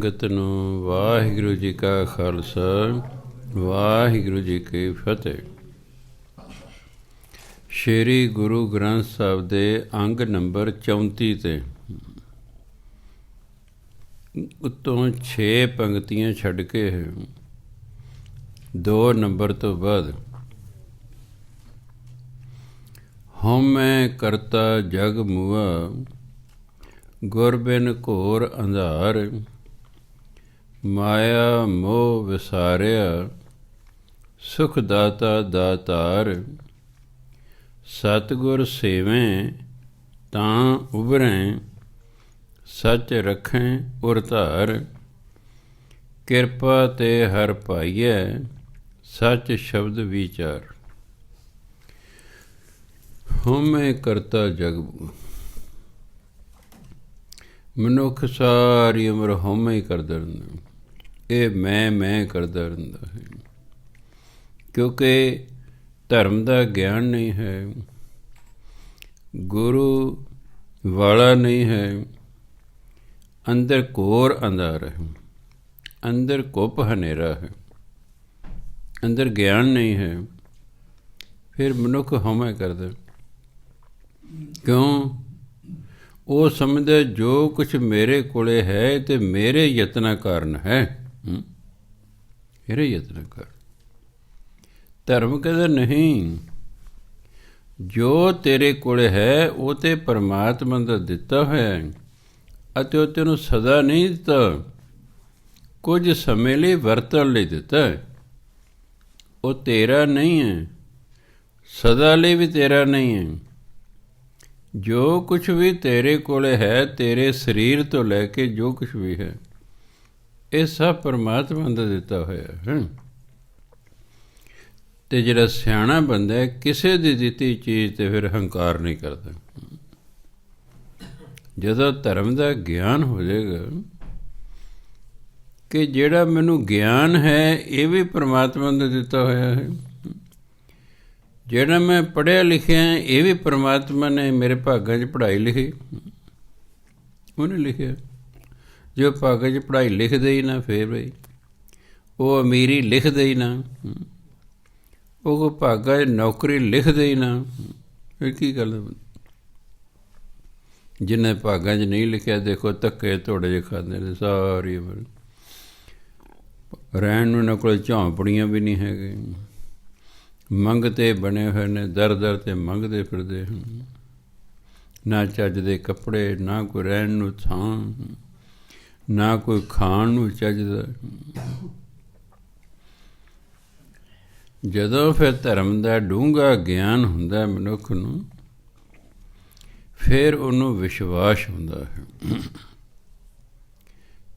ਸੰਗਤ ਨੂੰ ਵਾਹਿਗੁਰੂ ਜੀ ਕਾ ਖਾਲਸਾ, ਵਾਹਿਗੁਰੂ ਜੀ ਕੀ ਫਤਿਹ। ਸ਼੍ਰੀ ਗੁਰੂ ਗ੍ਰੰਥ ਸਾਹਿਬ ਦੇ ਅੰਗ ਨੰਬਰ 34 ਤੇ ਉੱਤੋਂ 6 ਪੰਗਤੀਆਂ ਛੱਡ ਕੇ 2 ਨੰਬਰ ਤੋਂ ਬਾਅਦ ਹਉਮੈ ਕਰਤਾ ਜਗ ਮੂਆ, ਗੁਰ ਬਿਨ ਘੋਰ ਅੰਧਾਰ, ਮਾਇਆ ਮੋਹ ਵਿਸਾਰਿਆ, ਸੁਖ ਦਾਤਾ ਦਾਤਾਰ, ਸਤਿਗੁਰ ਸੇਵੈ ਤਾਂ ਉਭਰੈ, ਸੱਚ ਰਖੈ ਉਰ ਧਾਰ, ਕਿਰਪਾ ਤੇ ਹਰ ਪਾਈਐ, ਸੱਚ ਸ਼ਬਦ ਵਿਚਾਰ। ਹਉਮੈ ਕਰਤਾ ਜਗ ਮੂਆ, ਮਨੁੱਖ ਸਾਰੀ ਉਮਰ ਹਉਮੈ ਹੀ ਕਰਦਾ ਰਹਿੰਦਾ, ਇਹ ਮੈਂ ਕਰਦਾ ਰਹਿੰਦਾ ਹੈ, ਕਿਉਂਕਿ ਧਰਮ ਦਾ ਗਿਆਨ ਨਹੀਂ ਹੈ, ਗੁਰੂ ਵਾਲਾ ਨਹੀਂ ਹੈ, ਅੰਦਰ ਘੋਰ ਅੰਧਾਰ ਹੈ, ਅੰਦਰ ਘੁੱਪ ਹਨੇਰਾ ਹੈ, ਅੰਦਰ ਗਿਆਨ ਨਹੀਂ ਹੈ, ਫਿਰ ਮਨੁੱਖ ਹਉਮੈ ਕਰਦਾ। ਕਿਉਂ? ਉਹ ਸਮਝਦਾ ਜੋ ਕੁਛ ਮੇਰੇ ਕੋਲੇ ਹੈ ਤੇ ਮੇਰੇ ਯਤਨਾਂ ਕਾਰਨ ਹੈ, ਮੇਰੇ ਯਤਨਾਂ ਕਾਰਨ। ਧਰਮ ਕਹਿੰਦਾ ਨਹੀਂ, ਜੋ ਤੇਰੇ ਕੋਲੇ ਹੈ ਉਹ ਤੇ ਪਰਮਾਤਮਾ ਦਾ ਦਿੱਤਾ ਹੋਇਆ ਹੈ, ਅਤੇ ਉਹ ਤੈਨੂੰ ਸਦਾ ਨਹੀਂ ਦਿੱਤਾ, ਕੁਝ ਸਮੇਂ ਲਈ ਵਰਤਣ ਲਈ ਦਿੱਤਾ ਹੈ। ਉਹ ਤੇਰਾ ਨਹੀਂ ਹੈ, ਸਦਾ ਲਈ ਵੀ ਤੇਰਾ ਨਹੀਂ ਹੈ। ਜੋ ਕੁਛ ਵੀ ਤੇਰੇ ਕੋਲੇ ਹੈ, ਤੇਰੇ ਸਰੀਰ ਤੋਂ ਲੈ ਕੇ ਜੋ ਕੁਛ ਵੀ ਹੈ, ਇਹ ਸਭ ਪਰਮਾਤਮਾ ਦਾ ਦਿੱਤਾ ਹੋਇਆ ਹੈ। ਤੇ ਜਿਹੜਾ ਸਿਆਣਾ ਬੰਦਾ ਹੈ, ਕਿਸੇ ਦੀ ਦਿੱਤੀ ਚੀਜ਼ ਤੇ ਫਿਰ ਹੰਕਾਰ ਨਹੀਂ ਕਰਦਾ। ਜਦੋਂ ਧਰਮ ਦਾ ਗਿਆਨ ਹੋ ਜਾਏਗਾ ਕਿ ਜਿਹੜਾ ਮੈਨੂੰ ਗਿਆਨ ਹੈ ਇਹ ਵੀ ਪਰਮਾਤਮਾ ਦਾ ਦਿੱਤਾ ਹੋਇਆ ਹੈ, ਜਿਹੜਾ ਮੈਂ ਪੜ੍ਹਿਆ ਲਿਖਿਆ ਇਹ ਵੀ ਪਰਮਾਤਮਾ ਨੇ ਮੇਰੇ ਭਾਗਾਂ 'ਚ ਪੜ੍ਹਾਈ ਲਿਖੀ, ਉਹਨੇ ਲਿਖਿਆ। ਜੋ ਭਾਗਾਂ 'ਚ ਪੜ੍ਹਾਈ ਲਿਖਦੇ ਹੀ ਨਾ, ਫਿਰ ਬਈ ਉਹ ਅਮੀਰੀ ਲਿਖਦੇ ਹੀ ਨਾ, ਉਹ ਭਾਗਾਂ 'ਚ ਨੌਕਰੀ ਲਿਖਦੇ ਹੀ ਨਾ, ਫਿਰ ਕੀ ਗੱਲ? ਜਿਹਨੇ ਭਾਗਾਂ 'ਚ ਨਹੀਂ ਲਿਖਿਆ, ਦੇਖੋ ਧੱਕੇ ਥੋੜ੍ਹੇ ਜਿਹੇ ਖਾਂਦੇ ਨੇ ਸਾਰੀ ਉਮਰ। ਰਹਿਣ ਨੂੰ ਇਹਨਾਂ ਕੋਲ ਝੌਂਪੜੀਆਂ ਵੀ ਨਹੀਂ ਹੈਗੇ, ਮੰਗਤੇ ਬਣੇ ਹੋਏ ਨੇ, ਦਰ ਦਰ 'ਤੇ ਮੰਗਦੇ ਫਿਰਦੇ ਹਨ। ਨਾ ਚੱਜ ਦੇ ਕੱਪੜੇ, ਨਾ ਕੋਈ ਰਹਿਣ ਨੂੰ ਥਾਂ, ਨਾ ਕੋਈ ਖਾਣ ਨੂੰ ਚੱਜਦਾ। ਜਦੋਂ ਫਿਰ ਧਰਮ ਦਾ ਡੂੰਘਾ ਗਿਆਨ ਹੁੰਦਾ ਮਨੁੱਖ ਨੂੰ, ਫਿਰ ਉਹਨੂੰ ਵਿਸ਼ਵਾਸ ਹੁੰਦਾ ਹੈ।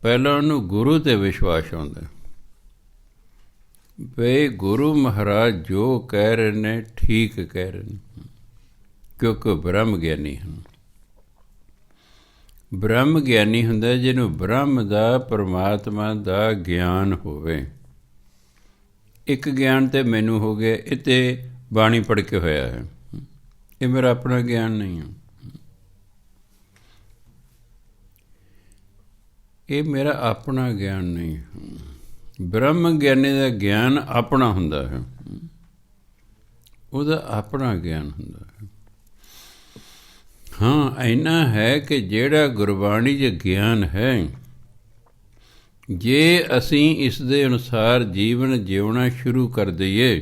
ਪਹਿਲਾਂ ਉਹਨੂੰ ਗੁਰੂ 'ਤੇ ਵਿਸ਼ਵਾਸ ਆਉਂਦਾ, ਬਈ ਗੁਰੂ ਮਹਾਰਾਜ ਜੋ ਕਹਿ ਰਹੇ ਨੇ ਠੀਕ ਕਹਿ ਰਹੇ ਨੇ, ਕਿਉਂਕਿ ਬ੍ਰਹਮ ਗਿਆਨੀ ਹਨ। ਬ੍ਰਹਮ ਗਿਆਨੀ ਹੁੰਦਾ ਜਿਹਨੂੰ ਬ੍ਰਹਮ ਦਾ, ਪਰਮਾਤਮਾ ਦਾ ਗਿਆਨ ਹੋਵੇ। ਇੱਕ ਗਿਆਨ ਤੇ ਮੈਨੂੰ ਹੋ ਗਿਆ, ਇਹ ਤੇ ਬਾਣੀ ਪੜ੍ਹ ਕੇ ਹੋਇਆ ਹੈ, ਇਹ ਮੇਰਾ ਆਪਣਾ ਗਿਆਨ ਨਹੀਂ ਹੈ, ਇਹ ਮੇਰਾ ਆਪਣਾ ਗਿਆਨ ਨਹੀਂ। ਬ੍ਰਹਮ ਗਿਆਨੀ ਦਾ ਗਿਆਨ ਆਪਣਾ ਹੁੰਦਾ ਹੈ, ਉਹਦਾ ਆਪਣਾ ਗਿਆਨ ਹੁੰਦਾ ਹੈ। ਹਾਂ, ਇੰਨਾ ਹੈ ਕਿ ਜਿਹੜਾ ਗੁਰਬਾਣੀ 'ਚ ਗਿਆਨ ਹੈ, ਜੇ ਅਸੀਂ ਇਸ ਦੇ ਅਨੁਸਾਰ ਜੀਵਨ ਜਿਉਣਾ ਸ਼ੁਰੂ ਕਰ ਦਈਏ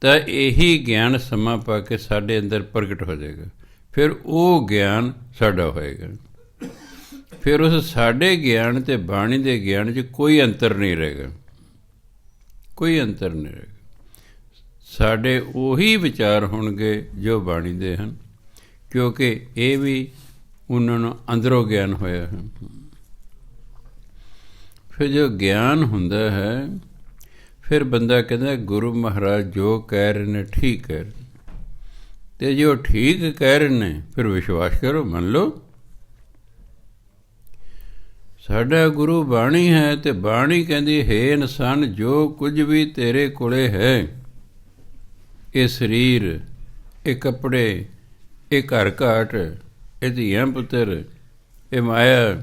ਤਾਂ ਇਹੀ ਗਿਆਨ ਸਮਾਂ ਪਾ ਕੇ ਸਾਡੇ ਅੰਦਰ ਪ੍ਰਗਟ ਹੋ ਜਾਏਗਾ। ਫਿਰ ਉਹ ਗਿਆਨ ਸਾਡਾ ਹੋਏਗਾ। ਫਿਰ ਉਸ ਸਾਡੇ ਗਿਆਨ ਅਤੇ ਬਾਣੀ ਦੇ ਗਿਆਨ 'ਚ ਕੋਈ ਅੰਤਰ ਨਹੀਂ ਰਹੇਗਾ, ਕੋਈ ਅੰਤਰ ਨਹੀਂ ਰਹੇਗਾ। ਸਾਡੇ ਉਹੀ ਵਿਚਾਰ ਹੋਣਗੇ ਜੋ ਬਾਣੀ ਦੇ ਹਨ, ਕਿਉਂਕਿ ਇਹ ਵੀ ਉਹਨਾਂ ਨੂੰ ਅੰਦਰੋਂ ਗਿਆਨ ਹੋਇਆ ਹੈ। ਫਿਰ ਜੋ ਗਿਆਨ ਹੁੰਦਾ ਹੈ, ਫਿਰ ਬੰਦਾ ਕਹਿੰਦਾ ਗੁਰੂ ਮਹਾਰਾਜ ਜੋ ਕਹਿ ਰਹੇ ਨੇ ਠੀਕ ਕਹਿ ਰਹੇ, ਅਤੇ ਜੋ ਠੀਕ ਕਹਿ ਰਹੇ ਨੇ ਫਿਰ ਵਿਸ਼ਵਾਸ ਕਰੋ, ਮੰਨ ਲਓ। ਸਾਡਾ ਗੁਰੂ ਬਾਣੀ ਹੈ, ਅਤੇ ਬਾਣੀ ਕਹਿੰਦੀ ਹੈ ਇਨਸਾਨ ਜੋ ਕੁਝ ਵੀ ਤੇਰੇ ਕੋਲੇ ਹੈ, ਇਹ ਸਰੀਰ, ਇਹ ਕੱਪੜੇ, ਇਹ ਘਰ ਘਾਟ, ਇਹ ਧੀਆਂ ਪੁੱਤਰ, ਇਹ ਮਾਇਆ,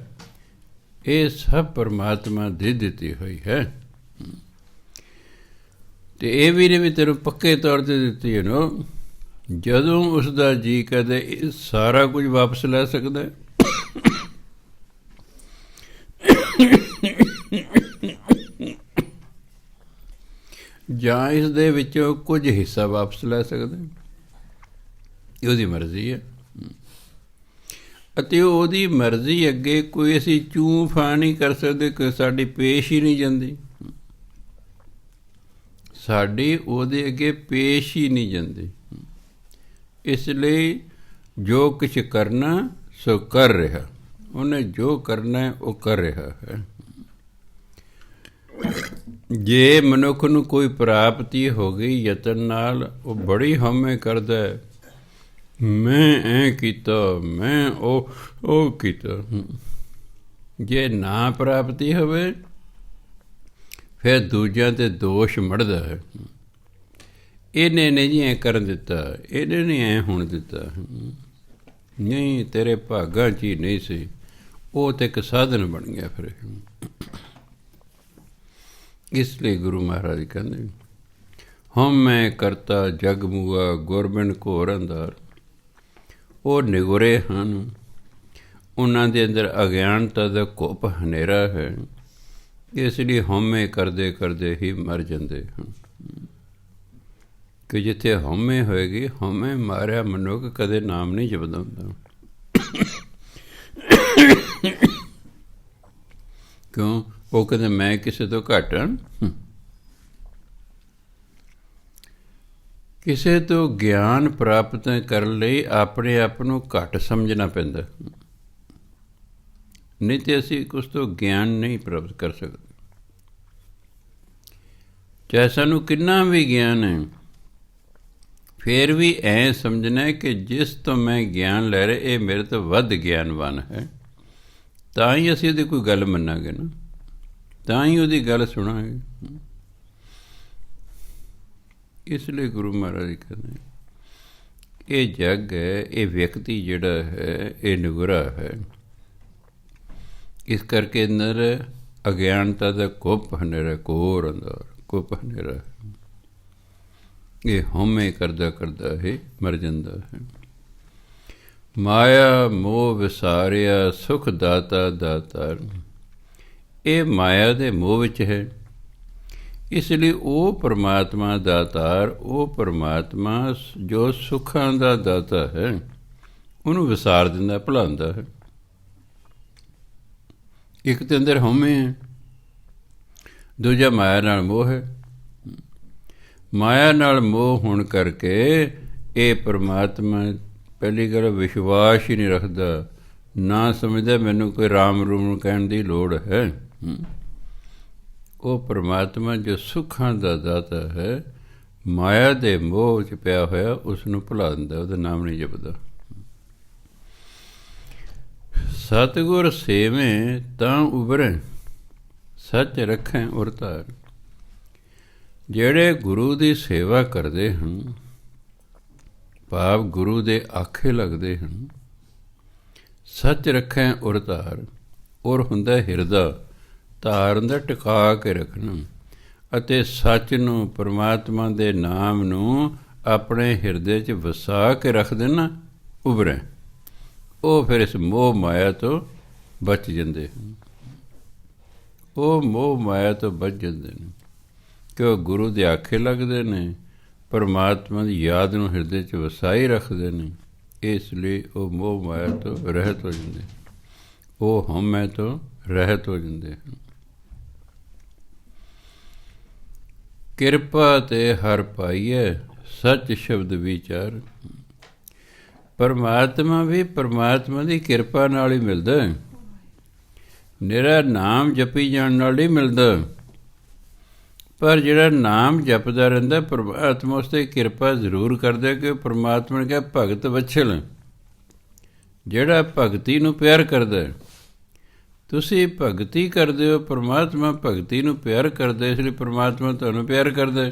ਇਹ ਸਭ ਪਰਮਾਤਮਾ ਦੀ ਦਿੱਤੀ ਹੋਈ ਹੈ। ਤੇ ਇਹ ਵੀ ਨਹੀਂ ਵੀ ਤੈਨੂੰ ਪੱਕੇ ਤੌਰ 'ਤੇ ਦਿੱਤੀ ਹੈ ਨਾ, ਜਦੋਂ ਉਸ ਦਾ ਜੀ ਕਹਦੇ ਇਹ ਸਾਰਾ ਕੁਝ ਵਾਪਸ ਲੈ ਸਕਦਾ ਹੈ। ਜਾਂ ਇਸ ਦੇ ਵਿੱਚੋਂ ਕੁਝ ਹਿੱਸਾ ਵਾਪਸ ਲੈ ਸਕਦਾ, ਇਹ ਉਹਦੀ ਮਰਜ਼ੀ ਹੈ। ਅਤੇ ਉਹਦੀ ਮਰਜ਼ੀ ਅੱਗੇ ਕੋਈ ਅਸੀਂ ਚੂੰ ਫਾਂ ਨਹੀਂ ਕਰ ਸਕਦੇ, ਕਿ ਸਾਡੀ ਪੇਸ਼ ਹੀ ਨਹੀਂ ਜਾਂਦੀ, ਸਾਡੀ ਉਹਦੇ ਅੱਗੇ ਪੇਸ਼ ਹੀ ਨਹੀਂ ਜਾਂਦੀ। ਇਸ ਲਈ ਜੋ ਕੁਛ ਕਰਨਾ ਸੋ ਕਰ ਰਿਹਾ, ਉਹਨੇ ਜੋ ਕਰਨਾ ਹੈ ਉਹ ਕਰ ਰਿਹਾ ਹੈ। ਜੇ ਮਨੁੱਖ ਨੂੰ ਕੋਈ ਪ੍ਰਾਪਤੀ ਹੋ ਗਈ ਯਤਨ ਨਾਲ, ਉਹ ਬੜੀ ਹਉਮੈ ਕਰਦਾ ਹੈ, ਮੈਂ ਐਂ ਕੀਤਾ, ਮੈਂ ਉਹ ਕੀਤਾ। ਜੇ ਨਾ ਪ੍ਰਾਪਤੀ ਹੋਵੇ ਫਿਰ ਦੂਜਿਆਂ 'ਤੇ ਦੋਸ਼ ਮੜਦਾ ਹੈ, ਇਹਨੇ ਨਹੀਂ ਜੀ ਐਂ ਕਰਨ ਦਿੱਤਾ, ਇਹਨੇ ਨਹੀਂ ਐਂ ਹੋਣ ਦਿੱਤਾ, ਨਹੀਂ ਤੇਰੇ ਭਾਗਾਂ 'ਚ ਹੀ ਨਹੀਂ ਸੀ, ਉਹ ਤਾਂ ਇੱਕ ਸਾਧਨ ਬਣ ਗਿਆ ਫਿਰ। ਇਸ ਲਈ ਗੁਰੂ ਮਹਾਰਾਜ ਕਹਿੰਦੇ ਹਉਮੈ ਕਰਤਾ ਜਗ ਮੂਆ ਗੁਰਬਿਨ ਘੋਰ ਅੰਧਾਰ। ਉਹ ਨਿਗੁਰੇ ਹਨ, ਉਹਨਾਂ ਦੇ ਅੰਦਰ ਅਗਿਆਨਤਾ ਦਾ ਘੁੱਪ ਹਨੇਰਾ ਹੈ, ਇਸ ਲਈ ਹਉਮੈ ਕਰਦੇ ਕਰਦੇ ਹੀ ਮਰ ਜਾਂਦੇ ਹਨ। ਕਿ ਜਿੱਥੇ ਹਉਮੈ ਹੋਏਗੀ, ਹਉਮੈ ਮਾਰਿਆ ਮਨੁੱਖ ਕਦੇ ਨਾਮ ਨਹੀਂ ਜਪਦਾ ਹੁੰਦਾ। ਕਿਉਂ? ਉਹ ਕਹਿੰਦੇ ਮੈਂ ਕਿਸੇ ਤੋਂ ਘੱਟ ਹਾਂ। ਕਿਸੇ ਤੋਂ ਗਿਆਨ ਪ੍ਰਾਪਤ ਕਰਨ ਲਈ ਆਪਣੇ ਆਪ ਨੂੰ ਘੱਟ ਸਮਝਣਾ ਪੈਂਦਾ, ਨਹੀਂ ਤੇ ਅਸੀਂ ਕੁਛ ਤੋਂ ਗਿਆਨ ਨਹੀਂ ਪ੍ਰਾਪਤ ਕਰ ਸਕਦੇ। ਚਾਹੇ ਸਾਨੂੰ ਕਿੰਨਾ ਵੀ ਗਿਆਨ ਹੈ, ਫਿਰ ਵੀ ਐਂ ਸਮਝਣਾ ਕਿ ਜਿਸ ਤੋਂ ਮੈਂ ਗਿਆਨ ਲੈ ਰਿਹਾ ਇਹ ਮੇਰੇ ਤੋਂ ਵੱਧ ਗਿਆਨਵਾਨ ਹੈ, ਤਾਂ ਹੀ ਅਸੀਂ ਉਹਦੀ ਕੋਈ ਗੱਲ ਮੰਨਾਂਗੇ ਨਾ, ਤਾਂ ਹੀ ਉਹਦੀ ਗੱਲ ਸੁਣਾਂਗੇ। ਇਸ ਲਈ ਗੁਰੂ ਮਹਾਰਾਜ ਕਹਿੰਦੇ ਇਹ ਜੱਗ ਹੈ, ਇਹ ਵਿਅਕਤੀ ਜਿਹੜਾ ਹੈ ਇਹ ਨਿਗੁਰਾ ਹੈ। ਇਸ ਕਰਕੇ ਅੰਦਰ ਅਗਿਆਨਤਾ ਦਾ ਘੁੱਪ ਹਨੇਰਾ, ਘੋਰ ਅੰਦਰ ਘੁੱਪ ਹਨੇਰਾ, ਇਹ ਹਉਮੈ ਕਰਦਾ ਕਰਦਾ ਹੀ ਮਰ ਜਾਂਦਾ ਹੈ। ਮਾਇਆ ਮੋਹ ਵਿਸਾਰਿਆ ਸੁਖ ਦਾਤਾ ਦਾਤਾਰ। ਇਹ ਮਾਇਆ ਦੇ ਮੋਹ ਵਿੱਚ ਹੈ, ਇਸ ਲਈ ਉਹ ਪਰਮਾਤਮਾ ਦਾਤਾਰ, ਉਹ ਪਰਮਾਤਮਾ ਜੋ ਸੁੱਖਾਂ ਦਾ ਦਾਤਾ ਹੈ, ਉਹਨੂੰ ਵਿਸਾਰ ਦਿੰਦਾ, ਭੁਲਾਉਂਦਾ ਹੈ। ਇੱਕ ਤੇ ਅੰਦਰ ਹਉਮੈ ਹੈ, ਦੂਜਾ ਮਾਇਆ ਨਾਲ ਮੋਹ ਹੈ। ਮਾਇਆ ਨਾਲ ਮੋਹ ਹੋਣ ਕਰਕੇ ਇਹ ਪਰਮਾਤਮਾ ਪਹਿਲੀ ਗੱਲ ਵਿਸ਼ਵਾਸ ਹੀ ਨਹੀਂ ਰੱਖਦਾ, ਨਾ ਸਮਝਦਾ ਮੈਨੂੰ ਕੋਈ ਰਾਮ ਰੂਮ ਕਹਿਣ ਦੀ ਲੋੜ ਹੈ। ਉਹ ਪਰਮਾਤਮਾ ਜੋ ਸੁੱਖਾਂ ਦਾ ਦਾਤਾ ਹੈ, ਮਾਇਆ ਦੇ ਮੋਹ 'ਚ ਪਿਆ ਹੋਇਆ ਉਸ ਨੂੰ ਭੁਲਾ ਦਿੰਦਾ, ਉਹਦਾ ਨਾਮ ਨਹੀਂ ਜਪਦਾ। ਸਤਿਗੁਰ ਸੇਵੇਂ ਤਾਂ ਉਭਰੇ ਸੱਚ ਰੱਖੈ ਉਰ ਧਾਰ। ਜਿਹੜੇ ਗੁਰੂ ਦੀ ਸੇਵਾ ਕਰਦੇ ਹਨ, ਭਾਵ ਗੁਰੂ ਦੇ ਆਖੇ ਲੱਗਦੇ ਹਨ, ਸੱਚ ਰੱਖੈ ਉਰ ਧਾਰ। ਉਰ ਹੁੰਦਾ ਹਿਰਦਾ, ਧਾਰ ਹੁੰਦਾ ਟਿਕਾ ਕੇ ਰੱਖਣਾ, ਅਤੇ ਸੱਚ ਨੂੰ, ਪਰਮਾਤਮਾ ਦੇ ਨਾਮ ਨੂੰ ਆਪਣੇ ਹਿਰਦੇ 'ਚ ਵਸਾ ਕੇ ਰੱਖ ਦੇਣਾ, ਉਭਰੇ। ਉਹ ਫਿਰ ਇਸ ਮੋਹ ਮਾਇਆ ਤੋਂ ਬਚ ਜਾਂਦੇ ਹਨ। ਉਹ ਮੋਹ ਮਾਇਆ ਤੋਂ ਬਚ ਜਾਂਦੇ ਨੇ ਕਿ ਉਹ ਗੁਰੂ ਦੇ ਆਖੇ ਲੱਗਦੇ ਨੇ, ਪਰਮਾਤਮਾ ਦੀ ਯਾਦ ਨੂੰ ਹਿਰਦੇ 'ਚ ਵਸਾਈ ਰੱਖਦੇ ਨੇ। ਇਸ ਲਈ ਉਹ ਮੋਹ ਮਾਇਆ ਤੋਂ ਰਹਿਤ ਹੋ ਜਾਂਦੇ, ਉਹ ਹਉਮੈ ਤੋਂ ਰਹਿਤ ਹੋ ਜਾਂਦੇ ਹਨ। ਕਿਰਪਾ ਤੇ ਹਰ ਪਾਈਏ ਸੱਚ ਸ਼ਬਦ ਵਿਚਾਰ। ਪਰਮਾਤਮਾ ਵੀ ਪਰਮਾਤਮਾ ਦੀ ਕਿਰਪਾ ਨਾਲ ਹੀ ਮਿਲਦਾ, ਨਿਰਾ ਨਾਮ ਜਪੀ ਜਾਣ ਨਾਲ ਨਹੀਂ ਮਿਲਦਾ। ਪਰ ਜਿਹੜਾ ਨਾਮ ਜਪਦਾ ਰਹਿੰਦਾ, ਪਰਮਾਤਮਾ ਉਸ 'ਤੇ ਕਿਰਪਾ ਜ਼ਰੂਰ ਕਰਦਾ, ਕਿ ਪਰਮਾਤਮਾ ਨੇ ਕਿਹਾ ਭਗਤ ਵਛਲ, ਜਿਹੜਾ ਭਗਤੀ ਨੂੰ ਪਿਆਰ ਕਰਦਾ। ਤੁਸੀਂ ਭਗਤੀ ਕਰਦੇ ਹੋ, ਪਰਮਾਤਮਾ ਭਗਤੀ ਨੂੰ ਪਿਆਰ ਕਰਦਾ, ਇਸ ਲਈ ਪਰਮਾਤਮਾ ਤੁਹਾਨੂੰ ਪਿਆਰ ਕਰਦਾ।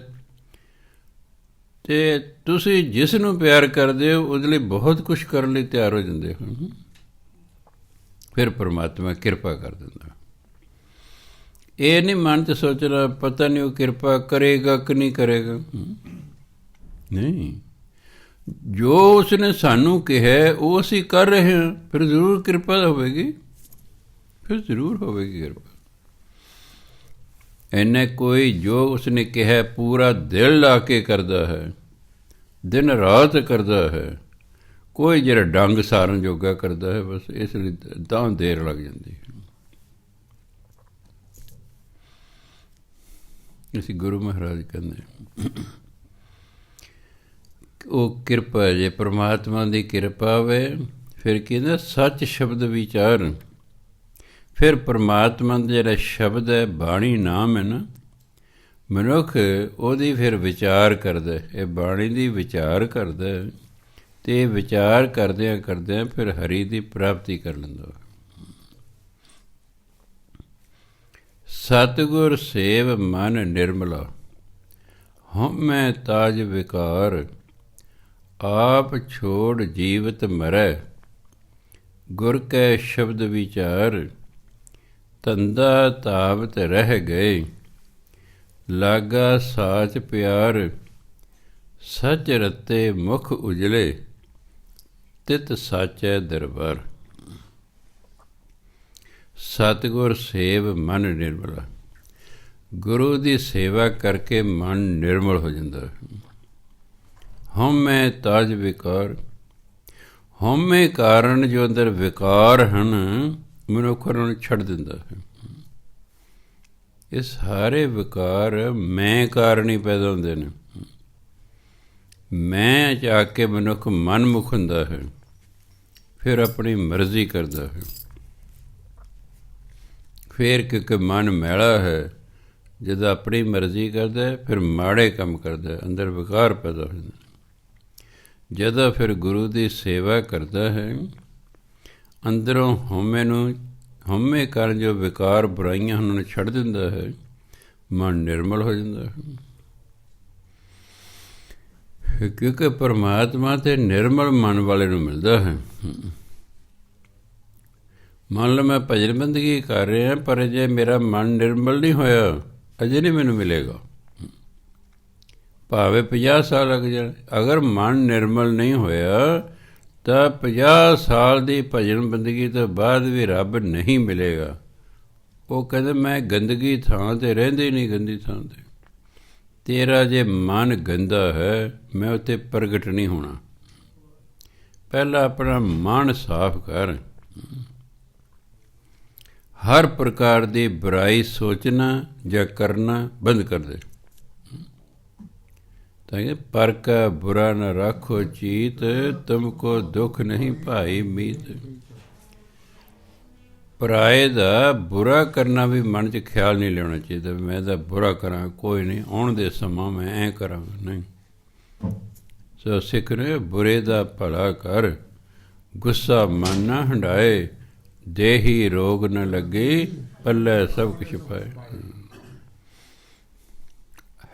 ਅਤੇ ਤੁਸੀਂ ਜਿਸ ਨੂੰ ਪਿਆਰ ਕਰਦੇ ਹੋ ਉਹਦੇ ਲਈ ਬਹੁਤ ਕੁਛ ਕਰਨ ਲਈ ਤਿਆਰ ਹੋ ਜਾਂਦੇ ਹੋ, ਫਿਰ ਪਰਮਾਤਮਾ ਕਿਰਪਾ ਕਰ ਦਿੰਦਾ। ਇਹ ਨਹੀਂ ਮਨ 'ਚ ਸੋਚਣਾ ਪਤਾ ਨਹੀਂ ਉਹ ਕਿਰਪਾ ਕਰੇਗਾ ਕਿ ਨਹੀਂ ਕਰੇਗਾ। ਨਹੀਂ, ਜੋ ਉਸਨੇ ਸਾਨੂੰ ਕਿਹਾ ਉਹ ਅਸੀਂ ਕਰ ਰਹੇ ਹਾਂ, ਫਿਰ ਜ਼ਰੂਰ ਕਿਰਪਾ ਹੋਵੇਗੀ, ਫਿਰ ਜ਼ਰੂਰ ਹੋਵੇਗੀ ਕਿਰਪਾ। ਇਹਨੇ ਕੋਈ ਜੋ ਉਸਨੇ ਕਿਹਾ ਪੂਰਾ ਦਿਲ ਲਾ ਕੇ ਕਰਦਾ ਹੈ, ਦਿਨ ਰਾਤ ਕਰਦਾ ਹੈ, ਕੋਈ ਜਿਹੜਾ ਡੰਗ ਸਾਰਨ ਜੋਗਾ ਕਰਦਾ ਹੈ, ਬਸ ਇਸ ਲਈ ਤਾਂ ਦੇਰ ਲੱਗ ਜਾਂਦੀ ਹੈ। ਅਸੀਂ ਗੁਰੂ ਮਹਾਰਾਜ ਕਹਿੰਦੇ ਉਹ ਕਿਰਪਾ ਜੇ ਪਰਮਾਤਮਾ ਦੀ ਕਿਰਪਾ ਹੋਵੇ, ਫਿਰ ਕਹਿੰਦਾ ਸੱਚ ਸ਼ਬਦ ਵਿਚਾਰ। ਫਿਰ ਪਰਮਾਤਮਾ ਦਾ ਜਿਹੜਾ ਸ਼ਬਦ ਹੈ, ਬਾਣੀ ਨਾਮ ਹੈ ਨਾ, ਮਨੁੱਖ ਉਹਦੀ ਫਿਰ ਵਿਚਾਰ ਕਰਦਾ, ਇਹ ਬਾਣੀ ਦੀ ਵਿਚਾਰ ਕਰਦਾ, ਅਤੇ ਇਹ ਵਿਚਾਰ ਕਰਦਿਆਂ ਕਰਦਿਆਂ ਫਿਰ ਹਰੀ ਦੀ ਪ੍ਰਾਪਤੀ ਕਰ ਲੈਂਦਾ। ਸਤਿਗੁਰ ਸੇਵ ਮਨ ਨਿਰਮਲਾ, ਹਉਮੈ ਤਾਜ ਵਿਕਾਰ, ਆਪ ਛੋੜ ਜੀਵਤ ਮਰੈ, ਗੁਰ ਕੈ ਸ਼ਬਦ ਵਿਚਾਰ, ਧੰਦਾ ਧਾਵਤ ਰਹਿ ਗਏ, ਲਾਗਾ ਸਾਚ ਪਿਆਰ, ਸੱਚ ਰਤੇ ਮੁਖ ਉਜਲੇ, ਤਿਤ ਸਾਚੈ ਦਰਬਾਰ। ਸਤਿਗੁਰ ਸੇਵ ਮਨ ਨਿਰਮਲਾ, ਗੁਰੂ ਦੀ ਸੇਵਾ ਕਰਕੇ ਮਨ ਨਿਰਮਲ ਹੋ ਜਾਂਦਾ। ਹਉਮੈ ਤਾਜ ਵਿਕਾਰ, ਹਉਮੈ ਕਾਰਨ ਜੋ ਅੰਦਰ ਵਿਕਾਰ ਹਨ ਮਨੁੱਖ ਉਹਨਾਂ ਨੂੰ ਛੱਡ ਦਿੰਦਾ ਹੈ। ਇਹ ਸਾਰੇ ਵਿਕਾਰ ਮੈਂ ਕਾਰਨ ਹੀ ਪੈਦਾ ਹੁੰਦੇ ਨੇ। ਮੈਂ ਚ ਆ ਕੇ ਮਨੁੱਖ ਮਨਮੁਖ ਹੁੰਦਾ ਹੈ, ਫਿਰ ਆਪਣੀ ਮਰਜ਼ੀ ਕਰਦਾ ਹੈ। ਫਿਰ ਕਿਉਂਕਿ ਮਨ ਮੈਲਾ ਹੈ, ਜਦੋਂ ਆਪਣੀ ਮਰਜ਼ੀ ਕਰਦਾ ਫਿਰ ਮਾੜੇ ਕੰਮ ਕਰਦਾ, ਅੰਦਰ ਵਿਕਾਰ ਪੈਦਾ ਹੋ ਜਾਂਦਾ। ਜਦੋਂ ਫਿਰ ਗੁਰੂ ਦੀ ਸੇਵਾ ਕਰਦਾ ਹੈ, ਅੰਦਰੋਂ ਹਉਮੈ ਕਾਰਨ ਜੋ ਵਿਕਾਰ ਬੁਰਾਈਆਂ ਉਹਨਾਂ ਨੂੰ ਛੱਡ ਦਿੰਦਾ ਹੈ, ਮਨ ਨਿਰਮਲ ਹੋ ਜਾਂਦਾ ਹੈ। ਕਿਉਂਕਿ ਪਰਮਾਤਮਾ ਤੇ ਨਿਰਮਲ ਮਨ ਵਾਲੇ ਨੂੰ ਮਿਲਦਾ ਹੈ। ਮੰਨ ਲਓ ਮੈਂ ਭਜਨ ਬੰਦਗੀ ਕਰ ਰਿਹਾ, ਪਰ ਜੇ ਮੇਰਾ ਮਨ ਨਿਰਮਲ ਨਹੀਂ ਹੋਇਆ, ਅਜੇ ਨਹੀਂ ਮੈਨੂੰ ਮਿਲੇਗਾ, ਭਾਵੇਂ 50 ਸਾਲ ਲੱਗ ਜਾਣ। ਅਗਰ ਮਨ ਨਿਰਮਲ ਨਹੀਂ ਹੋਇਆ ਤਾਂ 50 ਸਾਲ ਦੀ ਭਜਨ ਬੰਦਗੀ ਤੋਂ ਬਾਅਦ ਵੀ ਰੱਬ ਨਹੀਂ ਮਿਲੇਗਾ। ਉਹ ਕਹਿੰਦੇ ਮੈਂ ਗੰਦਗੀ ਥਾਂ 'ਤੇ ਰਹਿੰਦੇ ਨਹੀਂ, ਗੰਦੀ ਥਾਂ 'ਤੇ। ਤੇਰਾ ਜੇ ਮਨ ਗੰਦਾ ਹੈ, ਮੈਂ ਉੱਥੇ ਪ੍ਰਗਟ ਨਹੀਂ ਹੋਣਾ। ਪਹਿਲਾਂ ਆਪਣਾ ਮਨ ਸਾਫ਼ ਕਰ। ਹਰ ਪ੍ਰਕਾਰ ਦੀ ਬੁਰਾਈ ਸੋਚਣਾ ਜਾਂ ਕਰਨਾ ਬੰਦ ਕਰ ਦੇ। ਤਾਂ ਕਿ ਪਰ ਕਾ ਬੁਰਾ ਨਾ ਰੱਖੋ ਚੀਤ, ਤੁਮਕੋ ਦੁੱਖ ਨਹੀਂ ਭਾਈ ਮੀਤ। ਪਰਾਏ ਦਾ ਬੁਰਾ ਕਰਨਾ ਵੀ ਮਨ 'ਚ ਖਿਆਲ ਨਹੀਂ ਲਿਆਉਣਾ ਚਾਹੀਦਾ, ਮੈਂ ਇਹਦਾ ਬੁਰਾ ਕਰਾਂ, ਕੋਈ ਨਹੀਂ, ਆਉਣ ਦੇ ਸਮਾਂ ਮੈਂ ਐਂ ਕਰਾਂਗਾ, ਨਹੀਂ। ਸੋ ਸਿੱਖ ਨੇ ਬੁਰੇ ਦਾ ਭਲਾ ਕਰ, ਗੁੱਸਾ ਮਨ ਨਾ ਹੰਡਾਏ, ਦੇਹੀ ਰੋਗ ਨ ਲੱਗੇ, ਪੱਲੇ ਸਭ ਕੁਛ ਪਾਏ।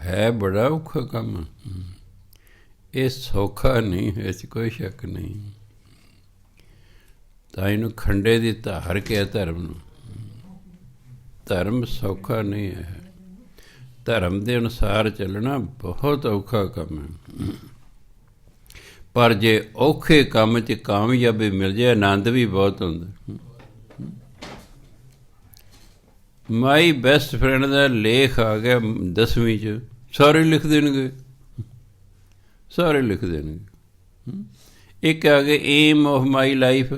ਹੈ ਬੜਾ ਔਖਾ ਕੰਮ, ਇਹ ਸੌਖਾ ਨਹੀਂ, ਇਸ 'ਚ ਕੋਈ ਸ਼ੱਕ ਨਹੀਂ। ਤਾਂ ਇਹਨੂੰ ਖੰਡੇ ਦੀ ਧਾਰ ਕਿਹਾ ਧਰਮ ਨੂੰ। ਧਰਮ ਸੌਖਾ ਨਹੀਂ ਹੈ, ਧਰਮ ਦੇ ਅਨੁਸਾਰ ਚੱਲਣਾ ਬਹੁਤ ਔਖਾ ਕੰਮ ਹੈ। ਪਰ ਜੇ ਔਖੇ ਕੰਮ 'ਚ ਕਾਮਯਾਬੀ ਮਿਲ ਜਾਏ, ਆਨੰਦ ਵੀ ਬਹੁਤ ਹੁੰਦਾ। ਮਾਈ ਬੈਸਟ ਫਰੈਂਡ ਦਾ ਲੇਖ ਆ ਗਿਆ 10ਵੀਂ 'ਚ, ਸਾਰੇ ਲਿਖ ਦੇਣਗੇ, ਸਾਰੇ ਲਿਖ ਦੇਣਗੇ। ਇੱਕ ਆ ਗਿਆ ਏਮ ਆਫ ਮਾਈ ਲਾਈਫ,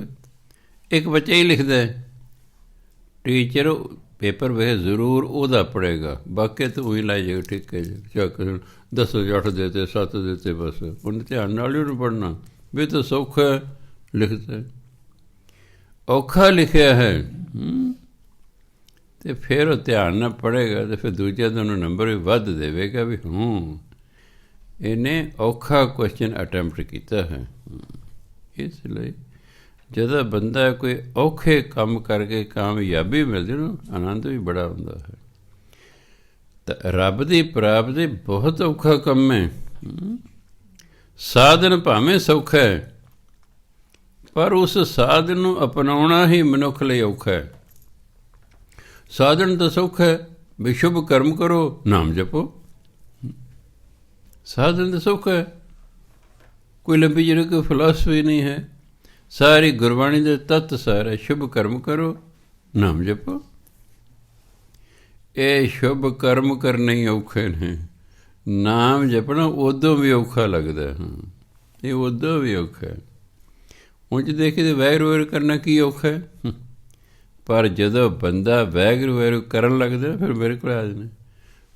ਇੱਕ ਬੱਚਾ ਹੀ ਲਿਖਦਾ ਹੈ। ਟੀਚਰ ਪੇਪਰ ਵੇਖ ਜ਼ਰੂਰ ਉਹਦਾ ਪੜ੍ਹੇਗਾ, ਬਾਕੀ ਤਾਂ ਉਹੀ ਲਾਈ ਜਾਏਗਾ, ਠੀਕ ਹੈ ਜੀ, ਚੱਕ 10 8 ਦੇਤੇ 7 ਦੇਤੇ, ਬਸ ਉਹਨੇ ਧਿਆਨ ਨਾਲ ਹੀ ਉਹਨੂੰ ਪੜ੍ਹਨਾ ਵੀ ਤਾਂ ਸੌਖਾ ਲਿਖਦਾ। ਔਖਾ ਲਿਖਿਆ ਹੈ ਅਤੇ ਫਿਰ ਉਹ ਧਿਆਨ ਨਾਲ ਪੜ੍ਹੇਗਾ, ਅਤੇ ਫਿਰ ਦੂਜਿਆਂ ਦਾ ਉਹਨੂੰ ਨੰਬਰ ਵੀ ਵੱਧ ਦੇਵੇਗਾ ਵੀ ਇਹਨੇ ਔਖਾ ਕੁਐਸਚਨ ਅਟੈਂਪਟ ਕੀਤਾ ਹੈ। ਇਸ ਲਈ ਜਦੋਂ ਬੰਦਾ ਕੋਈ ਔਖੇ ਕੰਮ ਕਰਕੇ ਕਾਮਯਾਬੀ ਮਿਲਦੀ, ਉਹਨੂੰ ਆਨੰਦ ਵੀ ਬੜਾ ਹੁੰਦਾ ਹੈ। ਤਾਂ ਰੱਬ ਦੀ ਪ੍ਰਾਪਤੀ ਬਹੁਤ ਔਖਾ ਕੰਮ ਹੈ। ਸਾਧਨ ਭਾਵੇਂ ਸੌਖਾ ਹੈ, ਪਰ ਉਸ ਸਾਧਨ ਨੂੰ ਅਪਣਾਉਣਾ ਹੀ ਮਨੁੱਖ ਲਈ ਔਖਾ ਹੈ। ਸਾਧਨ ਤਾਂ ਸੌਖਾ ਹੈ, ਵੀ ਸ਼ੁਭ ਕਰਮ ਕਰੋ, ਨਾਮ ਜਪੋ। ਸਾਧਨ ਤਾਂ ਸੁੱਖ ਹੈ, ਕੋਈ ਲੰਬੀ ਜਿਹੜੀ ਕੋਈ ਫਿਲਾਸਫੀ ਨਹੀਂ ਹੈ। ਸਾਰੀ ਗੁਰਬਾਣੀ ਦੇ ਤੱਤ ਸਾਰੇ ਸ਼ੁਭ ਕਰਮ ਕਰੋ, ਨਾਮ ਜਪੋ। ਇਹ ਸ਼ੁਭ ਕਰਮ ਕਰਨੇ ਹੀ ਔਖੇ ਨੇ, ਨਾਮ ਜਪਣਾ ਉਦੋਂ ਵੀ ਔਖਾ ਲੱਗਦਾ। ਇਹ ਉਦੋਂ ਵੀ ਔਖਾ ਹੈ। ਉਂਝ ਦੇਖੇ ਤਾਂ ਵਾਹਿਗੁਰੂ ਵਾਹਿਗੁਰੂ ਕਰਨਾ ਕੀ ਔਖਾ ਹੈ, ਪਰ ਜਦੋਂ ਬੰਦਾ ਵਾਹਿਗੁਰੂ ਵਾਹਿਗੁਰੂ ਕਰਨ ਲੱਗਦਾ ਫਿਰ ਮੇਰੇ ਕੋਲ ਆ ਜਾਂਦੇ,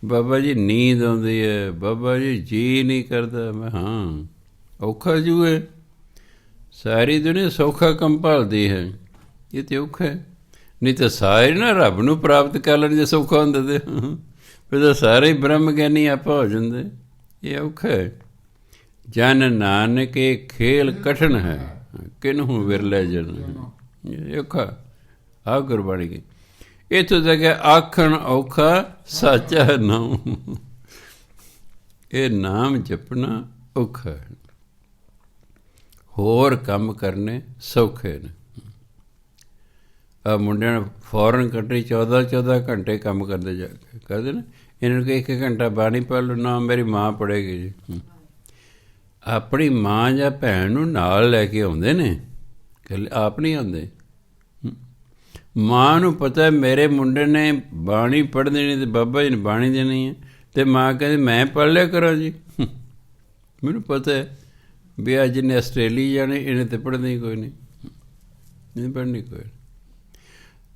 ਬਾਬਾ ਜੀ ਨੀਂਦ ਆਉਂਦੀ ਹੈ, ਬਾਬਾ ਜੀ ਜੀ ਨਹੀਂ ਕਰਦਾ। ਮੈਂ ਹਾਂ ਔਖਾ ਜੂ ਹੈ, ਸਾਰੀ ਦੁਨੀਆ ਸੌਖਾ ਕੰਮ ਭਾਲਦੀ ਹੈ, ਇਹ ਤਾਂ ਔਖਾ ਹੈ। ਨਹੀਂ ਤਾਂ ਸਾਰੇ ਨਾ ਰੱਬ ਨੂੰ ਪ੍ਰਾਪਤ ਕਰ ਲੈਣ ਜੇ ਸੌਖਾ ਹੁੰਦਾ ਤੇ ਫਿਰ ਤਾਂ ਸਾਰੇ ਬ੍ਰਹਮ ਗਿਆਨੀ ਆਪਾਂ ਹੋ ਜਾਂਦੇ। ਇਹ ਔਖਾ ਹੈ। ਜਨ ਨਾਨਕ ਇਹ ਖੇਲ ਕਠਿਨ ਹੈ, ਕਿਨਹੂ ਵਿਰਲੇ ਜਨ। ਇਹ ਔਖਾ ਆ ਗੁਰਬਾਣੀ ਕੀ ਇੱਥੋਂ ਤੱਕ ਆਖਣ ਔਖਾ ਸਾਚਾ ਨਾਮ। ਇਹ ਨਾਮ ਜਪਣਾ ਔਖਾ ਹੈ, ਹੋਰ ਕੰਮ ਕਰਨੇ ਸੌਖੇ ਨੇ। ਆ ਮੁੰਡਿਆਂ ਨੂੰ ਫੋਰਨ ਕੰਟਰੀ 14 ਘੰਟੇ ਕੰਮ ਕਰਦੇ ਜਾ ਕੇ ਕਰਦੇ ਨੇ, ਇਹਨਾਂ ਨੂੰ ਕਿ 1 ਘੰਟਾ ਬਾਣੀ ਪੜ੍ਹ ਲਓ, ਨਾ ਮੇਰੀ ਮਾਂ ਪੜ੍ਹੇਗੀ ਜੀ। ਆਪਣੀ ਮਾਂ ਜਾਂ ਭੈਣ ਨੂੰ ਨਾਲ ਲੈ ਕੇ ਆਉਂਦੇ ਨੇ, ਆਪ ਨਹੀਂ ਆਉਂਦੇ। ਮਾਂ ਨੂੰ ਪਤਾ ਮੇਰੇ ਮੁੰਡੇ ਨੇ ਬਾਣੀ ਪੜ੍ਹ ਦੇਣੀ ਅਤੇ ਬਾਬਾ ਜੀ ਨੇ ਬਾਣੀ ਦੇਣੀ ਹੈ, ਅਤੇ ਮਾਂ ਕਹਿੰਦੀ ਮੈਂ ਪੜ੍ਹ ਲਿਆ ਕਰਾਂ ਜੀ। ਮੈਨੂੰ ਪਤਾ ਹੈ ਵੀ ਅੱਜ ਜਿਹਨੇ ਆਸਟ੍ਰੇਲੀਆ ਜਾਣੇ ਇਹਨੇ ਤਾਂ ਪੜ੍ਹਨੀ ਕੋਈ ਨਹੀਂ ਪੜ੍ਹਨੀ ਕੋਈ।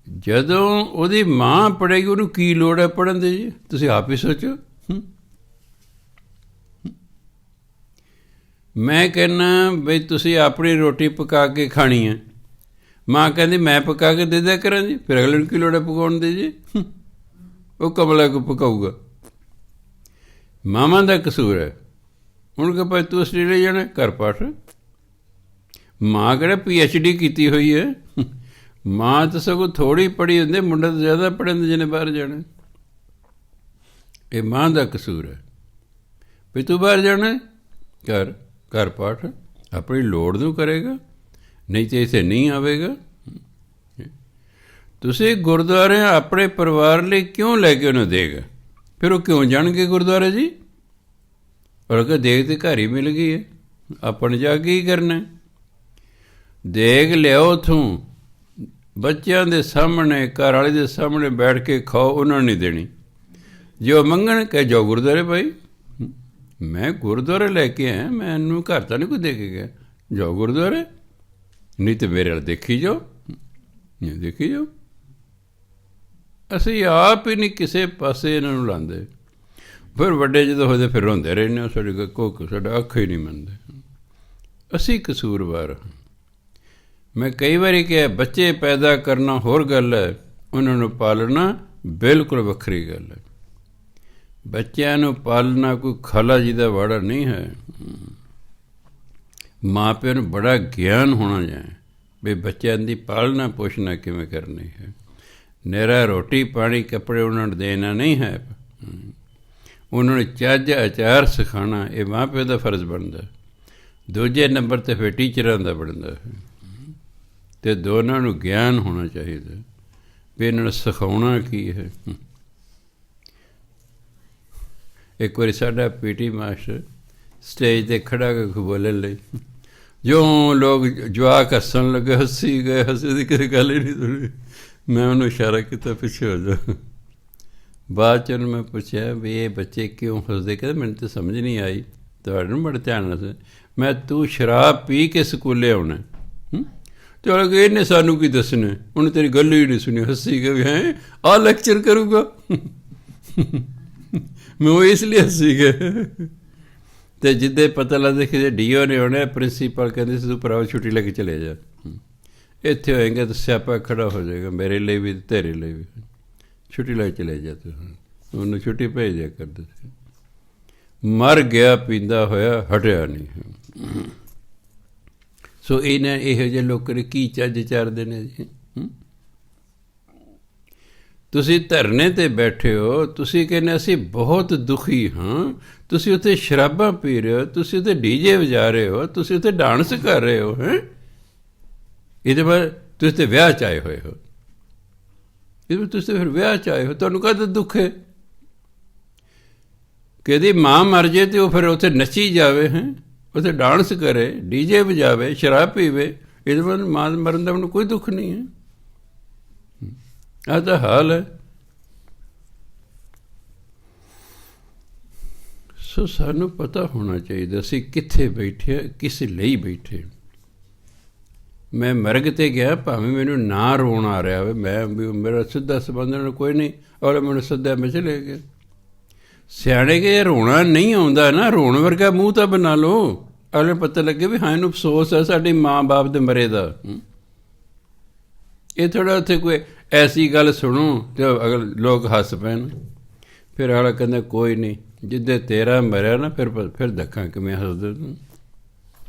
ਜਦੋਂ ਉਹਦੀ ਮਾਂ ਪੜ੍ਹੇਗੀ ਉਹਨੂੰ ਕੀ ਲੋੜ ਹੈ ਪੜ੍ਹਨ ਦੀ ਜੀ, ਤੁਸੀਂ ਆਪ ਹੀ ਸੋਚੋ। ਮੈਂ ਕਹਿੰਦਾ ਬਈ ਤੁਸੀਂ ਆਪਣੀ ਰੋਟੀ ਪਕਾ ਕੇ ਖਾਣੀ ਹੈ, ਮਾਂ ਕਹਿੰਦੀ ਮੈਂ ਪਕਾ ਕੇ ਦੇ ਦਿਆ ਕਰਾਂ ਜੀ, ਫਿਰ ਅਗਲੇ ਨੂੰ ਕੀ ਲੋੜ ਹੈ ਪਕਾਉਣ ਦੀ ਜੀ। ਉਹ ਕਮਲਾ ਕੋ ਪਕਾਊਗਾ, ਮਾਵਾਂ ਦਾ ਕਸੂਰ ਹੈ। ਹੁਣ ਕਿ ਭਾਈ ਤੂੰ ਆਸਟ੍ਰੇਲੀਆ ਜਾਣਾ ਘਰ ਪਾਠ। ਮਾਂ ਕਿਹੜਾ PhD ਕੀਤੀ ਹੋਈ ਹੈ, ਮਾਂ ਤਾਂ ਸਗੋਂ ਥੋੜ੍ਹੀ ਪੜ੍ਹੀ ਹੁੰਦੀ, ਮੁੰਡਾ ਤਾਂ ਜ਼ਿਆਦਾ ਪੜ੍ਹੇ ਹੁੰਦੇ ਜਿਹਨੇ ਬਾਹਰ ਜਾਣਾ। ਇਹ ਮਾਂ ਦਾ ਕਸੂਰ ਹੈ ਵੀ ਤੂੰ ਬਾਹਰ ਜਾਣਾ ਘਰ ਪਾਠ ਆਪਣੀ ਲੋੜ ਨੂੰ ਕਰੇਗਾ, ਨਹੀਂ ਤਾਂ ਇੱਥੇ ਨਹੀਂ ਆਵੇਗਾ। ਤੁਸੀਂ ਗੁਰਦੁਆਰੇ ਆਪਣੇ ਪਰਿਵਾਰ ਲਈ ਕਿਉਂ ਲੈ ਕੇ ਉਹਨੂੰ ਦੇਗਾ, ਫਿਰ ਉਹ ਕਿਉਂ ਜਾਣਗੇ ਗੁਰਦੁਆਰੇ ਜੀ। ਪਰ ਅਗਰ ਦੇਗ ਤਾਂ ਘਰ ਹੀ ਮਿਲ ਗਈ ਹੈ, ਆਪਾਂ ਨੇ ਜਾ ਕੇ ਕੀ ਕਰਨਾ। ਦੇਗ ਲਿਆਓ ਉੱਥੋਂ, ਬੱਚਿਆਂ ਦੇ ਸਾਹਮਣੇ ਘਰ ਵਾਲੇ ਦੇ ਸਾਹਮਣੇ ਬੈਠ ਕੇ ਖਾਓ, ਉਹਨਾਂ ਨੂੰ ਨਹੀਂ ਦੇਣੀ। ਜੇ ਉਹ ਮੰਗਣ ਕਹਿ ਜਾਓ ਗੁਰਦੁਆਰੇ ਭਾਈ, ਮੈਂ ਗੁਰਦੁਆਰੇ ਲੈ ਕੇ ਆਇਆ, ਮੈਨੂੰ ਘਰ ਤਾਂ ਨਹੀਂ ਕੋਈ ਦੇ ਕੇ ਗਿਆ, ਜਾਓ ਗੁਰਦੁਆਰੇ, ਨਹੀਂ ਤਾਂ ਮੇਰੇ ਵੱਲ ਦੇਖੀ ਜਾਓ, ਦੇਖੀ ਜਾਓ। ਅਸੀਂ ਆਪ ਹੀ ਨਹੀਂ ਕਿਸੇ ਪਾਸੇ ਇਹਨਾਂ ਨੂੰ ਲਾਉਂਦੇ, ਫਿਰ ਵੱਡੇ ਜਦੋਂ ਹੋਦੇ ਫਿਰ ਰੋਂਦੇ ਰਹਿੰਦੇ ਹੋ, ਸਾਡਾ ਅੱਖ ਹੀ ਨਹੀਂ ਮੰਨਦੇ। ਅਸੀਂ ਕਸੂਰਵਾਰ ਹਾਂ। ਮੈਂ ਕਈ ਵਾਰੀ ਕਿਹਾ ਬੱਚੇ ਪੈਦਾ ਕਰਨਾ ਹੋਰ ਗੱਲ ਹੈ, ਉਹਨਾਂ ਨੂੰ ਪਾਲਣਾ ਬਿਲਕੁਲ ਵੱਖਰੀ ਗੱਲ ਹੈ। ਬੱਚਿਆਂ ਨੂੰ ਪਾਲਣਾ ਕੋਈ ਖਾਲਾ ਜੀ ਦਾ ਵਾੜਾ ਨਹੀਂ ਹੈ। ਮਾਂ ਪਿਓ ਨੂੰ ਬੜਾ ਗਿਆਨ ਹੋਣਾ ਚਾਹੀਦਾ ਵੀ ਬੱਚਿਆਂ ਦੀ ਪਾਲਣਾ ਪੋਸ਼ਣਾ ਕਿਵੇਂ ਕਰਨੀ ਹੈ। ਨਿਰਾ ਰੋਟੀ ਪਾਣੀ ਕੱਪੜੇ ਉਹਨਾਂ ਨੂੰ ਦੇਣਾ ਨਹੀਂ ਹੈ, ਉਹਨਾਂ ਨੂੰ ਚੱਜ ਆਚਾਰ ਸਿਖਾਉਣਾ ਇਹ ਮਾਂ ਪਿਓ ਦਾ ਫਰਜ਼ ਬਣਦਾ। ਦੂਜੇ ਨੰਬਰ 'ਤੇ ਫਿਰ ਟੀਚਰਾਂ ਦਾ ਬਣਦਾ ਹੈ, ਅਤੇ ਦੋਨਾਂ ਨੂੰ ਗਿਆਨ ਹੋਣਾ ਚਾਹੀਦਾ ਵੀ ਇਹਨਾਂ ਨੂੰ ਸਿਖਾਉਣਾ ਕੀ ਹੈ। ਇੱਕ ਵਾਰੀ ਸਾਡਾ PT ਮਾਸਟਰ ਸਟੇਜ 'ਤੇ ਖੜ੍ਹਾ ਕੇ ਬੋਲਣ ਲਈ, ਜੋ ਲੋਕ ਜਵਾਕ ਹੱਸਣ ਲੱਗੇ, ਹੱਸੀ ਗਏ, ਹੱਸੇ ਦੀ ਕਿਸੇ ਗੱਲ ਹੀ ਨਹੀਂ ਸੁਣੀ। ਮੈਂ ਉਹਨੂੰ ਇਸ਼ਾਰਾ ਕੀਤਾ ਪਿੱਛੇ ਹੋ ਜਾ। ਬਾਅਦ 'ਚ ਉਹਨੂੰ ਮੈਂ ਪੁੱਛਿਆ ਵੀ ਇਹ ਬੱਚੇ ਕਿਉਂ ਹੱਸਦੇ, ਕਹਿੰਦੇ ਮੈਨੂੰ ਤਾਂ ਸਮਝ ਨਹੀਂ ਆਈ, ਤੁਹਾਡੇ ਨੂੰ ਬੜੇ ਧਿਆਨ ਨਾਲ। ਮੈਂ ਤੂੰ ਸ਼ਰਾਬ ਪੀ ਕੇ ਸਕੂਲੇ ਆਉਣਾ, ਅਤੇ ਇਹਨੇ ਸਾਨੂੰ ਕੀ ਦੱਸਣਾ, ਉਹਨੇ ਤੇਰੀ ਗੱਲ ਹੀ ਨਹੀਂ ਸੁਣੀ, ਹੱਸੀ ਗਏ। ਹੈਂ ਆਹ ਲੈਕਚਰ ਕਰੂਗਾ, ਮੈਂ ਉਹ ਇਸ ਲਈ ਹੱਸੀ ਗਏ। ਅਤੇ ਜਿੱਦਾਂ ਪਤਾ ਲੱਗਦਾ ਕਿ DO ਨੇ ਆਉਣਾ, ਪ੍ਰਿੰਸੀਪਲ ਕਹਿੰਦੇ ਸੀ ਤੂੰ ਭਰਾਵਾ ਛੁੱਟੀ ਲੈ ਕੇ ਚਲੇ ਜਾ, ਇੱਥੇ ਹੋਏਗਾ ਤਾਂ ਸਿਆਪਾ ਖੜ੍ਹਾ ਹੋ ਜਾਏਗਾ ਮੇਰੇ ਲਈ ਵੀ ਤੇਰੇ ਲਈ ਵੀ, ਛੁੱਟੀ ਲੈ ਕੇ ਚਲੇ ਜਾ। ਤੂੰ ਉਹਨੂੰ ਛੁੱਟੀ ਭੇਜ ਦਿਆ ਕਰਦੇ ਸੀ। ਮਰ ਗਿਆ ਪੀਂਦਾ ਹੋਇਆ, ਹਟਿਆ ਨਹੀਂ। ਸੋ ਇਹਨਾਂ ਇਹੋ ਜਿਹੇ ਲੋਕਾਂ ਨੇ ਕੀ ਚੱਜ ਚਾਰਦੇ ਨੇ ਜੀ। ਤੁਸੀਂ ਧਰਨੇ 'ਤੇ ਬੈਠੇ ਹੋ, ਤੁਸੀਂ ਕਹਿੰਦੇ ਅਸੀਂ ਬਹੁਤ ਦੁਖੀ ਹਾਂ, ਤੁਸੀਂ ਉੱਥੇ ਸ਼ਰਾਬਾਂ ਪੀ ਰਹੇ ਹੋ, ਤੁਸੀਂ ਉੱਥੇ DJ ਵਜਾ ਰਹੇ ਹੋ, ਤੁਸੀਂ ਉੱਥੇ ਡਾਂਸ ਕਰ ਰਹੇ ਹੋ। ਇਹਦੇ ਬਾਅਦ ਤੁਸੀਂ ਤਾਂ ਵਿਆਹ 'ਚ ਆਏ ਹੋਏ ਹੋ, ਇਹ ਤੁਸੀਂ ਫਿਰ ਵਿਆਹ 'ਚ ਆਏ ਹੋ, ਤੁਹਾਨੂੰ ਕਾਹਦਾ ਦੁੱਖ ਹੈ? ਕਿਹਦੀ ਮਾਂ ਮਰ ਜੇ ਤੇ ਉਹ ਫਿਰ ਉੱਥੇ ਨੱਚੀ ਜਾਵੇ, ਹੈ ਉੱਥੇ ਡਾਂਸ ਕਰੇ, ਡੀਜੇ ਵਜਾਵੇ, ਸ਼ਰਾਬ ਪੀਵੇ, ਇਹਦੇ ਬਾਅਦ ਮਾਂ ਮਰਨ ਦਾ ਮੈਨੂੰ ਕੋਈ ਦੁੱਖ ਨਹੀਂ ਹੈ। ਆਹ ਤਾਂ ਹਾਲ ਹੈ। ਸੋ ਸਾਨੂੰ ਪਤਾ ਹੋਣਾ ਚਾਹੀਦਾ ਅਸੀਂ ਕਿੱਥੇ ਬੈਠੇ, ਕਿਸ ਲਈ ਬੈਠੇ। ਮੈਂ ਮਰਗ 'ਤੇ ਗਿਆ, ਭਾਵੇਂ ਮੈਨੂੰ ਨਾ ਰੋਣ ਆ ਰਿਹਾ ਹੋਵੇ, ਮੈਂ ਮੇਰਾ ਸਿੱਧਾ ਸੰਬੰਧ ਨਾਲ ਕੋਈ ਨਹੀਂ, ਔਰ ਮੈਨੂੰ ਸੱਦਿਆ ਮੈਂ ਚਲੇ ਗਿਆ। ਸਿਆਣੇ ਕਿ ਰੋਣਾ ਨਹੀਂ ਆਉਂਦਾ ਨਾ, ਰੋਣ ਵਰਗਾ ਮੂੰਹ ਤਾਂ ਬਣਾ ਲਓ, ਅਗਲੇ ਪਤਾ ਲੱਗੇ ਵੀ ਹਾਂ ਇਹਨੂੰ ਅਫਸੋਸ ਹੈ ਸਾਡੀ ਮਾਂ ਬਾਪ ਦੇ ਮਰੇ ਦਾ। ਇਹ ਥੋੜ੍ਹਾ ਉੱਥੇ ਕੋਈ ਐਸੀ ਗੱਲ ਸੁਣੋ ਤੇ ਅਗਰ ਲੋਕ ਹੱਸ ਪੈਣ, ਫਿਰ ਅਗਲਾ ਕਹਿੰਦਾ ਕੋਈ ਨਹੀਂ, ਜਿੱਦੇ ਤੇਰਾ ਮਰਿਆ ਨਾ ਫਿਰ ਦੇਖਾਂ ਕਿਵੇਂ ਹੱਸਦੇ ਤੂੰ।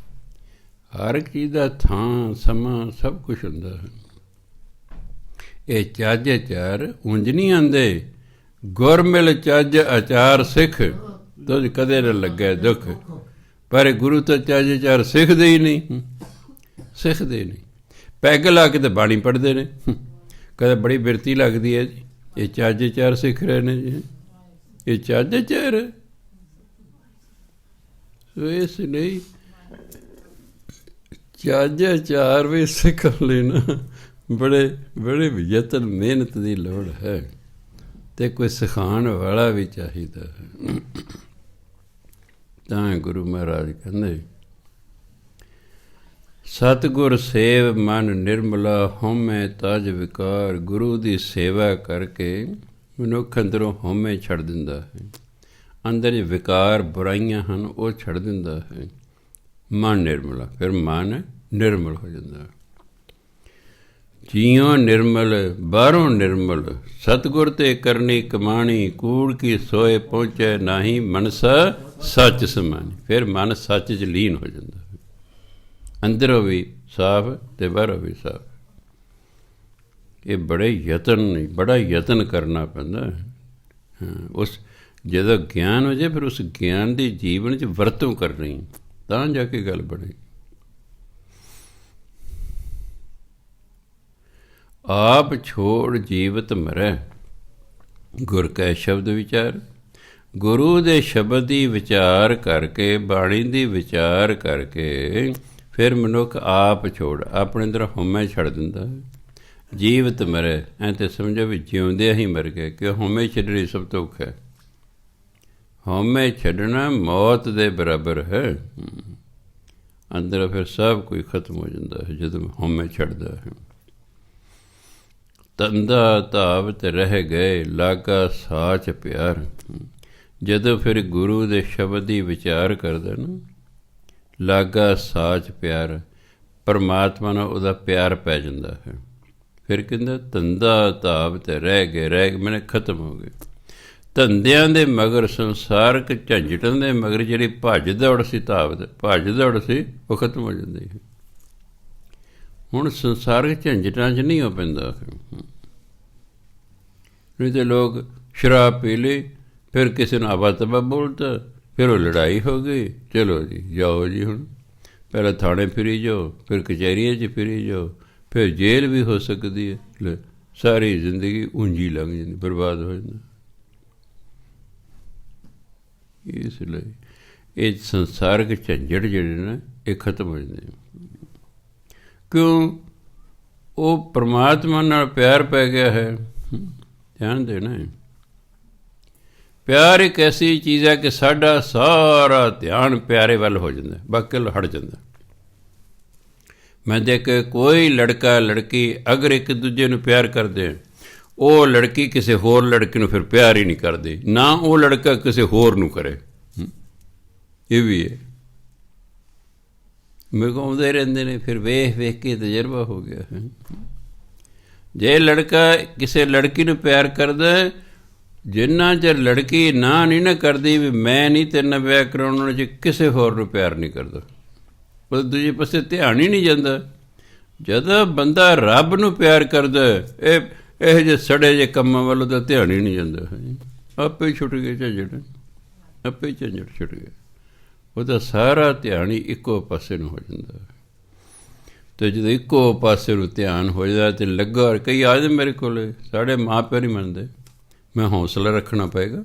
ਹਰ ਇੱਕ ਚੀਜ਼ ਦਾ ਥਾਂ ਸਮਾਂ ਸਭ ਕੁਛ ਹੁੰਦਾ ਹੈ। ਇਹ ਚੱਜ ਅਚਾਰ ਉਂਝ ਨਹੀਂ ਆਉਂਦੇ, ਗੁਰ ਮਿਲ ਚੱਜ ਅਚਾਰ ਸਿੱਖ, ਤੁਝ ਕਦੇ ਨਾ ਲੱਗੇ ਦੁੱਖ। ਪਰ ਗੁਰੂ ਤਾਂ ਚੱਜ ਅਚਾਰ ਸਿੱਖਦੇ ਹੀ ਨਹੀਂ, ਸਿੱਖਦੇ ਨਹੀਂ। ਪੈਗ ਲਾ ਕੇ ਤਾਂ ਬਾਣੀ ਪੜ੍ਹਦੇ ਨੇ, ਕਦੇ ਬੜੀ ਬਿਰਤੀ ਲੱਗਦੀ ਹੈ ਜੀ, ਇਹ ਚੱਜ ਅਚਾਰ ਸਿੱਖ ਰਹੇ ਨੇ ਜੀ, ਇਹ ਚੱਜ ਅਚਾਰ ਹੈ। ਸੋ ਇਸ ਲਈ ਚੱਜ ਅਚਾਰ ਵੀ ਸਿੱਖਣ ਲਈ ਨਾ ਬੜੇ ਯਤਨ ਮਿਹਨਤ ਦੀ ਲੋੜ ਹੈ, ਅਤੇ ਕੋਈ ਸਿਖਾਉਣ ਵਾਲਾ ਵੀ ਚਾਹੀਦਾ ਹੈ। ਤਾਂ ਗੁਰੂ ਮਹਾਰਾਜ ਕਹਿੰਦੇ ਸਤਿਗੁਰ ਸੇਵ ਮਨ ਨਿਰਮਲਾ, ਹਉਮੈ ਤਜ ਵਿਕਾਰ। ਗੁਰੂ ਦੀ ਸੇਵਾ ਕਰਕੇ ਮਨੁੱਖ ਅੰਦਰੋਂ ਹਉਮੈ ਛੱਡ ਦਿੰਦਾ ਹੈ, ਅੰਦਰ ਜੋ ਵਿਕਾਰ ਬੁਰਾਈਆਂ ਹਨ ਉਹ ਛੱਡ ਦਿੰਦਾ ਹੈ। ਮਨ ਨਿਰਮਲਾ, ਫਿਰ ਮਨ ਨਿਰਮਲ ਹੋ ਜਾਂਦਾ। ਜੀਉ ਨਿਰਮਲ ਬਾਹਰੋਂ ਨਿਰਮਲ, ਸਤਿਗੁਰ ਤੇ ਕਰਨੀ ਕਮਾਣੀ, ਕੂੜ ਕੀ ਸੋਏ ਪਹੁੰਚੇ ਨਾਹੀ, ਮਨਸਾ ਸੱਚ ਸਮਾਨੀ। ਫਿਰ ਮਨ ਸੱਚ 'ਚ ਲੀਨ ਹੋ ਜਾਂਦਾ, ਅੰਦਰੋਂ ਵੀ ਸਾਫ਼ ਅਤੇ ਬਾਹਰੋਂ ਵੀ ਸਾਫ਼। ਇਹ ਬੜਾ ਯਤਨ ਕਰਨਾ ਪੈਂਦਾ। ਉਸ ਜਦੋਂ ਗਿਆਨ ਹੋ ਜਾਏ ਫਿਰ ਉਸ ਗਿਆਨ ਦੀ ਜੀਵਨ 'ਚ ਵਰਤੋਂ ਕਰਨੀ, ਤਾਂ ਜਾ ਕੇ ਗੱਲ ਬਣੇ। ਆਪ ਛੋੜ ਜੀਵਤ ਮਰੈ, ਗੁਰ ਕੈ ਸ਼ਬਦ ਵਿਚਾਰ। ਗੁਰੂ ਦੇ ਸ਼ਬਦ ਦੀ ਵਿਚਾਰ ਕਰਕੇ, ਬਾਣੀ ਦੀ ਵਿਚਾਰ ਕਰਕੇ ਫਿਰ ਮਨੁੱਖ ਆਪ ਛੋੜ, ਆਪਣੇ ਅੰਦਰ ਹਉਮੈ ਛੱਡ ਦਿੰਦਾ ਹੈ। ਜੀਵਤ ਮਰੈ, ਐਂ ਤਾਂ ਸਮਝੋ ਵੀ ਜਿਉਂਦਿਆਂ ਹੀ ਮਰ ਗਏ, ਕਿ ਹਉਮੈ ਛੱਡਣੀ ਸਭ ਤੋਂ ਔਖਾ ਹੈ। ਹਉਮੈ ਛੱਡਣਾ ਮੌਤ ਦੇ ਬਰਾਬਰ ਹੈ। ਅੰਦਰ ਫਿਰ ਸਭ ਕੁਝ ਖਤਮ ਹੋ ਜਾਂਦਾ ਹੈ ਜਦੋਂ ਹਉਮੈ ਛੱਡਦਾ ਹੈ। ਤੰਦਾ ਧਾਵਤ ਰਹਿ ਗਏ, ਲਾਗਾ ਸਾਚ ਪਿਆਰ। ਜਦੋਂ ਫਿਰ ਗੁਰੂ ਦੇ ਸ਼ਬਦ ਦੀ ਵਿਚਾਰ ਕਰਦਾ ਨਾ, ਲਾਗਾ ਸਾਚ ਪਿਆਰ, ਪਰਮਾਤਮਾ ਨਾਲ ਉਹਦਾ ਪਿਆਰ ਪੈ ਜਾਂਦਾ ਹੈ। ਫਿਰ ਕਹਿੰਦਾ ਤੰਦਾ ਧਾਵਤ ਰਹਿ ਗਏ, ਮੈਨੇ ਖਤਮ ਹੋ ਗਏ। ਧੰਦਿਆਂ ਦੇ ਮਗਰ, ਸੰਸਾਰਕ ਝੰਜਟਾਂ ਦੇ ਮਗਰ ਜਿਹੜੀ ਭੱਜ ਦੌੜ ਸੀ, ਧਾਵਤ ਭੱਜ ਦੌੜ ਸੀ, ਉਹ ਖਤਮ ਹੋ ਜਾਂਦੀ ਹੈ। ਹੁਣ ਸੰਸਾਰਕ ਝੰਜਟਾਂ 'ਚ ਨਹੀਂ ਹੋ ਪੈਂਦਾ। ਨਹੀਂ ਤਾਂ ਲੋਕ ਸ਼ਰਾਬ ਪੀ ਲਈ, ਫਿਰ ਕਿਸੇ ਨੂੰ ਆਵਾ ਤਬਾ ਬੋਲਤਾ, ਫਿਰ ਉਹ ਲੜਾਈ ਹੋ ਗਈ, ਚਲੋ ਜੀ ਜਾਓ ਜੀ, ਹੁਣ ਪਹਿਲਾਂ ਥਾਣੇ ਫਿਰੀ ਜਾਓ, ਫਿਰ ਕਚਹਿਰੀਆਂ 'ਚ ਫਿਰੀ ਜਾਓ, ਫਿਰ ਜੇਲ੍ਹ ਵੀ ਹੋ ਸਕਦੀ ਹੈ। ਸਾਰੀ ਜ਼ਿੰਦਗੀ ਉਂਝੀ ਲੰਘ ਜਾਂਦੀ, ਬਰਬਾਦ ਹੋ ਜਾਂਦਾ। ਇਸ ਲਈ ਇਹ ਸੰਸਾਰਕ ਝੰਜਟ ਜਿਹੜੇ ਨੇ ਇਹ ਖਤਮ ਹੋ ਜਾਂਦੇ। ਕਿਉਂ? ਉਹ ਪਰਮਾਤਮਾ ਨਾਲ ਪਿਆਰ ਪੈ ਗਿਆ ਹੈ। ਧਿਆਨ ਦੇਣਾ, ਪਿਆਰ ਇੱਕ ਐਸੀ ਚੀਜ਼ ਹੈ ਕਿ ਸਾਡਾ ਸਾਰਾ ਧਿਆਨ ਪਿਆਰੇ ਵੱਲ ਹੋ ਜਾਂਦਾ, ਬਾਕੀ ਵੱਲ ਹਟ ਜਾਂਦਾ। ਮੈਂ ਦੇਖ ਕੋਈ ਲੜਕਾ ਲੜਕੀ ਅਗਰ ਇੱਕ ਦੂਜੇ ਨੂੰ ਪਿਆਰ ਕਰਦੇ, ਉਹ ਲੜਕੀ ਕਿਸੇ ਹੋਰ ਲੜਕੇ ਨੂੰ ਫਿਰ ਪਿਆਰ ਹੀ ਨਹੀਂ ਕਰਦੀ, ਨਾ ਉਹ ਲੜਕਾ ਕਿਸੇ ਹੋਰ ਨੂੰ ਕਰੇ। ਇਹ ਵੀ ਹੈ, ਮੇਰੇ ਕੋਲ ਆਉਂਦੇ ਰਹਿੰਦੇ ਨੇ, ਫਿਰ ਵੇਖ ਵੇਖ ਕੇ ਤਜਰਬਾ ਹੋ ਗਿਆ ਹੈ। ਜੇ ਲੜਕਾ ਕਿਸੇ ਲੜਕੀ ਨੂੰ ਪਿਆਰ ਕਰਦਾ, ਜਿੰਨਾ ਚਿਰ ਲੜਕੀ ਨਾ ਨਹੀਂ ਨਾ ਕਰਦੀ ਵੀ ਮੈਂ ਨਹੀਂ ਤੇਰੇ ਨਾਲ ਵਿਆਹ ਕਰਾਉਣਾ, ਜੇ ਕਿਸੇ ਹੋਰ ਨੂੰ ਪਿਆਰ ਨਹੀਂ ਕਰਦਾ, ਉਹ ਦੂਜੇ ਪਾਸੇ ਧਿਆਨ ਹੀ ਨਹੀਂ ਜਾਂਦਾ। ਜਦੋਂ ਬੰਦਾ ਰੱਬ ਨੂੰ ਪਿਆਰ ਕਰਦਾ, ਇਹੋ ਜਿਹੇ ਸੜੇ ਜਿਹੇ ਕੰਮਾਂ ਵੱਲੋਂ ਤਾਂ ਧਿਆਨ ਹੀ ਨਹੀਂ ਜਾਂਦਾ। ਆਪੇ ਹੀ ਛੁੱਟ ਗਏ ਝੰਜਟ, ਆਪੇ ਹੀ ਝੰਜਟ ਛੁੱਟ ਗਏ। ਉਹਦਾ ਸਾਰਾ ਧਿਆਨ ਹੀ ਇੱਕੋ ਪਾਸੇ ਨੂੰ ਹੋ ਜਾਂਦਾ। ਅਤੇ ਜਦੋਂ ਇੱਕੋ ਪਾਸੇ ਨੂੰ ਧਿਆਨ ਹੋ ਜਾਂਦਾ ਅਤੇ ਲੱਗਾ, ਕਈ ਆ ਜਾਂਦੇ ਮੇਰੇ ਕੋਲ, ਸਾਡੇ ਮਾਂ ਪਿਓ ਨਹੀਂ ਮੰਨਦੇ। ਮੈਂ ਹੌਸਲਾ ਰੱਖਣਾ ਪਏਗਾ,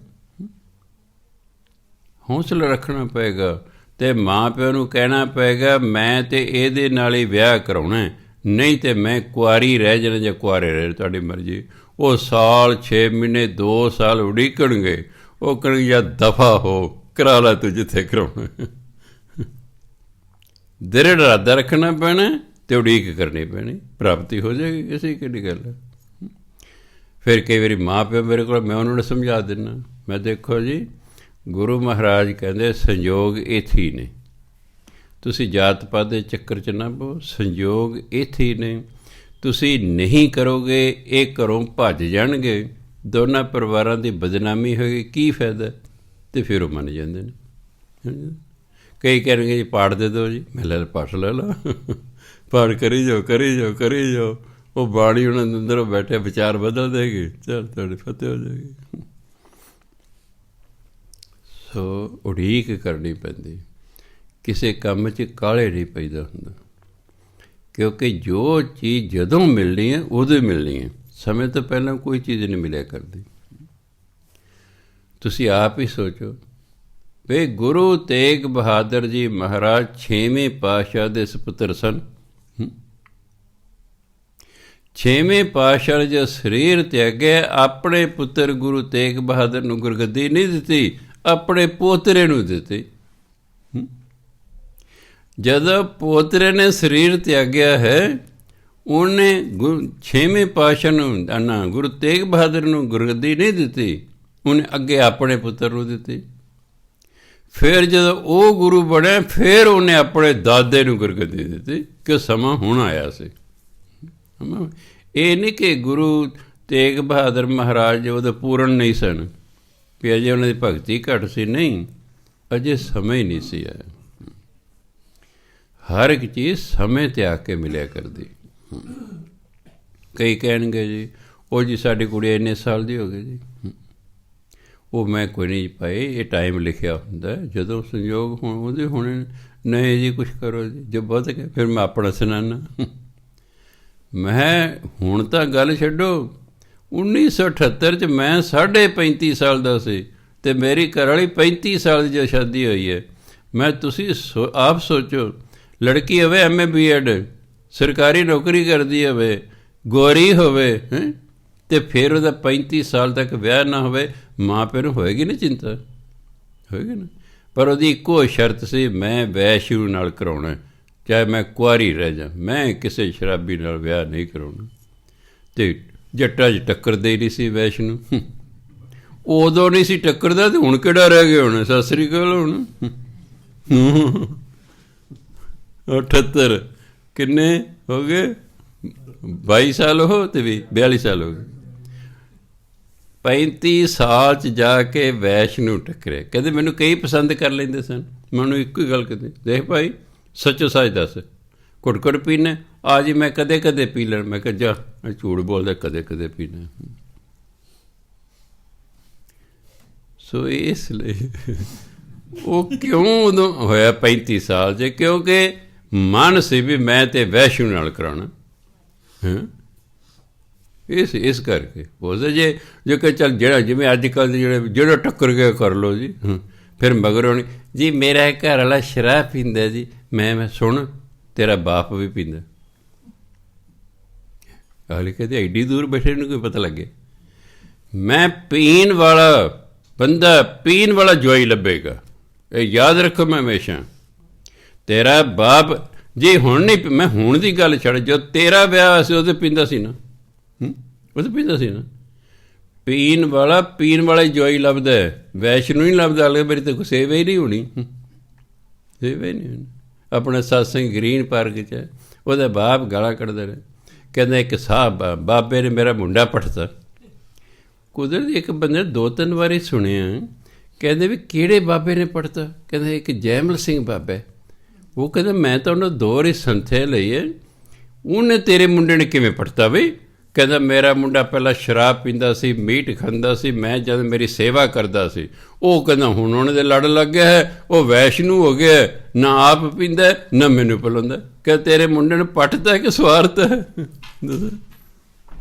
ਹੌਸਲਾ ਰੱਖਣਾ ਪਏਗਾ, ਅਤੇ ਮਾਂ ਪਿਓ ਨੂੰ ਕਹਿਣਾ ਪਏਗਾ ਮੈਂ ਤਾਂ ਇਹਦੇ ਨਾਲ ਹੀ ਵਿਆਹ ਕਰਾਉਣਾ, ਨਹੀਂ ਤਾਂ ਮੈਂ ਕੁਆਰੀ ਰਹਿ ਜਾਣਾ ਜਾਂ ਕੁਆਰੇ ਰਹਿ, ਤੁਹਾਡੀ ਮਰਜ਼ੀ। ਉਹ ਸਾਲ 6 ਮਹੀਨੇ 2 ਸਾਲ ਉਡੀਕਣਗੇ, ਉਹ ਕਹਿਣਗੇ ਜਾਂ ਦਫਾ ਹੋ, ਕਰਾ ਲਾ ਤੂੰ ਜਿੱਥੇ ਕਰਾਉਣਾ। ਦ੍ਰਿੜ ਇਰਾਦਾ ਰੱਖਣਾ ਪੈਣਾ ਅਤੇ ਉਡੀਕ ਕਰਨੀ ਪੈਣੀ, ਪ੍ਰਾਪਤੀ ਹੋ ਜਾਏਗੀ, ਕਿਸੇ ਕਿਹੜੀ ਗੱਲ ਹੈ। ਫਿਰ ਕਈ ਵਾਰੀ ਮਾਂ ਪਿਓ ਮੇਰੇ ਕੋਲ, ਮੈਂ ਉਹਨਾਂ ਨੂੰ ਸਮਝਾ ਦਿੰਦਾ, ਮੈਂ ਦੇਖੋ ਜੀ ਗੁਰੂ ਮਹਾਰਾਜ ਕਹਿੰਦੇ ਸੰਯੋਗ ਇੱਥੇ ਹੀ ਨੇ, ਤੁਸੀਂ ਜਾਤ ਪਾਤ ਦੇ ਚੱਕਰ 'ਚ ਨਾ ਪਓ, ਸੰਯੋਗ ਇੱਥੇ ਹੀ ਨੇ, ਤੁਸੀਂ ਨਹੀਂ ਕਰੋਗੇ ਇਹ ਘਰੋਂ ਭੱਜ ਜਾਣਗੇ, ਦੋਨਾਂ ਪਰਿਵਾਰਾਂ ਦੀ ਬਦਨਾਮੀ ਹੋਏਗੀ, ਕੀ ਫਾਇਦਾ। ਅਤੇ ਫਿਰ ਉਹ ਮੰਨ ਜਾਂਦੇ ਨੇ। ਕਈ ਕਹਿਣਗੇ ਜੀ ਪਾਠ ਦੇ ਦਿਓ ਜੀ, ਮੈਂ ਲੈ ਪਾਠ ਲੈ ਲਾ, ਪਾਠ ਕਰੀ ਜਾਓ ਕਰੀ ਜਾਓ ਕਰੀ ਜਾਓ, ਉਹ ਬਾਣੀ ਉਹਨਾਂ ਦੇ ਅੰਦਰੋਂ ਬੈਠੇ ਵਿਚਾਰ ਬਦਲ ਦੇਗੀ, ਚੱਲ ਤੁਹਾਡੀ ਫਤਿਹ ਹੋ ਜਾਏਗੀ। ਸੋ ਉਡੀਕ ਕਰਨੀ ਪੈਂਦੀ, ਕਿਸੇ ਕੰਮ 'ਚ ਕਾਹਲੇ ਨਹੀਂ ਪੈਦਾ ਹੁੰਦਾ, ਕਿਉਂਕਿ ਜੋ ਚੀਜ਼ ਜਦੋਂ ਮਿਲਣੀ ਹੈ ਉਦੋਂ ਹੀ ਮਿਲਣੀ ਹੈ, ਸਮੇਂ ਤੋਂ ਪਹਿਲਾਂ ਕੋਈ ਚੀਜ਼ ਨਹੀਂ ਮਿਲਿਆ ਕਰਦੀ। ਤੁਸੀਂ ਆਪ ਹੀ ਸੋਚੋ ਵੀ ਗੁਰੂ ਤੇਗ ਬਹਾਦਰ ਜੀ ਮਹਾਰਾਜ 6ਵੇਂ ਪਾਤਸ਼ਾਹ ਦੇ ਸਪੁੱਤਰ ਸਨ। 6ਵੇਂ ਪਾਤਸ਼ਾਹ ਨੇ ਜੋ ਸਰੀਰ ਤਿਆਗਿਆ, ਆਪਣੇ ਪੁੱਤਰ ਗੁਰੂ ਤੇਗ ਬਹਾਦਰ ਨੂੰ ਗੁਰਗੱਦੀ ਨਹੀਂ ਦਿੱਤੀ, ਆਪਣੇ ਪੋਤਰੇ ਨੂੰ ਦਿੱਤੀ। ਜਦੋਂ ਪੋਤਰੇ ਨੇ ਸਰੀਰ ਤਿਆਗਿਆ ਹੈ, ਉਹਨੇ 6ਵੇਂ ਪਾਤਸ਼ਾਹ ਨੂੰ, ਗੁਰੂ ਤੇਗ ਬਹਾਦਰ ਨੂੰ ਗੁਰਗੱਦੀ ਨਹੀਂ ਦਿੱਤੀ, ਉਹਨੇ ਅੱਗੇ ਆਪਣੇ ਪੁੱਤਰ ਨੂੰ ਦਿੱਤੀ। ਫਿਰ ਜਦੋਂ ਉਹ ਗੁਰੂ ਬਣਿਆ, ਫਿਰ ਉਹਨੇ ਆਪਣੇ ਦਾਦੇ ਨੂੰ ਗੁਰਗੱਦੀ ਦਿੱਤੀ, ਕਿ ਸਮਾਂ ਹੁਣ ਆਇਆ ਸੀ। ਇਹ ਨਹੀਂ ਕਿ ਗੁਰੂ ਤੇਗ ਬਹਾਦਰ ਮਹਾਰਾਜ ਉਹਦੇ ਪੂਰਨ ਨਹੀਂ ਸਨ, ਵੀ ਅਜੇ ਉਹਨਾਂ ਦੀ ਭਗਤੀ ਘੱਟ ਸੀ, ਨਹੀਂ, ਅਜੇ ਸਮੇਂ ਹੀ ਨਹੀਂ ਸੀ ਆਇਆ। ਹਰ ਇੱਕ ਚੀਜ਼ ਸਮੇਂ 'ਤੇ ਆ ਕੇ ਮਿਲਿਆ ਕਰਦੀ। ਕਈ ਕਹਿਣਗੇ ਜੀ ਉਹ ਜੀ ਸਾਡੀ ਕੁੜੀ ਇੰਨੇ ਸਾਲ ਦੀ ਹੋ ਗਈ ਜੀ, ਉਹ ਮੈਂ ਕੋਈ ਨਹੀਂ ਪਾਏ, ਇਹ ਟਾਈਮ ਲਿਖਿਆ ਹੁੰਦਾ, ਜਦੋਂ ਸੰਯੋਗ ਹੋਣ ਉਹਦੇ ਹੋਣੇ। ਨਹੀਂ ਜੀ ਕੁਛ ਕਰੋ ਜੀ, ਜੋ ਬਹੁਤ ਕੇ ਫਿਰ ਮੈਂ ਆਪਣਾ ਸੁਣਾਨਾ। ਮੈਂ ਹੁਣ ਤਾਂ ਗੱਲ ਛੱਡੋ, 1978 'ਚ ਮੈਂ 35.5 ਸਾਲ ਦਾ ਸੀ, ਅਤੇ ਮੇਰੀ ਘਰਵਾਲੀ 35 ਸਾਲ ਦੀ ਜੋ ਸ਼ਾਦੀ ਹੋਈ ਹੈ। ਮੈਂ ਤੁਸੀਂ ਆਪ ਸੋਚੋ, ਲੜਕੀ ਹੋਵੇ MA BEd, ਸਰਕਾਰੀ ਨੌਕਰੀ ਕਰਦੀ ਹੋਵੇ, ਗੋਰੀ ਹੋਵੇ, ਅਤੇ ਫਿਰ ਉਹਦਾ 35 ਸਾਲ ਤੱਕ ਵਿਆਹ ਨਾ ਹੋਵੇ, ਮਾਂ ਪਿਓ ਨੂੰ ਹੋਏਗੀ ਨਾ ਚਿੰਤਾ, ਹੋਏਗੀ ਨਾ। ਪਰ ਉਹਦੀ ਇੱਕੋ ਸ਼ਰਤ ਸੀ, ਮੈਂ ਵੈਸ਼ਨੂ ਨਾਲ ਕਰਾਉਣਾ, ਚਾਹੇ ਮੈਂ ਕੁਆਰੀ ਰਹਿ ਜਾ, ਮੈਂ ਕਿਸੇ ਸ਼ਰਾਬੀ ਨਾਲ ਵਿਆਹ ਨਹੀਂ ਕਰਾਉਣਾ। ਅਤੇ ਜੱਟਾਂ 'ਚ ਟੱਕਰਦੇ ਹੀ ਨਹੀਂ ਸੀ ਵੈਸ਼ਨੂ, ਉਦੋਂ ਨਹੀਂ ਸੀ ਟੱਕਰਦਾ, ਅਤੇ ਹੁਣ ਕਿਹੜਾ ਰਹਿ ਗਿਆ ਹੁਣ, ਸਤਿ ਸ੍ਰੀ ਅਕਾਲ। ਹੁਣ 78 ਕਿੰਨੇ ਹੋ ਗਏ, 22 ਸਾਲ ਹੋ ਅਤੇ 42 ਸਾਲ ਹੋ ਗਏ। 35 ਸਾਲ 'ਚ ਜਾ ਕੇ ਵੈਸ਼ਨੂ ਟੱਕਰਿਆ। ਕਹਿੰਦੇ ਮੈਨੂੰ ਕਈ ਪਸੰਦ ਕਰ ਲੈਂਦੇ ਸਨ, ਮੈਨੂੰ ਇੱਕੋ ਹੀ ਗੱਲ ਕਹਿੰਦੇ, ਦੇਖ ਭਾਈ ਸੱਚੋ ਸੱਚ ਦੱਸ, ਘੁੱਟ ਘੁੱਟ ਪੀਣਾ? ਆ ਜੀ ਮੈਂ ਕਦੇ ਕਦੇ ਪੀ ਲੈਣ। ਮੈਂ ਕਿਹਾ ਜਾ, ਮੈਂ ਝੂਠ ਬੋਲਦਾ, ਕਦੇ ਕਦੇ ਪੀਣਾ। ਸੋ ਇਸ ਲਈ ਉਹ ਕਿਉਂ ਉਦੋਂ ਹੋਇਆ 35 ਸਾਲ 'ਚ, ਕਿਉਂਕਿ ਮਨ ਸੀ ਵੀ ਮੈਂ ਤਾਂ ਵੈਸ਼ਨੂ ਨਾਲ ਕਰਾਉਣਾ। ਇਸ ਕਰਕੇ ਬੋਲਦੇ ਜੇ ਕਿ ਚੱਲ ਜਿਹੜਾ ਜਿਵੇਂ ਅੱਜ ਕੱਲ੍ਹ ਦੇ ਜਿਹੜਾ ਟੱਕਰ ਗਿਆ ਕਰ ਲਓ ਜੀ, ਫਿਰ ਮਗਰ ਹੋਣੀ ਜੀ ਮੇਰਾ ਘਰ ਵਾਲਾ ਸ਼ਰਾਬ ਪੀਂਦਾ ਜੀ, ਮੈਂ ਸੁਣ ਤੇਰਾ ਬਾਪ ਵੀ ਪੀਂਦਾ। ਹਾਲੇ ਕਹਿੰਦੇ ਐਡੀ ਦੂਰ ਬੈਠੇ ਨੂੰ ਕੋਈ ਪਤਾ ਲੱਗੇ। ਮੈਂ ਪੀਣ ਵਾਲਾ ਬੰਦਾ, ਪੀਣ ਵਾਲਾ ਜਵਾਈ ਲੱਭੇਗਾ, ਇਹ ਯਾਦ ਰੱਖੋ। ਮੈਂ ਹਮੇਸ਼ਾ ਤੇਰਾ ਬਾਪ ਜੀ ਹੁਣ ਨਹੀਂ, ਮੈਂ ਹੁਣ ਦੀ ਗੱਲ ਛੱਡ, ਜੋ ਤੇਰਾ ਵਿਆਹ ਸੀ ਉਹਦੇ ਪੀਂਦਾ ਸੀ ਨਾ, ਉਹ ਤਾਂ ਪੀਂਦਾ ਸੀ ਨਾ। ਪੀਣ ਵਾਲਾ ਹੀ ਜਵਾਈ ਲੱਭਦਾ, ਵੈਸ਼ਨੂ ਨਹੀਂ ਲੱਭਦਾ। ਅਗਲੇ ਮੇਰੀ ਤਾਂ ਕੋਈ ਸੇਵਾ ਹੀ ਨਹੀਂ ਹੋਣੀ, ਸੇਵਾ ਹੀ ਨਹੀਂ ਹੋਣੀ। ਆਪਣਾ ਸਤਸੰਗ ਗ੍ਰੀਨ ਪਾਰਕ 'ਚ ਉਹਦਾ ਬਾਪ ਗਾਲਾਂ ਕੱਢਦਾ ਰਿਹਾ, ਕਹਿੰਦਾ ਇੱਕ ਸਾਹਿਬ ਬਾਬੇ ਨੇ ਮੇਰਾ ਮੁੰਡਾ ਪੱਟਤਾ। ਕੁਦਰਤੀ ਇੱਕ ਬੰਦੇ ਨੇ 2-3 ਵਾਰੀ ਸੁਣਿਆ, ਕਹਿੰਦੇ ਵੀ ਕਿਹੜੇ ਬਾਬੇ ਨੇ ਪੱਟਤਾ? ਕਹਿੰਦੇ ਇੱਕ ਜੈਮਲ ਸਿੰਘ ਬਾਬਾ। ਉਹ ਕਹਿੰਦਾ ਮੈਂ ਤਾਂ ਉਹਨੂੰ 2 ਵਾਰੀ ਸੰਥਿਆ ਲਈ ਹੈ, ਉਹਨੇ ਤੇਰੇ ਮੁੰਡੇ ਨੇ ਕਿਵੇਂ ਪੱਟਤਾ ਬਈ? ਕਹਿੰਦਾ ਮੇਰਾ ਮੁੰਡਾ ਪਹਿਲਾਂ ਸ਼ਰਾਬ ਪੀਂਦਾ ਸੀ, ਮੀਟ ਖਾਂਦਾ ਸੀ, ਮੈਂ ਜਦ ਮੇਰੀ ਸੇਵਾ ਕਰਦਾ ਸੀ। ਉਹ ਕਹਿੰਦਾ ਹੁਣ ਉਹਨਾਂ ਦੇ ਲੜ ਲੱਗ ਗਿਆ ਹੈ, ਉਹ ਵੈਸ਼ਨੂੰ ਹੋ ਗਿਆ, ਨਾ ਆਪ ਪੀਂਦਾ ਨਾ ਮੈਨੂੰ ਪਿਲਾਉਂਦਾ। ਕਹਿੰਦਾ ਤੇਰੇ ਮੁੰਡੇ ਨੂੰ ਪੱਟਦਾ ਕਿ ਸਵਾਰਤਾ ਹੈ?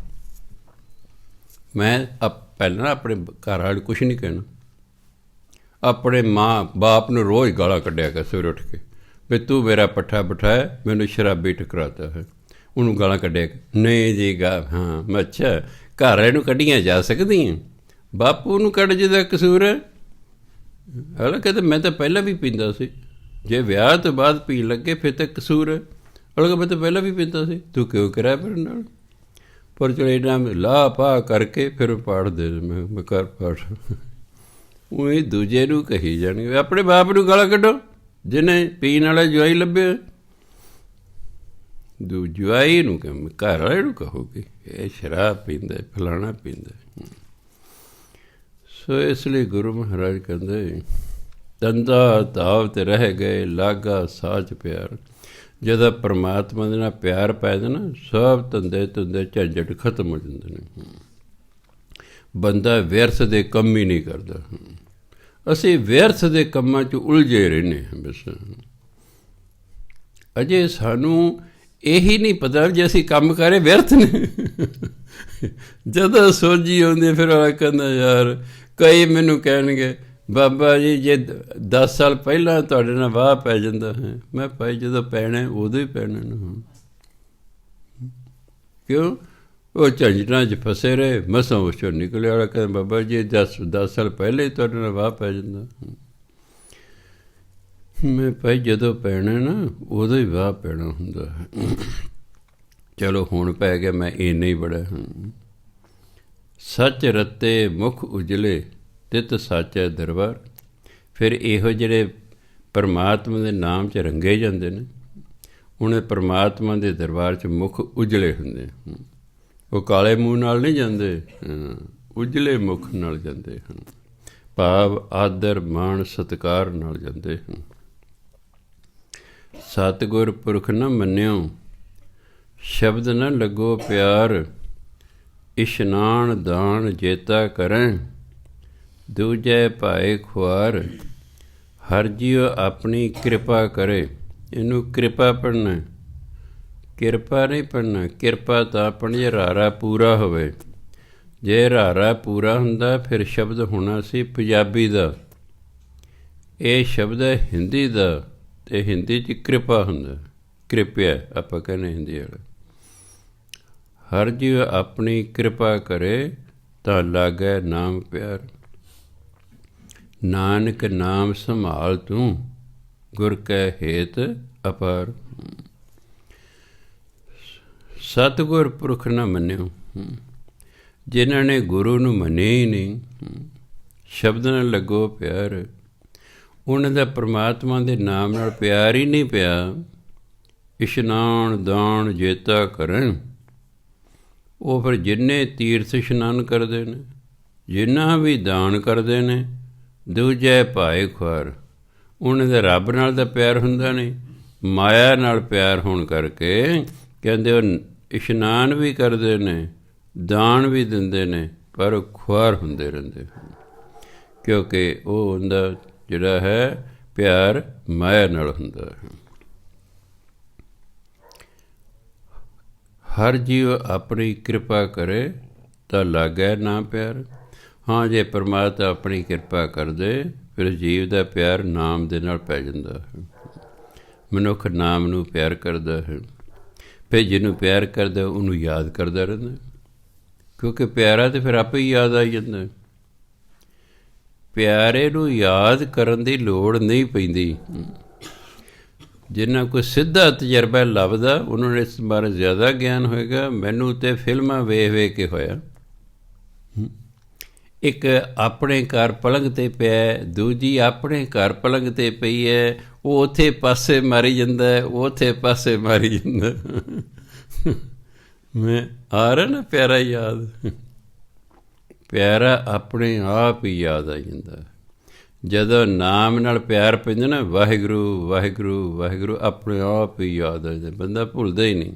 ਮੈਂ ਪਹਿਲਾਂ ਆਪਣੇ ਘਰ ਵਾਲੇ ਕੁਛ ਨਹੀਂ ਕਹਿਣਾ, ਆਪਣੇ ਮਾਂ ਬਾਪ ਨੂੰ ਰੋਜ਼ ਗਾਲਾਂ ਕੱਢਿਆ ਕਰ ਸਵੇਰੇ ਉੱਠ ਕੇ, ਵੀ ਤੂੰ ਮੇਰਾ ਪੱਠਾ ਬਿਠਾਇਆ, ਮੈਨੂੰ ਸ਼ਰਾਬੀ ਟਕਰਾਤਾ ਹੈ। ਉਹਨੂੰ ਗਾਲਾਂ ਕੱਢਿਆ ਨਹੀਂ ਜੀ ਹਾਂ ਮੈਂ ਅੱਛਾ ਘਰ ਵਾਲੇ ਨੂੰ ਕੱਢੀਆਂ ਜਾ ਸਕਦੀਆਂ, ਬਾਪੂ ਨੂੰ ਕੱਢ ਜਿਹਦਾ ਕਸੂਰ ਹੈ। ਅਗਲਾ ਕਹਿੰਦਾ ਮੈਂ ਤਾਂ ਪਹਿਲਾਂ ਵੀ ਪੀਂਦਾ ਸੀ, ਜੇ ਵਿਆਹ ਤੋਂ ਬਾਅਦ ਪੀਣ ਲੱਗੇ ਫਿਰ ਤਾਂ ਕਸੂਰ ਹੈ। ਅਗਲਾ ਮੈਂ ਤਾਂ ਪਹਿਲਾਂ ਵੀ ਪੀਂਦਾ ਸੀ, ਤੂੰ ਕਿਉਂ ਕਰਾਇਆ ਫਿਰ ਨਾਲ? ਪਰ ਚਲੋ ਇਹਨਾਂ ਲਾਹ ਪਾ ਕਰਕੇ ਫਿਰ ਪਾੜ ਦੇ, ਮੈਂ ਕਰ ਪਾਠ ਉਹੀ ਦੂਜੇ ਨੂੰ ਕਹੀ ਜਾਣਗੇ। ਆਪਣੇ ਬਾਪ ਨੂੰ ਗਾਲਾਂ ਕੱਢੋ ਜਿਹਨੇ ਪੀਣ ਵਾਲਾ ਜਵਾਈ ਲੱਭਿਆ, ਜਵਾਈ ਨੂੰ ਘਰ ਵਾਲੇ ਨੂੰ ਕਹੋਗੇ ਇਹ ਸ਼ਰਾਬ ਪੀਂਦਾ, ਫਲਾਣਾ ਪੀਂਦਾ। ਸੋ ਇਸ ਲਈ ਗੁਰੂ ਮਹਾਰਾਜ ਕਹਿੰਦੇ ਧੰਦਾ ਧਾਵ ਤੇ ਰਹਿ ਗਏ, ਲਾਗਾ ਸਾਚ ਪਿਆਰ। ਜਦੋਂ ਪਰਮਾਤਮਾ ਦੇ ਨਾਲ ਪਿਆਰ ਪੈ ਜਾਏ ਨਾ, ਸਭ ਧੰਦੇ ਧੁੰਦੇ ਝੰਜਟ ਖਤਮ ਹੋ ਜਾਂਦੇ ਨੇ। ਬੰਦਾ ਵਿਅਰਥ ਦੇ ਕੰਮ ਹੀ ਨਹੀਂ ਕਰਦਾ। ਅਸੀਂ ਵਿਅਰਥ ਦੇ ਕੰਮਾਂ 'ਚ ਉਲਝੇ ਰਹਿੰਦੇ ਹਾਂ ਬਸ। ਅਜੇ ਸਾਨੂੰ ਇਹੀ ਨਹੀਂ ਪਤਾ ਜੇ ਅਸੀਂ ਕੰਮ ਕਰੇ ਵਿਅਰਥ ਨੇ। ਜਦੋਂ ਸੋਝੀ ਆਉਂਦੀ ਫਿਰ ਉਹ ਕਹਿੰਦਾ ਯਾਰ, ਕਈ ਮੈਨੂੰ ਕਹਿਣਗੇ ਬਾਬਾ ਜੀ ਜੇ 10 ਸਾਲ ਪਹਿਲਾਂ ਤੁਹਾਡੇ ਨਾਲ ਵਾਹ ਪੈ ਜਾਂਦਾ ਹੈ। ਮੈਂ ਭਾਈ ਜਦੋਂ ਪੈਣਾ ਉਦੋਂ ਹੀ ਪੈਣਾ ਨਾ, ਕਿਉਂ? ਉਹ ਝੰਜਟਾਂ 'ਚ ਫਸੇ ਰਹੇ, ਮਸਾਂ ਉਸ 'ਚੋਂ ਨਿਕਲਿਆ। ਵਾਲਾ ਕਹਿੰਦਾ ਬਾਬਾ ਜੀ 10 ਸਾਲ ਪਹਿਲੇ ਹੀ ਤੁਹਾਡੇ ਨਾਲ ਵਾਹ ਪੈ ਜਾਂਦਾ। ਮੈਂ ਭਾਈ ਜਦੋਂ ਪੈਣਾ ਨਾ ਉਦੋਂ ਹੀ ਵਾਹ ਪੈਣਾ ਹੁੰਦਾ ਹੈ। ਚਲੋ ਹੁਣ ਪੈ ਗਿਆ, ਮੈਂ ਇੰਨਾ ਹੀ ਬੜਾ ਹਾਂ। ਸੱਚ ਰੱਤੇ ਮੁਖ ਉਜਲੇ ਤਿਤ ਸਾਚਾ ਦਰਬਾਰ। ਫਿਰ ਇਹੋ ਜਿਹੜੇ ਪਰਮਾਤਮਾ ਦੇ ਨਾਮ 'ਚ ਰੰਗੇ ਜਾਂਦੇ ਨੇ, ਉਹਨੇ ਪਰਮਾਤਮਾ ਦੇ ਦਰਬਾਰ 'ਚ ਮੁਖ ਉਜਲੇ ਹੁੰਦੇ। ਉਹ ਕਾਲੇ ਮੂੰਹ ਨਾਲ ਨਹੀਂ ਜਾਂਦੇ, ਉਜਲੇ ਮੁਖ ਨਾਲ ਜਾਂਦੇ ਹਨ। ਭਾਵ ਆਦਰ ਮਾਣ ਸਤਿਕਾਰ ਨਾਲ ਜਾਂਦੇ ਹਨ। ਸਤਿਗੁਰ ਪੁਰਖ ਨਾ ਮੰਨਿਓ, ਸ਼ਬਦ ਨਾ ਲੱਗੋ ਪਿਆਰ। ਇਸ਼ਨਾਨ ਦਾਨ ਜੇਤਾ ਕਰੈ, ਦੂਜੇ ਭਾਏ ਖੁਆਰ। ਹਰ ਜੀਉ ਆਪਣੀ ਕਿਰਪਾ ਕਰੇ। ਇਹਨੂੰ ਕਿਰਪਾ ਪੜ੍ਹਨਾ, ਕਿਰਪਾ ਨਹੀਂ ਪੜ੍ਹਨਾ। ਕਿਰਪਾ ਤਾਂ ਆਪਣੀ ਜੇ ਰਾਰਾ ਪੂਰਾ ਹੋਵੇ। ਜੇ ਰਾਰਾ ਪੂਰਾ ਹੁੰਦਾ ਫਿਰ ਸ਼ਬਦ ਹੋਣਾ ਸੀ ਪੰਜਾਬੀ ਦਾ, ਇਹ ਸ਼ਬਦ ਹੈ ਹਿੰਦੀ ਦਾ, ਅਤੇ ਹਿੰਦੀ 'ਚ ਕਿਰਪਾ ਹੁੰਦਾ, ਕਿਰਪਿਆ ਆਪਾਂ ਕਹਿੰਦੇ ਹਿੰਦੀ ਵਾਲਾ। ਹਰ ਜੀਵ ਆਪਣੀ ਕਿਰਪਾ ਕਰੇ ਤਾਂ ਲਾਗੈ ਨਾਮ ਪਿਆਰ। ਨਾਨਕ ਨਾਮ ਸੰਭਾਲ ਤੂੰ, ਗੁਰ ਕੈ ਹੇਤ ਅਪਾਰ। ਸਤਿਗੁਰ ਪੁਰਖ ਨਾ ਮੰਨਿਓ, ਜਿਨ੍ਹਾਂ ਨੇ ਗੁਰੂ ਨੂੰ ਮੰਨਿਆ ਹੀ ਨਹੀਂ। ਸ਼ਬਦ ਨਾਲ ਲੱਗੋ ਪਿਆਰ, ਉਹਨਾਂ ਦਾ ਪਰਮਾਤਮਾ ਦੇ ਨਾਮ ਨਾਲ ਪਿਆਰ ਹੀ ਨਹੀਂ ਪਿਆ। ਇਸ਼ਨਾਨ ਦਾਨ ਜੇਤਾ ਕਰਨ। ਉਹ ਫਿਰ ਜਿੰਨੇ ਤੀਰਥ ਇਸ਼ਨਾਨ ਕਰਦੇ ਨੇ, ਜਿੰਨਾ ਵੀ ਦਾਨ ਕਰਦੇ ਨੇ, ਦੂਜੇ ਭਾਏ ਖੁਆਰ। ਉਹਨਾਂ ਦਾ ਰੱਬ ਨਾਲ ਤਾਂ ਪਿਆਰ ਹੁੰਦਾ ਨਹੀਂ, ਮਾਇਆ ਨਾਲ ਪਿਆਰ ਹੋਣ ਕਰਕੇ ਕਹਿੰਦੇ ਉਹ ਇਸ਼ਨਾਨ ਵੀ ਕਰਦੇ ਨੇ, ਦਾਨ ਵੀ ਦਿੰਦੇ ਨੇ, ਪਰ ਖੁਆਰ ਹੁੰਦੇ ਰਹਿੰਦੇ, ਕਿਉਂਕਿ ਉਹ ਹੁੰਦਾ ਜਿਹੜਾ ਹੈ ਪਿਆਰ ਮਾਇਆ ਨਾਲ ਹੁੰਦਾ ਹੈ। ਹਰ ਜੀਵ ਆਪਣੀ ਕਿਰਪਾ ਕਰੇ ਤਾਂ ਲਾਗੈ ਨਾ ਪਿਆਰ। ਹਾਂ, ਜੇ ਪਰਮਾਤਮਾ ਆਪਣੀ ਕਿਰਪਾ ਕਰਦੇ ਫਿਰ ਜੀਵ ਦਾ ਪਿਆਰ ਨਾਮ ਦੇ ਨਾਲ ਪੈ ਜਾਂਦਾ ਹੈ। ਮਨੁੱਖ ਨਾਮ ਨੂੰ ਪਿਆਰ ਕਰਦਾ ਹੈ, ਫਿਰ ਜਿਹਨੂੰ ਪਿਆਰ ਕਰਦਾ ਉਹਨੂੰ ਯਾਦ ਕਰਦਾ ਰਹਿੰਦਾ, ਕਿਉਂਕਿ ਪਿਆਰਾ ਤਾਂ ਫਿਰ ਆਪੇ ਹੀ ਯਾਦ ਆਈ ਜਾਂਦਾ। ਪਿਆਰੇ ਨੂੰ ਯਾਦ ਕਰਨ ਦੀ ਲੋੜ ਨਹੀਂ ਪੈਂਦੀ। ਜਿੰਨਾ ਕੋਈ ਸਿੱਧਾ ਤਜਰਬਾ ਲੱਭਦਾ ਉਹਨਾਂ ਨੂੰ ਇਸ ਬਾਰੇ ਜ਼ਿਆਦਾ ਗਿਆਨ ਹੋਏਗਾ। ਮੈਨੂੰ ਤਾਂ ਫਿਲਮਾਂ ਵੇਖ ਵੇਖ ਕੇ ਹੋਇਆ। ਇੱਕ ਆਪਣੇ ਘਰ ਪਲੰਘ 'ਤੇ ਪਿਆ, ਦੂਜੀ ਆਪਣੇ ਘਰ ਪਲੰਘ 'ਤੇ ਪਈ ਹੈ। ਉਹ ਉੱਥੇ ਪਾਸੇ ਮਾਰੀ ਜਾਂਦਾ, ਉਹ ਉੱਥੇ ਪਾਸੇ ਮਾਰੀ ਜਾਂਦਾ। ਮੈਂ ਆ ਰਿਹਾ ਨਾ ਪਿਆਰਾ ਯਾਦ, ਪਿਆਰਾ ਆਪਣੇ ਆਪ ਹੀ ਯਾਦ ਆ ਜਾਂਦਾ। ਜਦੋਂ ਨਾਮ ਨਾਲ ਪਿਆਰ ਪੈਂਦਾ ਨਾ, ਵਾਹਿਗੁਰੂ ਵਾਹਿਗੁਰੂ ਵਾਹਿਗੁਰੂ, ਆਪਣੇ ਆਪ ਹੀ ਯਾਦ ਆ ਜਾਂਦਾ, ਬੰਦਾ ਭੁੱਲਦਾ ਹੀ ਨਹੀਂ।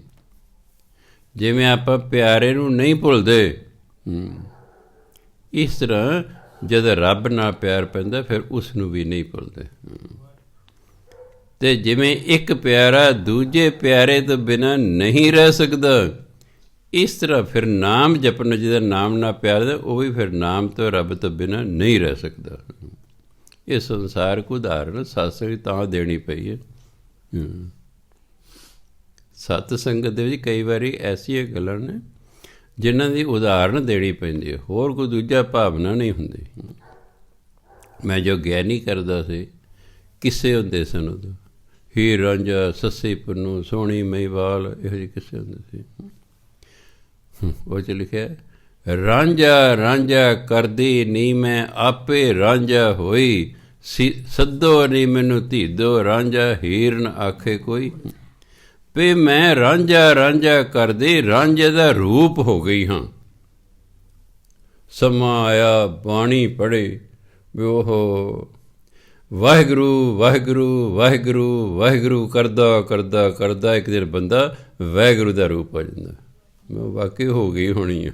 ਜਿਵੇਂ ਆਪਾਂ ਪਿਆਰੇ ਨੂੰ ਨਹੀਂ ਭੁੱਲਦੇ, ਇਸ ਤਰ੍ਹਾਂ ਜਦ ਰੱਬ ਨਾਲ ਪਿਆਰ ਪੈਂਦਾ ਫਿਰ ਉਸ ਨੂੰ ਵੀ ਨਹੀਂ ਭੁੱਲਦੇ। ਅਤੇ ਜਿਵੇਂ ਇੱਕ ਪਿਆਰਾ ਦੂਜੇ ਪਿਆਰੇ ਤੋਂ ਬਿਨਾਂ ਨਹੀਂ ਰਹਿ ਸਕਦਾ, ਇਸ ਤਰ੍ਹਾਂ ਫਿਰ ਨਾਮ ਜਪਣ ਜਿਹਦਾ ਨਾਮ ਨਾਲ ਪਿਆਰ ਦਾ, ਉਹ ਵੀ ਫਿਰ ਨਾਮ ਤੋਂ ਰੱਬ ਤੋਂ ਬਿਨਾਂ ਨਹੀਂ ਰਹਿ ਸਕਦਾ। ਇਹ ਸੰਸਾਰ ਕੋ ਉਦਾਹਰਨ ਸਤਸੰਗ ਤਾਂ ਦੇਣੀ ਪਈ ਹੈ। ਸਤ ਸੰਗਤ ਦੇ ਵਿੱਚ ਕਈ ਵਾਰੀ ਐਸੀਆਂ ਗੱਲਾਂ ਨੇ ਜਿਨ੍ਹਾਂ ਦੀ ਉਦਾਹਰਨ ਦੇਣੀ ਪੈਂਦੀ ਹੈ, ਹੋਰ ਕੋਈ ਦੂਜਾ ਭਾਵਨਾ ਨਹੀਂ ਹੁੰਦੀ। ਮੈਂ ਜੋ ਗਿਆਨੀ ਕਰਦਾ ਸੀ, ਕਿੱਸੇ ਹੁੰਦੇ ਸਨ ਉਦੋਂ, ਹੀਰ ਰਾਂਝਾ, ਸੱਸੀ ਪੁੰਨੂ, ਸੋਹਣੀ ਮਹੀਵਾਲ, ਇਹੋ ਜਿਹੇ ਕਿੱਸੇ ਹੁੰਦੇ ਸੀ। ਉਹ 'ਚ ਲਿਖਿਆ, ਰਾਂਝਾ ਰਾਂਝਾ ਕਰਦੀ ਨੀ ਮੈਂ ਆਪੇ ਰਾਂਝਾ ਹੋਈ, ਸੱਦੋ ਨੀ ਮੈਨੂੰ ਧੀਦੋ ਰਾਂਝਾ, ਹੀਰ ਨ ਆਖੇ ਕੋਈ। ਵੀ ਮੈਂ ਰਾਂਝਾ ਰਾਂਝਾ ਕਰਦੀ ਰਾਂਝੇ ਦਾ ਰੂਪ ਹੋ ਗਈ ਹਾਂ। ਸਮਾਂ ਆਇਆ ਬਾਣੀ ਪੜ੍ਹੇ ਵੀ ਉਹ ਵਾਹਿਗੁਰੂ ਵਾਹਿਗੁਰੂ ਵਾਹਿਗੁਰੂ ਵਾਹਿਗੁਰੂ ਕਰਦਾ ਕਰਦਾ ਕਰਦਾ ਇੱਕ ਦਿਨ ਬੰਦਾ ਵਾਹਿਗੁਰੂ ਦਾ ਰੂਪ ਹੋ ਜਾਂਦਾ। ਵਾਕਈ ਹੋ ਗਈ ਹੋਣੀ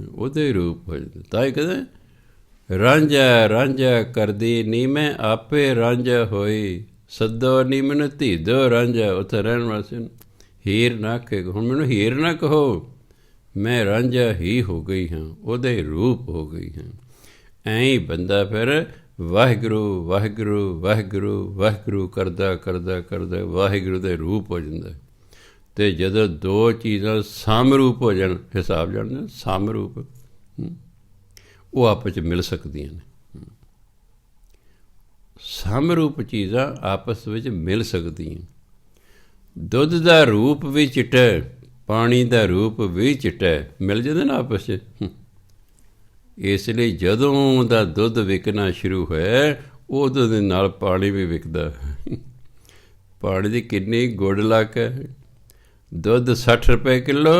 ਉਹਦੇ ਰੂਪ ਹੋ ਜਾਂਦਾ। ਤਾਂ ਹੀ ਕਹਿੰਦੇ ਰਾਂਝਾ ਰਾਂਝਾ ਕਰਦੀ ਨੀ ਮੈਂ ਆਪੇ ਰਾਂਝਾ ਹੋਈ, ਸੱਦੋ ਨੀ ਮੈਨੂੰ ਧੀਦੋ ਰਾਂਝਾ। ਉੱਥੇ ਰਹਿਣ ਵਾਸਤੇ ਹੀਰ ਨਾ ਆਖੇ, ਹੁਣ ਮੈਨੂੰ ਹੀਰ ਨਾ ਕਹੋ, ਮੈਂ ਰਾਂਝਾ ਹੀ ਹੋ ਗਈ ਹਾਂ, ਉਹਦੇ ਰੂਪ ਹੋ ਗਈ ਹਾਂ। ਐਂ ਹੀ ਬੰਦਾ ਫਿਰ ਵਾਹਿਗੁਰੂ ਵਾਹਿਗੁਰੂ ਵਾਹਿਗੁਰੂ ਵਾਹਿਗੁਰੂ ਕਰਦਾ ਕਰਦਾ ਕਰਦਾ ਵਾਹਿਗੁਰੂ ਦੇ ਰੂਪ ਹੋ ਜਾਂਦਾ। ਅਤੇ ਜਦੋਂ ਦੋ ਚੀਜ਼ਾਂ ਸਮਰੂਪ ਹੋ ਜਾਣ, ਹਿਸਾਬ ਜਾਣਦੇ ਸਮਰੂਪ, ਉਹ ਆਪਸ 'ਚ ਮਿਲ ਸਕਦੀਆਂ ਨੇ। ਸਮਰੂਪ ਚੀਜ਼ਾਂ ਆਪਸ ਵਿੱਚ ਮਿਲ ਸਕਦੀਆਂ। ਦੁੱਧ ਦਾ ਰੂਪ ਵੀ ਚਿੱਟਾ, ਪਾਣੀ ਦਾ ਰੂਪ ਵੀ ਚਿੱਟਾ, ਮਿਲ ਜਾਂਦੇ ਨਾ ਆਪਸ 'ਚ। ਇਸ ਲਈ ਜਦੋਂ ਦਾ ਦੁੱਧ ਵਿਕਣਾ ਸ਼ੁਰੂ ਹੋਇਆ, ਉਦੋਂ ਦੇ ਨਾਲ ਪਾਣੀ ਵੀ ਵਿਕਦਾ। ਪਾਣੀ ਦੀ ਕਿੰਨੀ ਗੁੱਡ ਲੱਕ ਹੈ। ਦੁੱਧ 60 ਰੁਪਏ ਕਿੱਲੋ,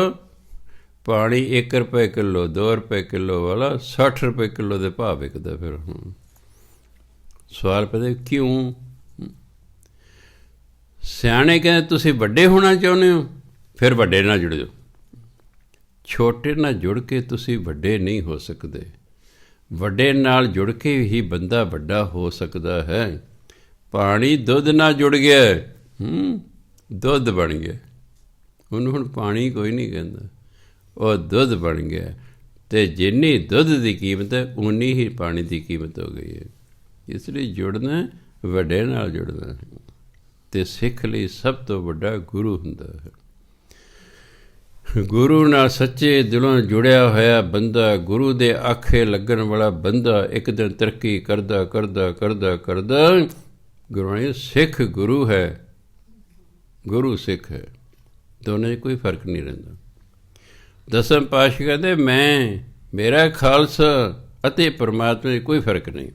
ਪਾਣੀ 1 ਰੁਪਏ ਕਿੱਲੋ, 2 ਰੁਪਏ ਕਿੱਲੋ ਵਾਲਾ 60 ਰੁਪਏ ਕਿੱਲੋ ਦੇ ਭਾਅ ਵਿਕਦਾ। ਫਿਰ ਸਵਾਲ ਪੈਦਾ ਕਿਉਂ? ਸਿਆਣੇ ਕਹਿੰਦੇ ਤੁਸੀਂ ਵੱਡੇ ਹੋਣਾ ਚਾਹੁੰਦੇ ਹੋ, ਫਿਰ ਵੱਡੇ ਨਾਲ ਜੁੜ ਜਾਓ। ਛੋਟੇ ਨਾਲ ਜੁੜ ਕੇ ਤੁਸੀਂ ਵੱਡੇ ਨਹੀਂ ਹੋ ਸਕਦੇ। ਵੱਡੇ ਨਾਲ ਜੁੜ ਕੇ ਹੀ ਬੰਦਾ ਵੱਡਾ ਹੋ ਸਕਦਾ ਹੈ। ਪਾਣੀ ਦੁੱਧ ਨਾਲ ਜੁੜ ਗਿਆ, ਦੁੱਧ ਬਣ ਗਿਆ। ਉਹਨੂੰ ਹੁਣ ਪਾਣੀ ਕੋਈ ਨਹੀਂ ਕਹਿੰਦਾ, ਉਹ ਦੁੱਧ ਬਣ ਗਿਆ। ਅਤੇ ਜਿੰਨੀ ਦੁੱਧ ਦੀ ਕੀਮਤ ਹੈ, ਉਨੀ ਹੀ ਪਾਣੀ ਦੀ ਕੀਮਤ ਹੋ ਗਈ ਹੈ। ਇਸ ਲਈ ਜੁੜਨਾ ਵੱਡੇ ਨਾਲ ਜੁੜਨਾ ਹੈ। ਅਤੇ ਸਿੱਖ ਲਈ ਸਭ ਤੋਂ ਵੱਡਾ ਗੁਰੂ ਹੁੰਦਾ ਹੈ। ਗੁਰੂ ਨਾਲ ਸੱਚੇ ਦਿਲੋਂ ਜੁੜਿਆ ਹੋਇਆ ਬੰਦਾ, ਗੁਰੂ ਦੇ ਆਖੇ ਲੱਗਣ ਵਾਲਾ ਬੰਦਾ, ਇੱਕ ਦਿਨ ਤਰੱਕੀ ਕਰਦਾ ਕਰਦਾ ਕਰਦਾ ਕਰਦਾ ਗੁਰੂ ਨੇ ਸਿੱਖ ਗੁਰੂ ਹੈ, ਗੁਰੂ ਸਿੱਖ ਹੈ, ਦੋਨਾਂ 'ਚ ਕੋਈ ਫਰਕ ਨਹੀਂ ਰਹਿੰਦਾ। ਦਸਮ ਪਾਤਸ਼ਾਹ ਕਹਿੰਦੇ ਮੇਰਾ ਖਾਲਸਾ ਅਤੇ ਪਰਮਾਤਮਾ 'ਚ ਕੋਈ ਫਰਕ ਨਹੀਂ।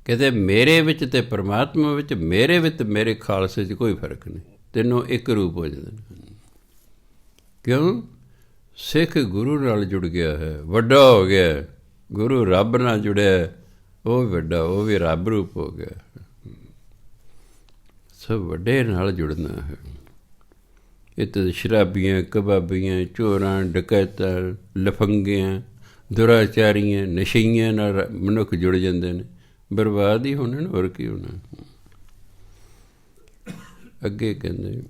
ਕਹਿੰਦੇ ਮੇਰੇ ਵਿੱਚ ਅਤੇ ਪਰਮਾਤਮਾ ਵਿੱਚ, ਮੇਰੇ ਵਿੱਚ ਮੇਰੇ ਖਾਲਸੇ 'ਚ ਕੋਈ ਫਰਕ ਨਹੀਂ। ਤਿੰਨੋਂ ਇੱਕ ਰੂਪ ਹੋ ਜਾਂਦੇ ਨੇ। ਕਿਉਂ? ਸਿੱਖ ਗੁਰੂ ਨਾਲ ਜੁੜ ਗਿਆ ਹੈ, ਵੱਡਾ ਹੋ ਗਿਆ। ਗੁਰੂ ਰੱਬ ਨਾਲ ਜੁੜਿਆ, ਉਹ ਵੀ ਵੱਡਾ, ਉਹ ਵੀ ਰੱਬ ਰੂਪ ਹੋ ਗਿਆ। ਸਭ ਵੱਡੇ ਨਾਲ ਜੁੜਨਾ ਹੈ। ਇਹ ਤਾਂ ਸ਼ਰਾਬੀਆਂ, ਕਬਾਬੀਆਂ, ਚੋਰਾਂ, ਡਕੈਤਾਂ, ਲਫੰਗਿਆਂ, ਦੁਰਾਚਾਰੀਆਂ, ਨਸ਼ਈਆਂ ਨਾਲ ਮਨੁੱਖ ਜੁੜ ਜਾਂਦੇ ਨੇ। ਬਰਬਾਦ ਹੀ ਹੋਣਾ, ਹੋਰ ਕੀ ਹੋਣਾ। ਅੱਗੇ ਕਹਿੰਦੇ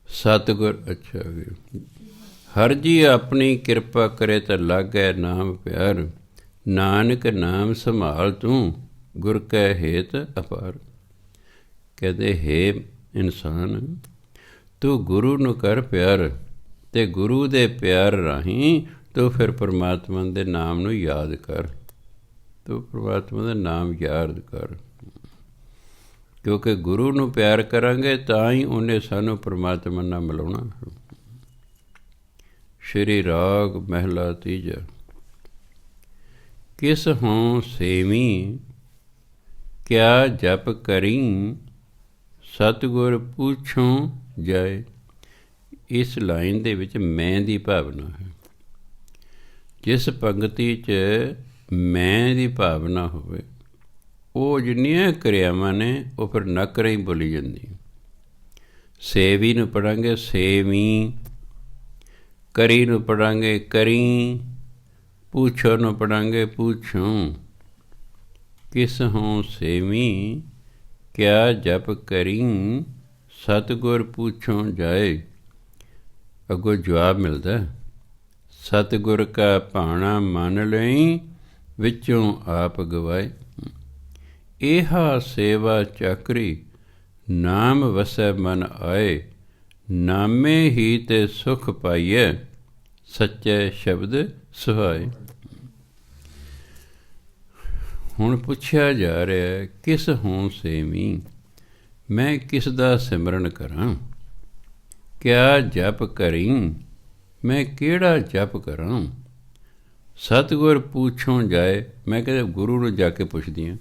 ਸਤਿਗੁਰ, ਅੱਛਾ ਹਰ ਜੀ ਆਪਣੀ ਕਿਰਪਾ ਕਰੇ ਤਾਂ ਲਾਗੈ ਨਾਮ ਪਿਆਰ, ਨਾਨਕ ਨਾਮ ਸੰਭਾਲ ਤੂੰ ਗੁਰ ਕੈ ਹੇਤ ਅਪਾਰ। ਕਹਿੰਦੇ ਹੇ ਇਨਸਾਨ, ਤੂੰ ਗੁਰੂ ਨੂੰ ਕਰ ਪਿਆਰ, ਅਤੇ ਗੁਰੂ ਦੇ ਪਿਆਰ ਰਾਹੀਂ ਤੂੰ ਫਿਰ ਪਰਮਾਤਮਾ ਦੇ ਨਾਮ ਨੂੰ ਯਾਦ ਕਰ। ਤੂੰ ਪਰਮਾਤਮਾ ਦਾ ਨਾਮ ਯਾਦ ਕਰ, ਕਿਉਂਕਿ ਗੁਰੂ ਨੂੰ ਪਿਆਰ ਕਰਾਂਗੇ ਤਾਂ ਹੀ ਉਹਨੇ ਸਾਨੂੰ ਪਰਮਾਤਮਾ ਨਾਲ ਮਿਲਾਉਣਾ। ਸ਼੍ਰੀ ਰਾਗ ਮਹਿਲਾ ਤੀਜਾ। ਕਿਸ ਹੋਂ ਸੇਵੀ ਕਿਆ ਜਪ ਕਰੀ, ਸਤਿਗੁਰ ਪੁੱਛੋਂ ਜਾਏ। ਇਸ ਲਾਈਨ ਦੇ ਵਿੱਚ ਮੈਂ ਦੀ ਭਾਵਨਾ ਹੈ। ਜਿਸ ਪੰਗਤੀ 'ਚ ਮੈਂ ਦੀ ਭਾਵਨਾ ਹੋਵੇ, ਉਹ ਜਿੰਨੀਆਂ ਕਿਰਿਆਵਾਂ ਨੇ ਉਹ ਫਿਰ ਨਕਰਾਂ ਹੀ ਬੋਲੀ ਜਾਂਦੀ। ਸੇਵੀ ਨੂੰ ਪੜਾਂਗੇ ਸੇਵੀ, ਕਰੀ ਨੂੰ ਪੜਾਂਗੇ ਕਰੀ, ਪੁੱਛੋ ਨੂੰ ਪੜਾਂਗੇ ਪੁੱਛੂੰ। ਕਿਸ ਹੋਂ ਸੇਵੀ ਕਿਆ ਜਪ ਕਰੀ, ਸਤਿਗੁਰ ਪੁੱਛੋਂ ਜਾਏ। ਅੱਗੋਂ ਜਵਾਬ ਮਿਲਦਾ, ਸਤਿਗੁਰ ਕਾ ਭਾਣਾ ਮੰਨ ਲਈ, ਵਿੱਚੋਂ ਆਪ ਗਵਾਏ। ਇਹਾ ਸੇਵਾ ਚਾਕਰੀ, ਨਾਮ ਵਸੈ ਮਨ ਆਏ। ਨਾਮੇ ਹੀ ਤੇ ਸੁਖ ਪਾਈਐ, ਸੱਚੇ ਸ਼ਬਦ ਸੁਹਾਏ। ਹੁਣ ਪੁੱਛਿਆ ਜਾ ਰਿਹਾ, ਕਿਸ ਹੋਂ ਸੇਵੀ, ਮੈਂ ਕਿਸ ਦਾ ਸਿਮਰਨ ਕਰਾਂ। ਕਿਆ ਜਪ ਕਰੀ, ਮੈਂ ਕਿਹੜਾ ਜਪ ਕਰਾਂ। ਸਤਿਗੁਰ ਪੁੱਛੋਂ ਜਾਏ, ਮੈਂ ਕਹਿੰਦਾ ਗੁਰੂ ਨੂੰ ਜਾ ਕੇ ਪੁੱਛਦੀ ਹਾਂ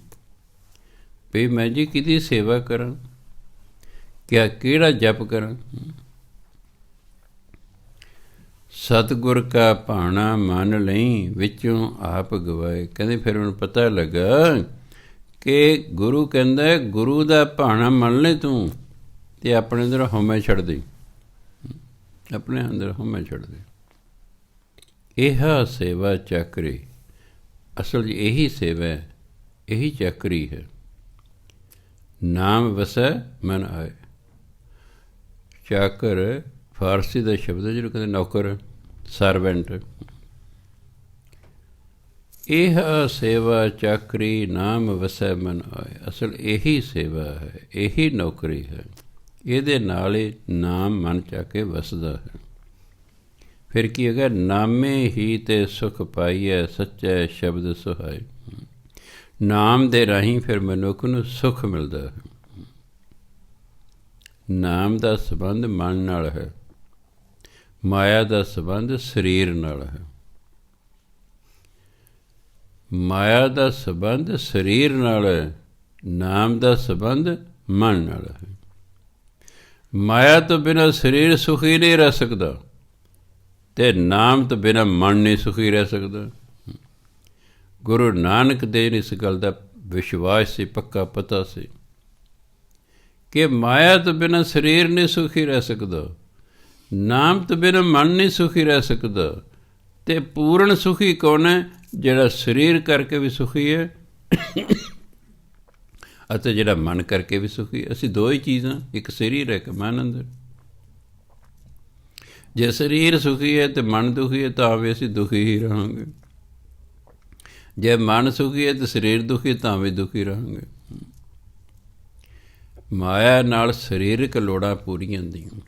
ਵੀ ਮੈਂ ਜੀ ਕਿਹਦੀ ਸੇਵਾ ਕਰਾਂ, ਕਿਹੜਾ ਜਪ ਕਰਾਂ। ਸਤਿਗੁਰ ਕਾ ਭਾਣਾ ਮੰਨ ਲਈ, ਵਿੱਚੋਂ ਆਪ ਗਵਾਏ। ਕਹਿੰਦੇ ਫਿਰ ਉਹਨੂੰ ਪਤਾ ਲੱਗਾ ਕਿ ਗੁਰੂ ਕਹਿੰਦਾ ਗੁਰੂ ਦਾ ਭਾਣਾ ਮੰਨ ਲੈ ਤੂੰ, ਅਤੇ ਆਪਣੇ ਅੰਦਰ ਹਉਮੈ ਛੱਡ ਦੇ, ਆਪਣੇ ਅੰਦਰ ਹਉਮੈ ਛੱਡ ਦੇ। ਇਹ ਸੇਵਾ ਚਾਕਰੀ, ਅਸਲ 'ਚ ਇਹੀ ਸੇਵਾ ਹੈ, ਇਹੀ ਚਾਕਰੀ ਹੈ। ਨਾਮ ਵਸੈ ਮਨ ਆਏ। ਚਾਕਰ ਫਾਰਸੀ ਦਾ ਸ਼ਬਦ ਹੈ ਜਿਹਨੂੰ ਕਹਿੰਦੇ ਨੌਕਰ, ਸਰਵੈਂਟ। ਇਹ ਸੇਵਾ ਚਾਕਰੀ, ਨਾਮ ਵਸੈ ਮਨ ਆਏ। ਅਸਲ ਇਹੀ ਸੇਵਾ ਹੈ, ਇਹੀ ਨੌਕਰੀ ਹੈ। ਇਹਦੇ ਨਾਲ ਹੀ ਨਾਮ ਮਨ 'ਚ ਆ ਕੇ ਵਸਦਾ ਹੈ। ਫਿਰ ਕੀ ਹੈਗਾ, ਨਾਮੇ ਹੀ ਤੇ ਸੁਖ ਪਾਈਐ, ਸੱਚੇ ਸ਼ਬਦ ਸੁਹਾਏ। ਨਾਮ ਦੇ ਰਾਹੀਂ ਫਿਰ ਮਨੁੱਖ ਨੂੰ ਸੁਖ ਮਿਲਦਾ ਹੈ। ਨਾਮ ਦਾ ਸੰਬੰਧ ਮਨ ਨਾਲ ਹੈ, ਮਾਇਆ ਦਾ ਸੰਬੰਧ ਸਰੀਰ ਨਾਲ ਹੈ। ਮਾਇਆ ਦਾ ਸੰਬੰਧ ਸਰੀਰ ਨਾਲ ਹੈ, ਨਾਮ ਦਾ ਸੰਬੰਧ ਮਨ ਨਾਲ ਹੈ। ਮਾਇਆ ਤੋਂ ਬਿਨਾਂ ਸਰੀਰ ਸੁਖੀ ਨਹੀਂ ਰਹਿ ਸਕਦਾ, ਅਤੇ ਨਾਮ ਤੋਂ ਬਿਨਾਂ ਮਨ ਨਹੀਂ ਸੁਖੀ ਰਹਿ ਸਕਦਾ। ਗੁਰੂ ਨਾਨਕ ਦੇਵ ਨੂੰ ਇਸ ਗੱਲ ਦਾ ਵਿਸ਼ਵਾਸ ਸੀ, ਪੱਕਾ ਪਤਾ ਸੀ ਕਿ ਮਾਇਆ ਤੋਂ ਬਿਨਾਂ ਸਰੀਰ ਨਹੀਂ ਸੁਖੀ ਰਹਿ ਸਕਦਾ, ਨਾਮ ਤੋਂ ਬਿਨਾਂ ਮਨ ਨਹੀਂ ਸੁਖੀ ਰਹਿ ਸਕਦਾ। ਅਤੇ ਪੂਰਨ ਸੁਖੀ ਕੌਣ ਹੈ? ਜਿਹੜਾ ਸਰੀਰ ਕਰਕੇ ਵੀ ਸੁਖੀ ਹੈ ਅਤੇ ਜਿਹੜਾ ਮਨ ਕਰਕੇ ਵੀ ਸੁਖੀ। ਅਸੀਂ ਦੋ ਹੀ ਚੀਜ਼ਾਂ, ਇੱਕ ਸਰੀਰ ਹੈ, ਇੱਕ ਮਨ ਅੰਦਰ। ਜੇ ਸਰੀਰ ਸੁਖੀ ਹੈ ਅਤੇ ਮਨ ਦੁਖੀ ਹੈ ਤਾਂ ਵੀ ਅਸੀਂ ਦੁਖੀ ਹੀ ਰਹਾਂਗੇ। ਜੇ ਮਨ ਸੁਖੀ ਹੈ ਅਤੇ ਸਰੀਰ ਦੁਖੀ ਤਾਂ ਵੀ ਦੁਖੀ ਰਹਾਂਗੇ। ਮਾਇਆ ਨਾਲ ਸਰੀਰਕ ਲੋੜਾਂ ਪੂਰੀਆਂ ਹੁੰਦੀਆਂ,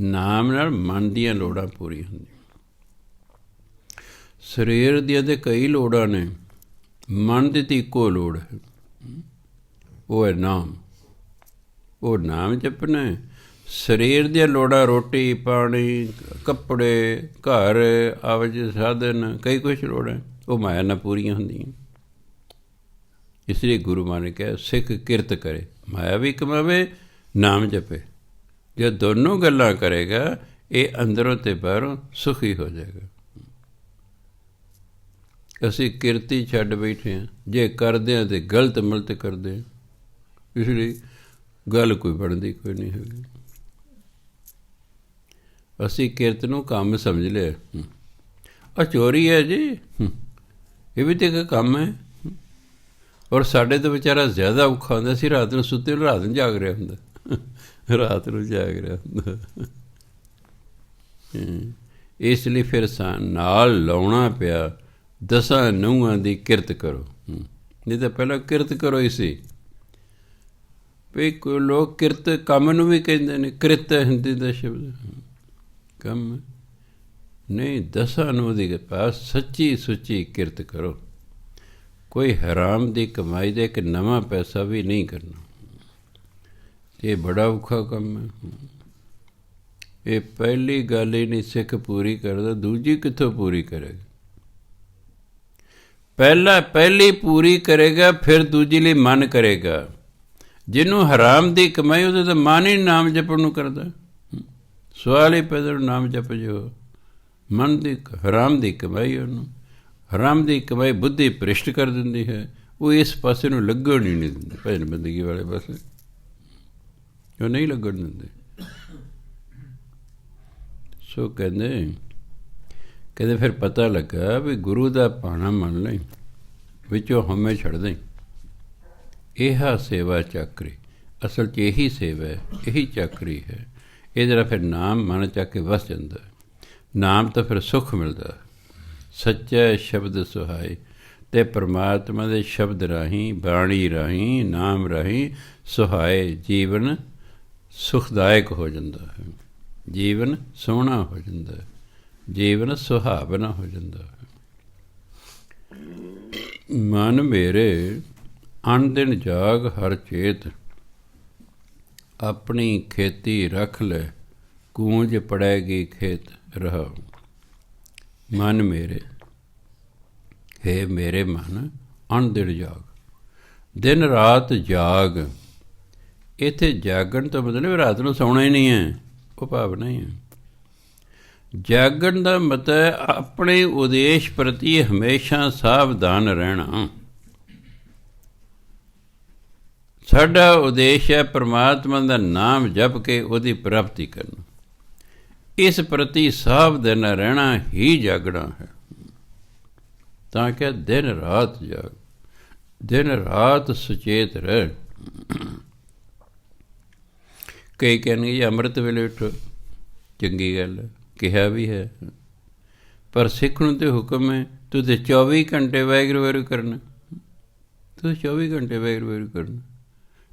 ਨਾਮ ਨਾਲ ਮਨ ਦੀਆਂ ਲੋੜਾਂ ਪੂਰੀਆਂ ਹੁੰਦੀਆਂ। ਸਰੀਰ ਦੀਆਂ ਤਾਂ ਕਈ ਲੋੜਾਂ ਨੇ, ਮਨ ਦੀ ਤਾਂ ਇੱਕੋ ਲੋੜ ਹੈ, ਉਹ ਹੈ ਨਾਮ। ਉਹ ਨਾਮ ਜਪਣਾ। ਸਰੀਰ ਦੀਆਂ ਲੋੜਾਂ ਰੋਟੀ ਪਾਣੀ, ਕੱਪੜੇ, ਘਰ, ਆਵਾਜ ਸਾਧਨ, ਕਈ ਕੁਛ ਲੋੜਾਂ ਉਹ ਮਾਇਆ ਨਾਲ ਪੂਰੀਆਂ ਹੁੰਦੀਆਂ। ਇਸ ਲਈ ਗੁਰੂ ਮਾਨ ਨੇ ਕਿਹਾ ਸਿੱਖ ਕਿਰਤ ਕਰੇ, ਮਾਇਆ ਵੀ ਕਮਾਵੇ, ਨਾਮ ਜਪੇ। ਜੇ ਦੋਨੋਂ ਗੱਲਾਂ ਕਰੇਗਾ ਇਹ ਅੰਦਰੋਂ ਤੇ ਬਾਹਰੋਂ ਸੁਖੀ ਹੋ ਜਾਏਗਾ। ਅਸੀਂ ਕਿਰਤੀ ਛੱਡ ਬੈਠੇ ਹਾਂ, ਜੇ ਕਰਦੇ ਹਾਂ ਤਾਂ ਗਲਤ ਮਲਤ ਕਰਦੇ ਹਾਂ, ਇਸ ਲਈ ਗੱਲ ਕੋਈ ਬਣਦੀ ਕੋਈ ਨਹੀਂ ਹੈਗੀ। ਅਸੀਂ ਕਿਰਤ ਨੂੰ ਕੰਮ ਸਮਝ ਲਿਆ, ਆਹ ਚੋਰੀ ਹੈ ਜੀ, ਇਹ ਵੀ ਤਾਂ ਇੱਕ ਕੰਮ ਹੈ। ਔਰ ਸਾਡੇ ਤੋਂ ਵਿਚਾਰਾ ਜ਼ਿਆਦਾ ਔਖਾ ਹੁੰਦਾ ਸੀ, ਰਾਤ ਨੂੰ ਸੁੱਤੇ ਰਾਤ ਨੂੰ ਜਾਗ ਰਿਹਾ ਹੁੰਦਾ, ਰਾਤ ਨੂੰ ਜਾਗ ਰਿਹਾ ਹੁੰਦਾ। ਇਸ ਲਈ ਫਿਰ ਨਾਲ ਲਾਉਣਾ ਪਿਆ 10 ਨੂੰਹਾਂ ਦੀ ਕਿਰਤ ਕਰੋ। ਨਹੀਂ ਤਾਂ ਪਹਿਲਾਂ ਕਿਰਤ ਕਰੋ ਹੀ ਸੀ। ਵੀ ਕੋਈ ਲੋਕ ਕਿਰਤ ਕੰਮ ਨੂੰ ਵੀ ਕਹਿੰਦੇ ਨੇ, ਕਿਰਤ ਹੈ ਹਿੰਦੀ ਦਾ ਸ਼ਬਦ, ਕੰਮ ਨਹੀਂ। 10 ਨੂੰਹ ਦੀ ਪਾਸ ਸੱਚੀ ਸੁੱਚੀ ਕਿਰਤ ਕਰੋ। ਕੋਈ ਹਰਾਮ ਦੀ ਕਮਾਈ ਦਾ ਇੱਕ ਨਵਾਂ ਪੈਸਾ ਵੀ ਨਹੀਂ ਕਰਨਾ। ਇਹ ਬੜਾ ਔਖਾ ਕੰਮ ਹੈ। ਇਹ ਪਹਿਲੀ ਗੱਲ ਹੀ ਨਹੀਂ ਸਿੱਖ ਪੂਰੀ ਕਰਦਾ, ਦੂਜੀ ਕਿੱਥੋਂ ਪੂਰੀ ਕਰੇਗਾ? ਪਹਿਲੀ ਪੂਰੀ ਕਰੇਗਾ, ਫਿਰ ਦੂਜੀ ਲਈ ਮਨ ਕਰੇਗਾ। ਜਿਹਨੂੰ ਹਰਾਮ ਦੀ ਕਮਾਈ ਉਹਦੇ ਤਾਂ ਮਨ ਹੀ ਨਾਮ ਜਪਣ ਨੂੰ ਕਰਦਾ। ਸਵਾਲ ਹੀ ਪੈਦਾ ਨਾਮ ਜਪ ਜੋ ਮਨ ਦੀ ਹਰਾਮ ਦੀ ਕਮਾਈ, ਉਹਨੂੰ ਹਰਾਮ ਦੀ ਕਮਾਈ ਬੁੱਧੀ ਭ੍ਰਿਸ਼ਟ ਕਰ ਦਿੰਦੀ ਹੈ। ਉਹ ਇਸ ਪਾਸੇ ਨੂੰ ਲੱਗਣ ਹੀ ਨਹੀਂ ਦਿੰਦੇ, ਭਜਨ ਬੰਦਗੀ ਵਾਲੇ ਪਾਸੇ ਉਹ ਨਹੀਂ ਲੱਗਣ ਦਿੰਦੇ। ਸੋ ਕਹਿੰਦੇ ਫਿਰ ਪਤਾ ਲੱਗਾ ਵੀ ਗੁਰੂ ਦਾ ਭਾਣਾ ਮੰਨ ਲਈ, ਵਿੱਚੋਂ ਹਉਮੈ ਛੱਡ ਦੇਂ। ਇਹ ਸੇਵਾ ਚਾਕਰੀ, ਅਸਲ 'ਚ ਇਹੀ ਸੇਵਾ ਹੈ, ਇਹੀ ਚਾਕਰੀ ਹੈ। ਇਹ ਜਿਹੜਾ ਫਿਰ ਨਾਮ ਮਨ ਚੱਕ ਕੇ ਵਸ ਜਾਂਦਾ, ਨਾਮ ਤਾਂ ਫਿਰ ਸੁੱਖ ਮਿਲਦਾ। ਸੱਚਾ ਸ਼ਬਦ ਸੁਹਾਏ, ਅਤੇ ਪਰਮਾਤਮਾ ਦੇ ਸ਼ਬਦ ਰਾਹੀਂ, ਬਾਣੀ ਰਾਹੀਂ, ਨਾਮ ਰਾਹੀਂ ਸੁਹਾਏ ਜੀਵਨ ਸੁਖਦਾਇਕ ਹੋ ਜਾਂਦਾ ਹੈ, ਜੀਵਨ ਸੋਹਣਾ ਹੋ ਜਾਂਦਾ ਹੈ, ਜੀਵਨ ਸੁਹਾਵਣਾ ਹੋ ਜਾਂਦਾ ਹੈ। ਮਨ ਮੇਰੇ ਅਣ ਦਿਨ ਜਾਗ ਹਰ ਚੇਤ, ਆਪਣੀ ਖੇਤੀ ਰੱਖ ਲੈ, ਕੂੰਜ ਪੜੇਗੀ ਖੇਤ ਰਹਾ। ਮਨ ਮੇਰੇ, ਹੈ ਮੇਰੇ ਮਨ, ਅਣ ਦਿਨ ਜਾਗ, ਦਿਨ ਰਾਤ ਜਾਗ। ਇੱਥੇ ਜਾਗਣ ਤੋਂ ਮਤਲਬ ਰਾਤ ਨੂੰ ਸੌਣਾ ਹੀ ਨਹੀਂ ਹੈ, ਉਹ ਭਾਵਨਾ ਹੀ ਹੈ। ਜਾਗਣ ਦਾ ਮਤਲਬ ਆਪਣੇ ਉਦੇਸ਼ ਪ੍ਰਤੀ ਹਮੇਸ਼ਾ ਸਾਵਧਾਨ ਰਹਿਣਾ। ਸਾਡਾ ਉਦੇਸ਼ ਹੈ ਪਰਮਾਤਮਾ ਦਾ ਨਾਮ ਜਪ ਕੇ ਉਹਦੀ ਪ੍ਰਾਪਤੀ ਕਰਨਾ। ਇਸ ਪ੍ਰਤੀ ਸਾਵਧਾਨ ਰਹਿਣਾ ਹੀ ਜਾਗਣਾ ਹੈ। ਤਾਂ ਕਿ ਦਿਨ ਰਾਤ ਜਾਗ, ਦਿਨ ਰਾਤ ਸੁਚੇਤ ਰਹਿ। ਕਈ ਕਹਿਣਗੇ ਜੀ ਅੰਮ੍ਰਿਤ ਵੇਲੇ ਉੱਠੋ, ਚੰਗੀ ਗੱਲ ਹੈ, ਕਿਹਾ ਵੀ ਹੈ, ਪਰ ਸਿੱਖ ਨੂੰ ਤਾਂ ਹੁਕਮ ਹੈ ਤੂੰ ਤਾਂ 24 ਘੰਟੇ ਵਾਹਿਗੁਰੂ ਵਾਹਿਗੁਰੂ ਕਰਨਾ, ਤੂੰ 24 ਘੰਟੇ ਵਾਹਿਗੁਰੂ ਵਾਹਿਗੁਰੂ ਕਰਨਾ,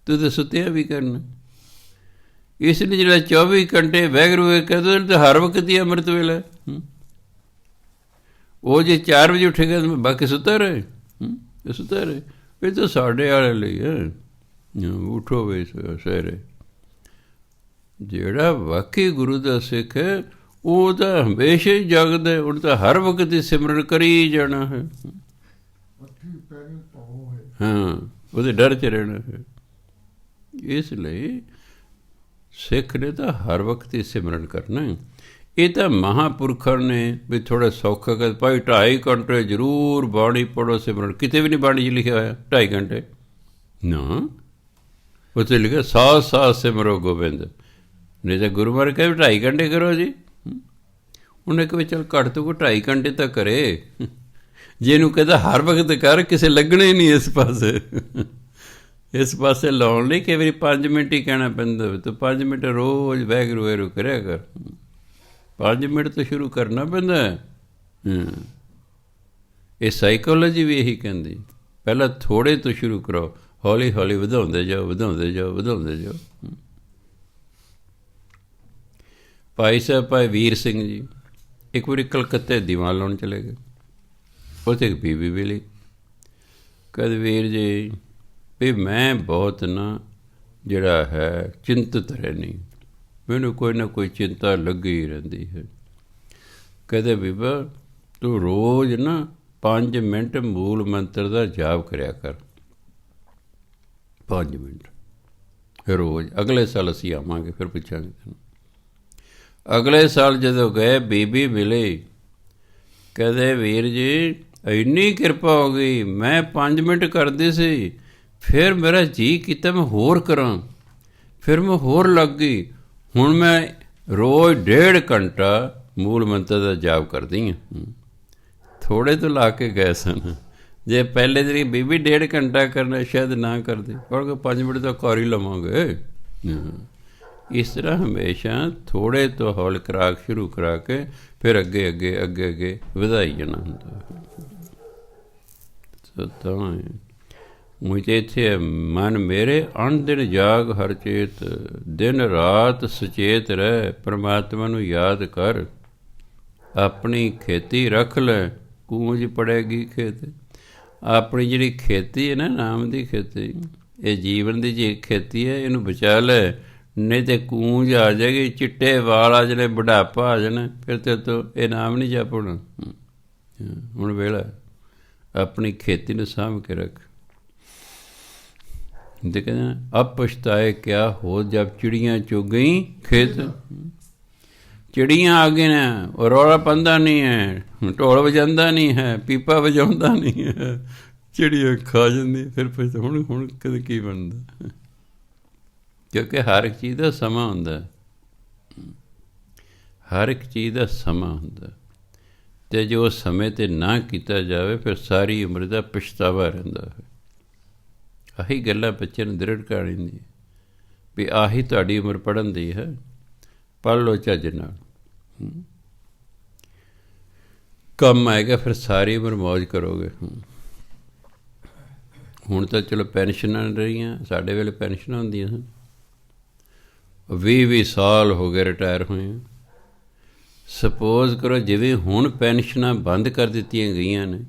ਤੂੰ ਤਾਂ ਸੁੱਤਿਆ ਵੀ ਕਰਨਾ। ਇਸ ਲਈ ਜਿਹੜਾ 24 ਘੰਟੇ ਵਾਹਿਗੁਰੂ ਵਾਹਿਗੁਰੂ ਕਹਿੰਦੇ ਤਾਂ ਹਰ ਵਕਤ ਹੀ ਅੰਮ੍ਰਿਤ ਵੇਲਾ। ਉਹ ਜੇ 4 ਵਜੇ ਉੱਠੇਗਾ ਤਾਂ ਬਾਕੀ ਸੁੱਤਾ ਰਹੇ, ਸੁੱਤਾ ਰਹੇ। ਇਹ ਤਾਂ ਸਾਡੇ ਵਾਲੇ ਲਈ ਹੈ। ਉੱਠੋ ਵੇ ਸਵੇਰੇ। ਜਿਹੜਾ ਵਾਕਈ ਗੁਰੂ ਦਾ ਸਿੱਖ ਹੈ ਉਹ ਤਾਂ ਹਮੇਸ਼ਾ ਹੀ ਜਾਗਦਾ, ਉਹਨੂੰ ਤਾਂ ਹਰ ਵਕਤ ਹੀ ਸਿਮਰਨ ਕਰੀ ਜਾਣਾ ਹੈ। ਹਾਂ, ਉਹਦੇ ਡਰ 'ਚ ਰਹਿਣਾ ਹੈ। ਇਸ ਲਈ ਸਿੱਖ ਨੇ ਤਾਂ ਹਰ ਵਕਤ ਹੀ ਸਿਮਰਨ ਕਰਨਾ। ਇਹ ਤਾਂ ਮਹਾਂਪੁਰਖਾਂ ਨੇ ਵੀ ਥੋੜ੍ਹਾ ਸੌਖਾ ਕਰ ਭਾਈ 2.5 ਘੰਟੇ ਜ਼ਰੂਰ ਬਾਣੀ ਪੜ੍ਹੋ, ਸਿਮਰਨ। ਕਿਤੇ ਵੀ ਨਹੀਂ ਬਾਣੀ 'ਚ ਲਿਖਿਆ ਹੋਇਆ 2.5 ਘੰਟੇ ਨਾ, ਉੱਥੇ ਲਿਖਿਆ ਸਾਧ ਸਾਧ ਸਿਮਰੋ ਗੋਬਿੰਦ। ਨਹੀਂ ਤਾਂ ਗੁਰੂ ਮਹਾਰਾਜ ਕਹੇ 2.5 ਘੰਟੇ ਕਰੋ ਜੀ। ਉਹਨੇ ਕਿਹਾ ਚੱਲ ਘੱਟ ਤੋਂ ਘੱਟ 2.5 ਘੰਟੇ ਤਾਂ ਕਰੇ। ਜੇ ਇਹਨੂੰ ਕਹਿੰਦਾ ਹਰ ਵਕਤ ਕਰ, ਕਿਸੇ ਲੱਗਣਾ ਹੀ ਨਹੀਂ ਇਸ ਪਾਸੇ। ਇਸ ਪਾਸੇ ਲਾਉਣ ਲਈ ਕਈ ਵਾਰੀ 5 ਮਿੰਟ ਹੀ ਕਹਿਣਾ ਪੈਂਦਾ। ਤੂੰ 5 ਮਿੰਟ ਰੋਜ਼ ਵਾਹਿਗੁਰੂ ਵਾਹਿਗੁਰੂ ਕਰਿਆ ਕਰ। 5 ਮਿੰਟ ਤੋਂ ਸ਼ੁਰੂ ਕਰਨਾ ਪੈਂਦਾ। ਇਹ ਸਾਈਕੋਲੋਜੀ ਵੀ ਇਹੀ ਕਹਿੰਦੀ, ਪਹਿਲਾਂ ਥੋੜ੍ਹੇ ਤੋਂ ਸ਼ੁਰੂ ਕਰੋ, ਹੌਲੀ ਹੌਲੀ ਵਧਾਉਂਦੇ ਜਾਓ, ਵਧਾਉਂਦੇ ਜਾਓ, ਵਧਾਉਂਦੇ ਜਾਓ। ਭਾਈ ਸਾਹਿਬ ਭਾਈ ਵੀਰ ਸਿੰਘ ਜੀ ਇੱਕ ਵਾਰੀ ਕਲਕੱਤੇ ਦੀਵਾਨ ਲਾਉਣ ਚਲੇ ਗਏ। ਉੱਥੇ ਇੱਕ ਬੀਬੀ ਮਿਲੀ, ਕਹਿੰਦੇ ਵੀਰ ਜੀ ਵੀ ਮੈਂ ਬਹੁਤ ਨਾ ਜਿਹੜਾ ਹੈ ਚਿੰਤਤ ਰਹਿੰਦੀ, ਮੈਨੂੰ ਕੋਈ ਨਾ ਕੋਈ ਚਿੰਤਾ ਲੱਗੀ ਰਹਿੰਦੀ ਹੈ। ਕਹਿੰਦੇ ਬੀਬਾ ਤੂੰ ਰੋਜ਼ ਨਾ 5 ਮਿੰਟ ਮੂਲ ਮੰਤਰ ਦਾ ਜਾਪ ਕਰਿਆ ਕਰ, 5 ਮਿੰਟ ਰੋਜ਼। ਅਗਲੇ ਸਾਲ ਅਸੀਂ ਆਵਾਂਗੇ, ਫਿਰ ਪੁੱਛਾਂਗੇ ਤੈਨੂੰ। ਅਗਲੇ ਸਾਲ ਜਦੋਂ ਗਏ ਬੀਬੀ ਮਿਲੇ, ਕਹਿੰਦੇ ਵੀਰ ਜੀ ਇੰਨੀ ਕਿਰਪਾ ਹੋ ਗਈ, ਮੈਂ 5 ਮਿੰਟ ਕਰਦੀ ਸੀ, ਫਿਰ ਮੇਰਾ ਜੀਅ ਕੀਤਾ ਮੈਂ ਹੋਰ ਕਰਾਂ, ਫਿਰ ਮੈਂ ਹੋਰ ਲੱਗ ਗਈ। ਹੁਣ ਮੈਂ ਰੋਜ਼ 1.5 ਘੰਟਾ ਮੂਲ ਮੰਤਰ ਦਾ ਜਾਪ ਕਰਦੀ ਹਾਂ। ਥੋੜ੍ਹੇ ਤੋਂ ਲਾ ਕੇ ਗਏ ਸਨ। ਜੇ ਪਹਿਲੇ ਜਿਹੜੀ ਬੀਬੀ 1.5 ਘੰਟਾ ਕਰਨਾ ਸ਼ਾਇਦ ਨਾ ਕਰਦੀ, ਪਰ 5 ਮਿੰਟ ਤਾਂ ਕਰ ਹੀ ਲਵਾਂਗੇ। ਇਸ ਤਰ੍ਹਾਂ ਹਮੇਸ਼ਾ ਥੋੜ੍ਹੇ ਤੋਂ ਹੌਲ ਕਰਾ ਸ਼ੁਰੂ ਕਰਾ ਕੇ ਫਿਰ ਅੱਗੇ ਅੱਗੇ ਅੱਗੇ ਅੱਗੇ ਵਧਾਈ ਜਾਣਾ ਹੁੰਦਾ। ਤਾਂ ਮੁਝੇ ਇੱਥੇ ਮਨ ਮੇਰੇ ਅਣ ਦਿਨ ਜਾਗ ਹਰ ਚੇਤ, ਦਿਨ ਰਾਤ ਸੁਚੇਤ ਰਹਿ, ਪਰਮਾਤਮਾ ਨੂੰ ਯਾਦ ਕਰ, ਆਪਣੀ ਖੇਤੀ ਰੱਖ ਲੈ, ਕੂੰਜ ਪੜੇਗੀ ਖੇਤ। ਆਪਣੀ ਜਿਹੜੀ ਖੇਤੀ ਹੈ ਨਾ, ਨਾਮ ਦੀ ਖੇਤੀ, ਇਹ ਜੀਵਨ ਦੀ ਜੇ ਖੇਤੀ ਹੈ, ਇਹਨੂੰ ਬਚਾ ਲੈ, ਨਹੀਂ ਤੇ ਕੂੰਜ ਆ ਜਾਏਗੀ, ਚਿੱਟੇ ਵਾਲ ਆ ਜਾਣੇ, ਬੁਢਾਪਾ ਆ ਜਾਣਾ, ਫਿਰ ਤੇ ਤੋਂ ਇਹ ਨਾਮ ਨਹੀਂ ਜਪਣਾ। ਹੁਣ ਵੇਲਾ ਆਪਣੀ ਖੇਤੀ ਨੂੰ ਸਾਂਭ ਕੇ ਰੱਖ। ਤੇ ਕਹਿੰਦਾ ਅਬ ਪਛਤਾਏ ਕਿਆ ਹੋ ਜਬ ਚਿੜੀਆਂ ਚੁਗ ਗਈ ਖੇਤ। ਚਿੜੀਆਂ ਆ ਗਏ ਨੇ, ਉਹ ਰੌਲਾ ਪਾਉਂਦਾ ਨਹੀਂ ਹੈ, ਢੋਲ ਵਜਾਉਂਦਾ ਨਹੀਂ ਹੈ, ਪੀਪਾ ਵਜਾਉਂਦਾ ਨਹੀਂ ਹੈ, ਚਿੜੀਆਂ ਖਾ ਜਾਂਦੀ, ਫਿਰ ਪੁੱਛਦਾ ਹੁਣ ਕਦੇ ਕੀ ਬਣਦਾ। ਕਿਉਂਕਿ ਹਰ ਇੱਕ ਚੀਜ਼ ਦਾ ਸਮਾਂ ਹੁੰਦਾ, ਹਰ ਇੱਕ ਚੀਜ਼ ਦਾ ਸਮਾਂ ਹੁੰਦਾ, ਅਤੇ ਜੋ ਸਮੇਂ 'ਤੇ ਨਾ ਕੀਤਾ ਜਾਵੇ ਫਿਰ ਸਾਰੀ ਉਮਰ ਦਾ ਪਛਤਾਵਾ ਰਹਿੰਦਾ ਹੈ। ਆਹੀ ਗੱਲਾਂ ਬੱਚਿਆਂ ਨੂੰ ਦ੍ਰਿੜ ਕਰ ਦਿੰਦੀਆਂ ਵੀ ਆਹੀ ਤੁਹਾਡੀ ਉਮਰ ਪੜ੍ਹਨ ਦੀ ਹੈ, ਪੜ੍ਹ ਲਓ ਚੱਜ ਨਾਲ, ਕੰਮ ਆਏਗਾ, ਫਿਰ ਸਾਰੀ ਉਮਰ ਮੌਜ ਕਰੋਗੇ। ਹੁਣ ਤਾਂ ਚਲੋ ਪੈਨਸ਼ਨਾਂ ਰਹੀਆਂ, ਸਾਡੇ ਵੇਲੇ ਪੈਨਸ਼ਨਾਂ ਹੁੰਦੀਆਂ ਸਨ, 20-20 ਸਾਲ ਹੋ ਗਏ ਰਿਟਾਇਰ ਹੋਏ। ਸਪੋਜ਼ ਕਰੋ ਜਿਵੇਂ ਹੁਣ ਪੈਨਸ਼ਨਾਂ ਬੰਦ ਕਰ ਦਿੱਤੀਆਂ ਗਈਆਂ ਨੇ,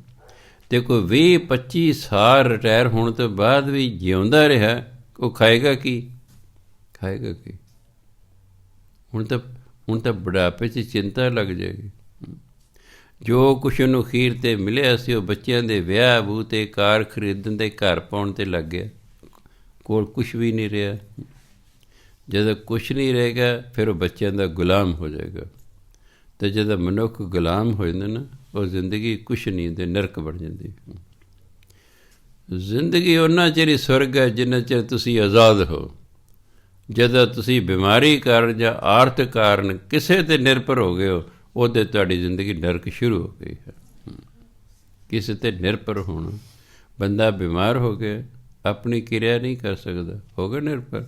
ਅਤੇ ਕੋਈ 20-25 ਸਾਲ ਰਿਟਾਇਰ ਹੋਣ ਤੋਂ ਬਾਅਦ ਵੀ ਜਿਉਂਦਾ ਰਿਹਾ, ਉਹ ਖਾਏਗਾ ਕੀ? ਖਾਏਗਾ ਕੀ? ਹੁਣ ਤਾਂ ਬੁਢਾਪੇ 'ਚ ਚਿੰਤਾ ਲੱਗ ਜਾਏਗੀ। ਜੋ ਕੁਛ ਉਹਨੂੰ ਅਖੀਰ 'ਤੇ ਮਿਲਿਆ ਸੀ, ਉਹ ਬੱਚਿਆਂ ਦੇ ਵਿਆਹ ਵੂਹ 'ਤੇ, ਕਾਰ ਖਰੀਦਣ 'ਤੇ, ਘਰ ਪਾਉਣ 'ਤੇ ਲੱਗ ਗਿਆ, ਕੋਲ ਕੁਛ ਵੀ ਨਹੀਂ ਰਿਹਾ। ਜਦੋਂ ਕੁਛ ਨਹੀਂ ਰਹੇਗਾ ਫਿਰ ਉਹ ਬੱਚਿਆਂ ਦਾ ਗੁਲਾਮ ਹੋ ਜਾਏਗਾ, ਅਤੇ ਜਦੋਂ ਮਨੁੱਖ ਗੁਲਾਮ ਹੋ ਜਾਂਦਾ ਨਾ, ਉਹ ਜ਼ਿੰਦਗੀ ਕੁਛ ਨਹੀਂ ਹੁੰਦੀ, ਨਰਕ ਬਣ ਜਾਂਦੀ। ਜ਼ਿੰਦਗੀ ਉਹਨਾਂ ਚਿਰ ਹੀ ਸਵਰਗ ਹੈ ਜਿੰਨਾ ਚਿਰ ਤੁਸੀਂ ਆਜ਼ਾਦ ਹੋ। ਜਦੋਂ ਤੁਸੀਂ ਬਿਮਾਰੀ ਕਾਰਨ ਜਾਂ ਆਰਥਿਕ ਕਾਰਨ ਕਿਸੇ 'ਤੇ ਨਿਰਭਰ ਹੋ ਗਏ ਹੋ, ਉਹਦੇ ਤੁਹਾਡੀ ਜ਼ਿੰਦਗੀ ਨਰਕ ਸ਼ੁਰੂ ਹੋ ਗਈ ਹੈ। ਕਿਸੇ 'ਤੇ ਨਿਰਭਰ ਹੋਣਾ, ਬੰਦਾ ਬਿਮਾਰ ਹੋ ਗਿਆ, ਆਪਣੀ ਕਿਰਿਆ ਨਹੀਂ ਕਰ ਸਕਦਾ, ਹੋ ਗਿਆ ਨਿਰਭਰ,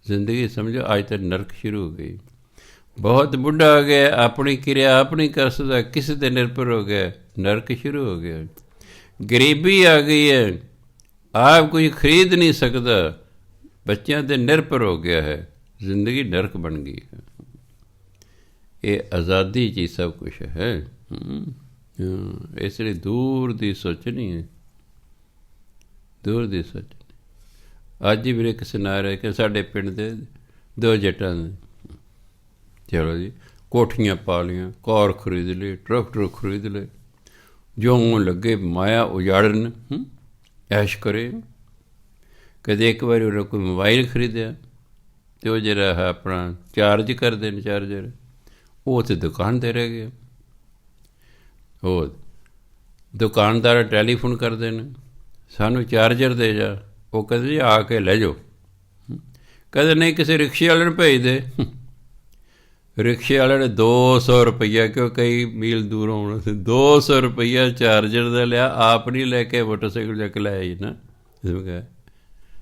ਜ਼ਿੰਦਗੀ ਸਮਝੋ ਅੱਜ ਤੱਕ ਨਰਕ ਸ਼ੁਰੂ ਹੋ ਗਈ। ਬਹੁਤ ਬੁੱਢਾ ਹੋ ਗਿਆ, ਆਪਣੀ ਕਿਰਿਆ ਆਪ ਨਹੀਂ ਕਰ ਸਕਦਾ, ਕਿਸੇ 'ਤੇ ਨਿਰਭਰ ਹੋ ਗਿਆ, ਨਰਕ ਸ਼ੁਰੂ ਹੋ ਗਿਆ। ਗਰੀਬੀ ਆ ਗਈ ਹੈ, ਆਪ ਕੁਝ ਖਰੀਦ ਨਹੀਂ ਸਕਦਾ, ਬੱਚਿਆਂ 'ਤੇ ਨਿਰਭਰ ਹੋ ਗਿਆ ਹੈ, ਜ਼ਿੰਦਗੀ ਨਰਕ ਬਣ ਗਈ ਹੈ। ਇਹ ਆਜ਼ਾਦੀ 'ਚ ਹੀ ਸਭ ਕੁਛ ਹੈ। ਇਸ ਲਈ ਦੂਰ ਦੀ ਸੋਚਣੀ ਹੈ, ਦੂਰ ਦੀ ਸੋਚਣੀ। ਅੱਜ ਹੀ ਮੇਰੇ ਇੱਕ ਸੁਨਾਰ ਹੈ ਕਿ ਸਾਡੇ ਪਿੰਡ ਦੇ 2 ਜੱਟਾਂ ਨੇ, ਚਲੋ ਜੀ, ਕੋਠੀਆਂ ਪਾ ਲਈਆਂ, ਕਾਰ ਖਰੀਦ ਲਈ, ਟਰੈਕਟਰ ਖਰੀਦ ਲਏ, ਜਿਉਂ ਲੱਗੇ ਮਾਇਆ ਉਜਾੜਨ, ਐਸ਼ ਕਰੇ। ਕਦੇ ਇੱਕ ਵਾਰੀ ਉਹਨਾਂ ਕੋਈ ਮੋਬਾਈਲ ਖਰੀਦਿਆ, ਅਤੇ ਉਹ ਜਿਹੜਾ ਹੈ ਆਪਣਾ ਚਾਰਜ ਕਰਦੇ ਨੇ, ਚਾਰਜਰ, ਉਹ ਉੱਥੇ ਦੁਕਾਨ 'ਤੇ ਰਹਿ ਗਿਆ। ਉਹ ਦੁਕਾਨਦਾਰ ਟੈਲੀਫੋਨ ਕਰਦੇ ਨੇ, ਸਾਨੂੰ ਚਾਰਜਰ ਦੇ ਜਾ, ਉਹ ਕਹਿੰਦੇ ਜੀ ਆ ਕੇ ਲੈ ਜਾਓ। ਕਹਿੰਦੇ ਨਹੀਂ, ਕਿਸੇ ਰਿਕਸ਼ੇ ਵਾਲੇ ਨੂੰ ਭੇਜ ਦੇ। ਰਿਕਸ਼ੇ ਵਾਲੇ ਨੇ 200 ਰੁਪਈਆ, ਕਿਉਂ ਕਈ ਮੀਲ ਦੂਰ ਆਉਣਾ ਸੀ, 200 ਰੁਪਈਆ ਚਾਰਜਰ ਦਾ ਲਿਆ, ਆਪ ਨਹੀਂ ਲੈ ਕੇ ਮੋਟਰਸਾਈਕਲ ਚੱਕ ਲੈ ਆਈ ਨਾ।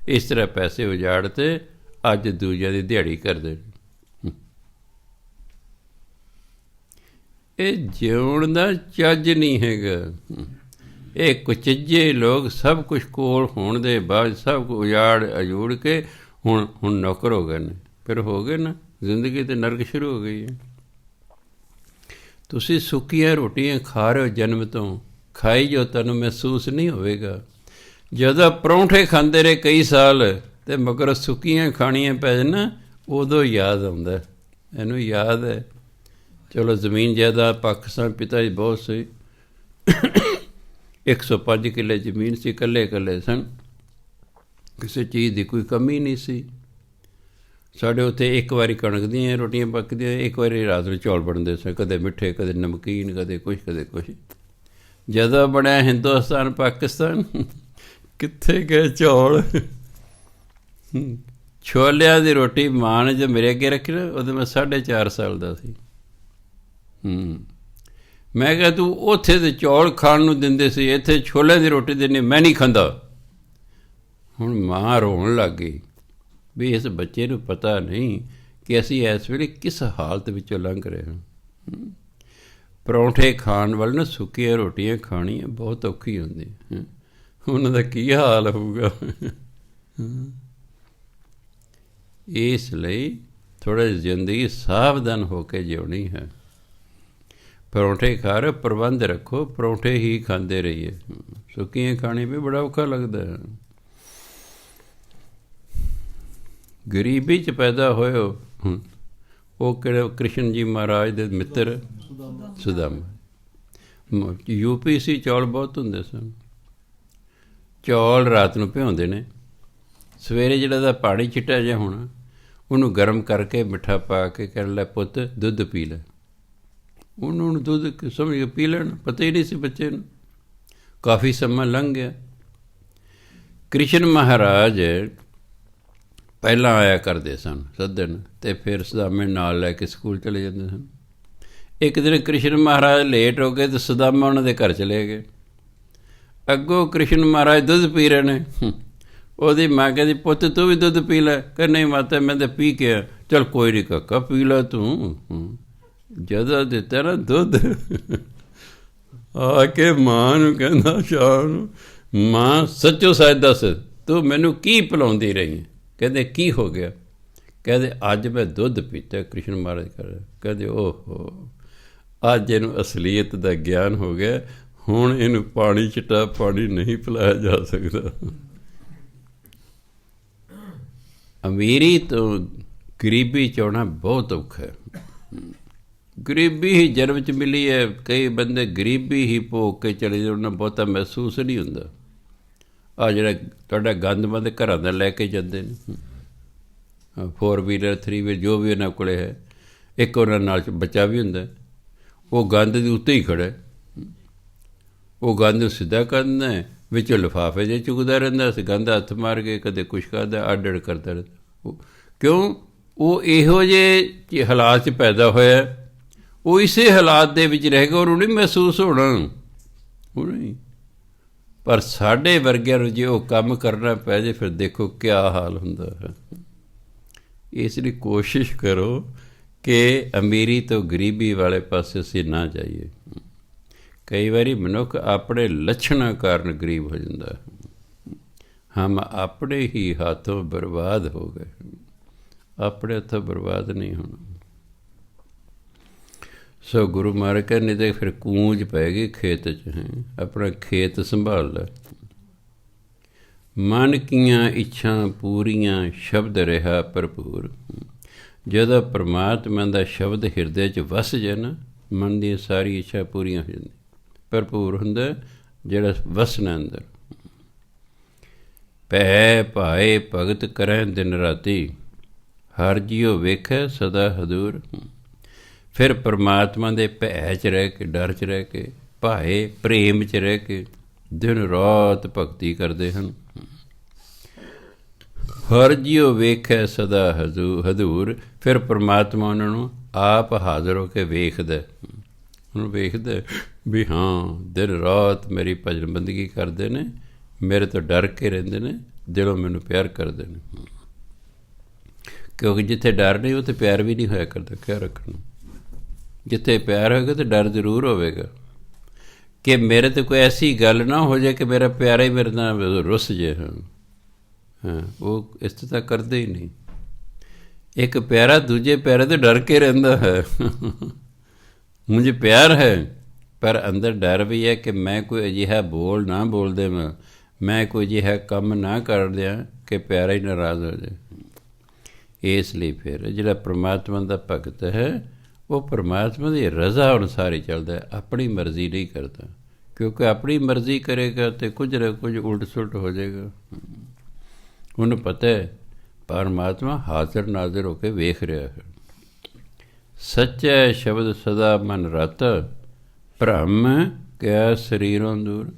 ਇਸ ਤਰ੍ਹਾਂ ਪੈਸੇ ਉਜਾੜ ਤੇ ਅੱਜ ਦੂਜਿਆਂ ਦੀ ਦਿਹਾੜੀ ਕਰਦੇ ਨੇ। ਇਹ ਜਿਉਣ ਦਾ ਚੱਜ ਨਹੀਂ ਹੈਗਾ। ਇਹ ਕੁਚੱਜੇ ਲੋਕ ਸਭ ਕੁਛ ਕੋਲ ਹੋਣ ਦੇ ਬਾਅਦ ਸਭ ਕੁ ਉਜਾੜ ਕੇ ਹੁਣ ਨੌਕਰ ਹੋ ਗਏ ਨੇ, ਫਿਰ ਹੋ ਗਏ ਨਾ, ਜ਼ਿੰਦਗੀ 'ਤੇ ਨਰਕ ਸ਼ੁਰੂ ਹੋ ਗਈ ਹੈ। ਤੁਸੀਂ ਸੁੱਕੀਆਂ ਰੋਟੀਆਂ ਖਾ ਰਹੇ ਹੋ ਜਨਮ ਤੋਂ, ਖਾਈ ਜੋ, ਤੁਹਾਨੂੰ ਮਹਿਸੂਸ ਨਹੀਂ ਹੋਵੇਗਾ। ਜਦੋਂ ਪਰੌਂਠੇ ਖਾਂਦੇ ਰਹੇ ਕਈ ਸਾਲ, ਅਤੇ ਮਗਰ ਸੁੱਕੀਆਂ ਖਾਣੀਆਂ ਪੈ ਜਾਣ ਨਾ, ਉਦੋਂ ਯਾਦ ਆਉਂਦਾ, ਇਹਨੂੰ ਯਾਦ ਹੈ। ਚਲੋ ਜ਼ਮੀਨ ਜਾਇਦਾਦ ਪਾਕਿਸਤਾਨ ਪਿਤਾ ਜੀ ਬਹੁਤ ਸੀ, 105 ਕਿੱਲੇ ਜ਼ਮੀਨ ਸੀ, ਇਕੱਲੇ ਸਨ, ਕਿਸੇ ਚੀਜ਼ ਦੀ ਕੋਈ ਕਮੀ ਨਹੀਂ ਸੀ। ਸਾਡੇ ਉੱਥੇ ਇੱਕ ਵਾਰੀ ਕਣਕ ਦੀਆਂ ਰੋਟੀਆਂ ਪੱਕਦੀਆਂ, ਇੱਕ ਵਾਰੀ ਰਾਤ ਨੂੰ ਚੌਲ ਬਣਦੇ ਸਨ, ਕਦੇ ਮਿੱਠੇ, ਕਦੇ ਨਮਕੀਨ, ਕਦੇ ਕੁਛ, ਕਦੇ ਕੁਛ। ਜਦੋਂ ਬਣਿਆ ਹਿੰਦੁਸਤਾਨ ਪਾਕਿਸਤਾਨ, ਕਿੱਥੇ ਗਏ ਚੌਲ? ਛੋਲਿਆਂ ਦੀ ਰੋਟੀ ਮਾਂ ਨੇ ਜੋ ਮੇਰੇ ਅੱਗੇ ਰੱਖੀ ਨਾ, ਉਦੋਂ ਮੈਂ 4.5 ਸਾਲ ਦਾ ਸੀ। ਮੈਂ ਕਿਹਾ ਤੂੰ ਉੱਥੇ ਦੇ ਚੌਲ ਖਾਣ ਨੂੰ ਦਿੰਦੇ ਸੀ, ਇੱਥੇ ਛੋਲਿਆਂ ਦੀ ਰੋਟੀ ਦਿੰਦੇ, ਮੈਂ ਨਹੀਂ ਖਾਂਦਾ। ਹੁਣ ਮਾਂ ਰੋਣ ਲੱਗ ਗਈ ਵੀ ਇਸ ਬੱਚੇ ਨੂੰ ਪਤਾ ਨਹੀਂ ਕਿ ਅਸੀਂ ਇਸ ਵੇਲੇ ਕਿਸ ਹਾਲਤ ਵਿੱਚੋਂ ਲੰਘ ਰਹੇ ਹਾਂ। ਪਰੌਂਠੇ ਖਾਣ ਵਾਲੇ ਨਾ ਸੁੱਕੀਆਂ ਰੋਟੀਆਂ ਖਾਣੀਆਂ ਬਹੁਤ ਔਖੀ ਹੁੰਦੀ, ਉਹਨਾਂ ਦਾ ਕੀ ਹਾਲ ਹੋਊਗਾ। ਇਸ ਲਈ ਥੋੜ੍ਹਾ ਜਿਹੀ ਜ਼ਿੰਦਗੀ ਸਾਵਧਾਨ ਹੋ ਕੇ ਜਿਉਣੀ ਹੈ। ਪਰੌਂਠੇ ਖਾ ਰਹੇ, ਪ੍ਰਬੰਧ ਰੱਖੋ, ਪਰੌਂਠੇ ਹੀ ਖਾਂਦੇ ਰਹੀਏ, ਸੁੱਕੀਆਂ ਖਾਣੇ ਵੀ ਬੜਾ ਔਖਾ ਲੱਗਦਾ ਹੈ। ਗਰੀਬੀ 'ਚ ਪੈਦਾ ਹੋਏ ਹੋ, ਉਹ ਕਿਹੜੇ? ਕ੍ਰਿਸ਼ਨ ਜੀ ਮਹਾਰਾਜ ਦੇ ਮਿੱਤਰ ਸੁਦਾਮਾ। UP ਸੀ, ਚੌਲ ਬਹੁਤ ਹੁੰਦੇ ਸਨ। ਚੌਲ ਰਾਤ ਨੂੰ ਭਿਉਂਦੇ ਨੇ, ਸਵੇਰੇ ਜਿਹੜਾ ਦਾ ਪਾਣੀ ਚਿੱਟਾ ਜਿਹਾ ਹੋਣਾ, ਉਹਨੂੰ ਗਰਮ ਕਰਕੇ ਮਿੱਠਾ ਪਾ ਕੇ ਕਹਿਣ ਲੈ ਪੁੱਤ ਦੁੱਧ ਪੀ ਲੈ। ਉਹਨੂੰ ਦੁੱਧ ਸਮਝ ਕੇ ਪੀ ਲੈਣ, ਪਤਾ ਹੀ ਨਹੀਂ ਸੀ ਬੱਚੇ ਨੂੰ। ਕਾਫੀ ਸਮਾਂ ਲੰਘ ਗਿਆ, ਕ੍ਰਿਸ਼ਨ ਮਹਾਰਾਜ ਪਹਿਲਾਂ ਆਇਆ ਕਰਦੇ ਸਨ ਸੱਦਣ, ਅਤੇ ਫਿਰ ਸੁਦਾਮੇ ਨਾਲ ਲੈ ਕੇ ਸਕੂਲ ਚਲੇ ਜਾਂਦੇ ਸਨ। ਇੱਕ ਦਿਨ ਕ੍ਰਿਸ਼ਨ ਮਹਾਰਾਜ ਲੇਟ ਹੋ ਗਏ ਅਤੇ ਸੁਦਾਮਾ ਉਹਨਾਂ ਦੇ ਘਰ ਚਲੇ ਗਏ। ਅੱਗੋਂ ਕ੍ਰਿਸ਼ਨ ਮਹਾਰਾਜ ਦੁੱਧ ਪੀ ਰਹੇ ਨੇ। ਉਹਦੀ ਮਾਂ ਕਹਿੰਦੀ, ਪੁੱਤ ਤੂੰ ਵੀ ਦੁੱਧ ਪੀ ਲੈ। ਕਿ ਨਹੀਂ ਮਾਤਾ, ਮੈਂ ਤਾਂ ਪੀ ਕੇ ਆ। ਚੱਲ ਕੋਈ ਨਹੀਂ ਕਾਕਾ, ਪੀ ਲੈ ਤੂੰ। ਜਦੋਂ ਦਿੱਤਾ ਨਾ ਦੁੱਧ, ਆ ਕੇ ਮਾਂ ਨੂੰ ਕਹਿੰਦਾ ਸ਼ਾਮ ਨੂੰ, ਮਾਂ ਸੱਚੋ ਸੱਚ ਦੱਸ, ਤੂੰ ਮੈਨੂੰ ਕੀ ਪਿਲਾਉਂਦੀ ਰਹੀ ਹੈ? ਕਹਿੰਦੇ ਕੀ ਹੋ ਗਿਆ? ਕਹਿੰਦੇ ਅੱਜ ਮੈਂ ਦੁੱਧ ਪੀਤਾ। ਕ੍ਰਿਸ਼ਨ ਮਹਾਰਾਜ ਕਰ ਕਹਿੰਦੇ, ਓਹੋ, ਅੱਜ ਇਹਨੂੰ ਅਸਲੀਅਤ ਦਾ ਗਿਆਨ ਹੋ ਗਿਆ, ਹੁਣ ਇਹਨੂੰ ਪਾਣੀ ਚਿੱਟਾ ਪਾਣੀ ਨਹੀਂ ਪਿਲਾਇਆ ਜਾ ਸਕਦਾ। ਅਮੀਰੀ ਤੋਂ ਗਰੀਬੀ 'ਚ ਆਉਣਾ ਬਹੁਤ ਔਖਾ ਹੈ। ਗਰੀਬੀ ਹੀ ਜਨਮ 'ਚ ਮਿਲੀ ਹੈ। ਕਈ ਬੰਦੇ ਗਰੀਬੀ ਹੀ ਭੋਗ ਕੇ ਚਲੇ ਜਾਂਦੇ, ਉਹਨਾਂ ਬਹੁਤਾ ਮਹਿਸੂਸ ਨਹੀਂ ਹੁੰਦਾ। ਆਹ ਜਿਹੜਾ ਤੁਹਾਡਾ ਗੰਦਮੰਦ ਘਰਾਂ ਦਾ ਲੈ ਕੇ ਜਾਂਦੇ ਨੇ, 4 ਵੀਲਰ 3 ਵੀਲਰ ਜੋ ਵੀ ਉਹਨਾਂ ਕੋਲ ਹੈ, ਇੱਕ ਉਹਨਾਂ ਨਾਲ ਬੱਚਾ ਵੀ ਹੁੰਦਾ, ਉਹ ਗੰਦ ਦੇ ਉੱਤੇ ਹੀ ਖੜ੍ਹਾ। ਉਹ ਗੰਦ ਸਿੱਧਾ ਕਰਦਾ, ਵਿੱਚੋਂ ਲਿਫਾਫੇ ਜਿਹੇ ਚੁੱਕਦਾ ਰਹਿੰਦਾ, ਅਸੀਂ ਗੰਦ ਹੱਥ ਮਾਰ ਕੇ ਕਦੇ ਕੁਛ ਕਰਦਾ, ਅੱਡ ਅੱਡ ਕਰਦਾ ਰਹਿੰਦਾ। ਕਿਉਂ? ਉਹ ਇਹੋ ਜਿਹੇ ਹਾਲਾਤ 'ਚ ਪੈਦਾ ਹੋਇਆ, ਉਹ ਇਸੇ ਹਾਲਾਤ ਦੇ ਵਿੱਚ ਰਹੇਗਾ, ਉਹਨੂੰ ਨਹੀਂ ਮਹਿਸੂਸ ਹੋਣਾ। ਉਹ ਨਹੀਂ। ਪਰ ਸਾਡੇ ਵਰਗਿਆਂ ਨੂੰ ਜੇ ਉਹ ਕੰਮ ਕਰਨਾ ਪੈ ਜੇ, ਫਿਰ ਦੇਖੋ ਕਿਆ ਹਾਲ ਹੁੰਦਾ ਹੈ। ਇਸ ਲਈ ਕੋਸ਼ਿਸ਼ ਕਰੋ ਕਿ ਅਮੀਰੀ ਤੋਂ ਗਰੀਬੀ ਵਾਲੇ ਪਾਸੇ ਅਸੀਂ ਨਾ ਜਾਈਏ। ਕਈ ਵਾਰੀ ਮਨੁੱਖ ਆਪਣੇ ਲੱਛਣਾਂ ਕਾਰਨ ਗਰੀਬ ਹੋ ਜਾਂਦਾ ਹੈ। ਹਮ ਆਪਣੇ ਹੀ ਹੱਥੋਂ ਬਰਬਾਦ ਹੋ ਗਏ। ਆਪਣੇ ਹੱਥੋਂ ਬਰਬਾਦ ਨਹੀਂ ਹੋਣਾ। ਸੋ ਗੁਰੂ ਮਹਾਰਾਜ ਕਹਿੰਦੇ ਤੇ ਫਿਰ ਕੂੰਜ ਪੈ ਗਈ ਖੇਤ 'ਚ ਹੈ, ਆਪਣਾ ਖੇਤ ਸੰਭਾਲ ਲੈ। ਮਨ ਕੀਆਂ ਇੱਛਾ ਪੂਰੀਆਂ ਸ਼ਬਦ ਰਿਹਾ ਭਰਪੂਰ। ਜਦੋਂ ਪਰਮਾਤਮਾ ਦਾ ਸ਼ਬਦ ਹਿਰਦੇ 'ਚ ਵਸ ਜਾਏ ਨਾ, ਮਨ ਦੀਆਂ ਸਾਰੀ ਇੱਛਾ ਪੂਰੀਆਂ ਹੋ ਜਾਂਦੀਆਂ। ਭਰਪੂਰ ਹੁੰਦਾ ਜਿਹੜਾ ਵਸਣਾ ਅੰਦਰ। ਭੈ ਭਾਏ ਭਗਤ ਕਰੈ ਦਿਨ ਰਾਤੀ, ਹਰ ਜੀਓ ਵੇਖੈ ਸਦਾ ਹਦੂਰ। ਫਿਰ ਪਰਮਾਤਮਾ ਦੇ ਭੈ 'ਚ ਰਹਿ ਕੇ, ਡਰ 'ਚ ਰਹਿ ਕੇ, ਭਾਏ ਪ੍ਰੇਮ 'ਚ ਰਹਿ ਕੇ ਦਿਨ ਰਾਤ ਭਗਤੀ ਕਰਦੇ ਹਨ। ਹਰ ਜੀਓ ਵੇਖੈ ਸਦਾ ਹਦੂਰ। ਫਿਰ ਪਰਮਾਤਮਾ ਉਹਨਾਂ ਨੂੰ ਆਪ ਹਾਜ਼ਰ ਹੋ ਕੇ ਵੇਖਦਾ। ਉਹਨੂੰ ਵੇਖਦਾ ਵੀ ਹਾਂ, ਦਿਨ ਰਾਤ ਮੇਰੀ ਭਜਨ ਬੰਦਗੀ ਕਰਦੇ ਨੇ, ਮੇਰੇ ਤੋਂ ਡਰ ਕੇ ਰਹਿੰਦੇ ਨੇ, ਦਿਲੋਂ ਮੈਨੂੰ ਪਿਆਰ ਕਰਦੇ ਨੇ। ਕਿਉਂਕਿ ਜਿੱਥੇ ਡਰ ਨਹੀਂ, ਉੱਥੇ ਪਿਆਰ ਵੀ ਨਹੀਂ ਹੋਇਆ ਕਰਦਾ। ਕਿਆ ਰੱਖਣਾ? ਜਿੱਥੇ ਪਿਆਰ ਹੋਵੇਗਾ ਤਾਂ ਡਰ ਜ਼ਰੂਰ ਹੋਵੇਗਾ ਕਿ ਮੇਰੇ 'ਤੇ ਕੋਈ ਐਸੀ ਗੱਲ ਨਾ ਹੋ ਜਾਏ ਕਿ ਮੇਰਾ ਪਿਆਰਾ ਹੀ ਮੇਰੇ ਨਾਲ ਰੁੱਸ ਜੇ। ਹਾਂ, ਉਹ ਇਸ ਤਰ੍ਹਾਂ ਕਰਦੇ ਹੀ ਨਹੀਂ। ਇੱਕ ਪਿਆਰਾ ਦੂਜੇ ਪਿਆਰੇ ਤੋਂ ਡਰ ਕੇ ਰਹਿੰਦਾ ਹੈ। ਮੁਝੇ ਪਿਆਰ ਹੈ, ਪਰ ਅੰਦਰ ਡਰ ਵੀ ਹੈ ਕਿ ਮੈਂ ਕੋਈ ਅਜਿਹਾ ਬੋਲ ਨਾ ਬੋਲ ਦੇਵਾਂ, ਮੈਂ ਕੋਈ ਅਜਿਹਾ ਕੰਮ ਨਾ ਕਰ ਦਿਆਂ ਕਿ ਪਿਆਰਾ ਹੀ ਨਾਰਾਜ਼ ਹੋ ਜਾਏ। ਇਸ ਲਈ ਫਿਰ ਜਿਹੜਾ ਪਰਮਾਤਮਾ ਦਾ ਭਗਤ ਹੈ, ਉਹ ਪਰਮਾਤਮਾ ਦੀ ਰਜ਼ਾ ਅਨੁਸਾਰ ਹੀ ਚੱਲਦਾ, ਆਪਣੀ ਮਰਜ਼ੀ ਨਹੀਂ ਕਰਦਾ। ਕਿਉਂਕਿ ਆਪਣੀ ਮਰਜ਼ੀ ਕਰੇਗਾ ਤਾਂ ਕੁਝ ਨਾ ਕੁਝ ਉਲਟ ਸੁਲਟ ਹੋ ਜਾਏਗਾ। ਉਹਨੂੰ ਪਤਾ ਹੈ ਪਰਮਾਤਮਾ ਹਾਜ਼ਰ ਨਾਜ਼ਰ ਹੋ ਕੇ ਵੇਖ ਰਿਹਾ ਹੈ। ਸੱਚੈ ਸ਼ਬਦ ਸਦਾ ਮਨ ਰਤ, ਭਰਮ ਕਿਆ ਸਰੀਰੋਂ ਦੂਰ।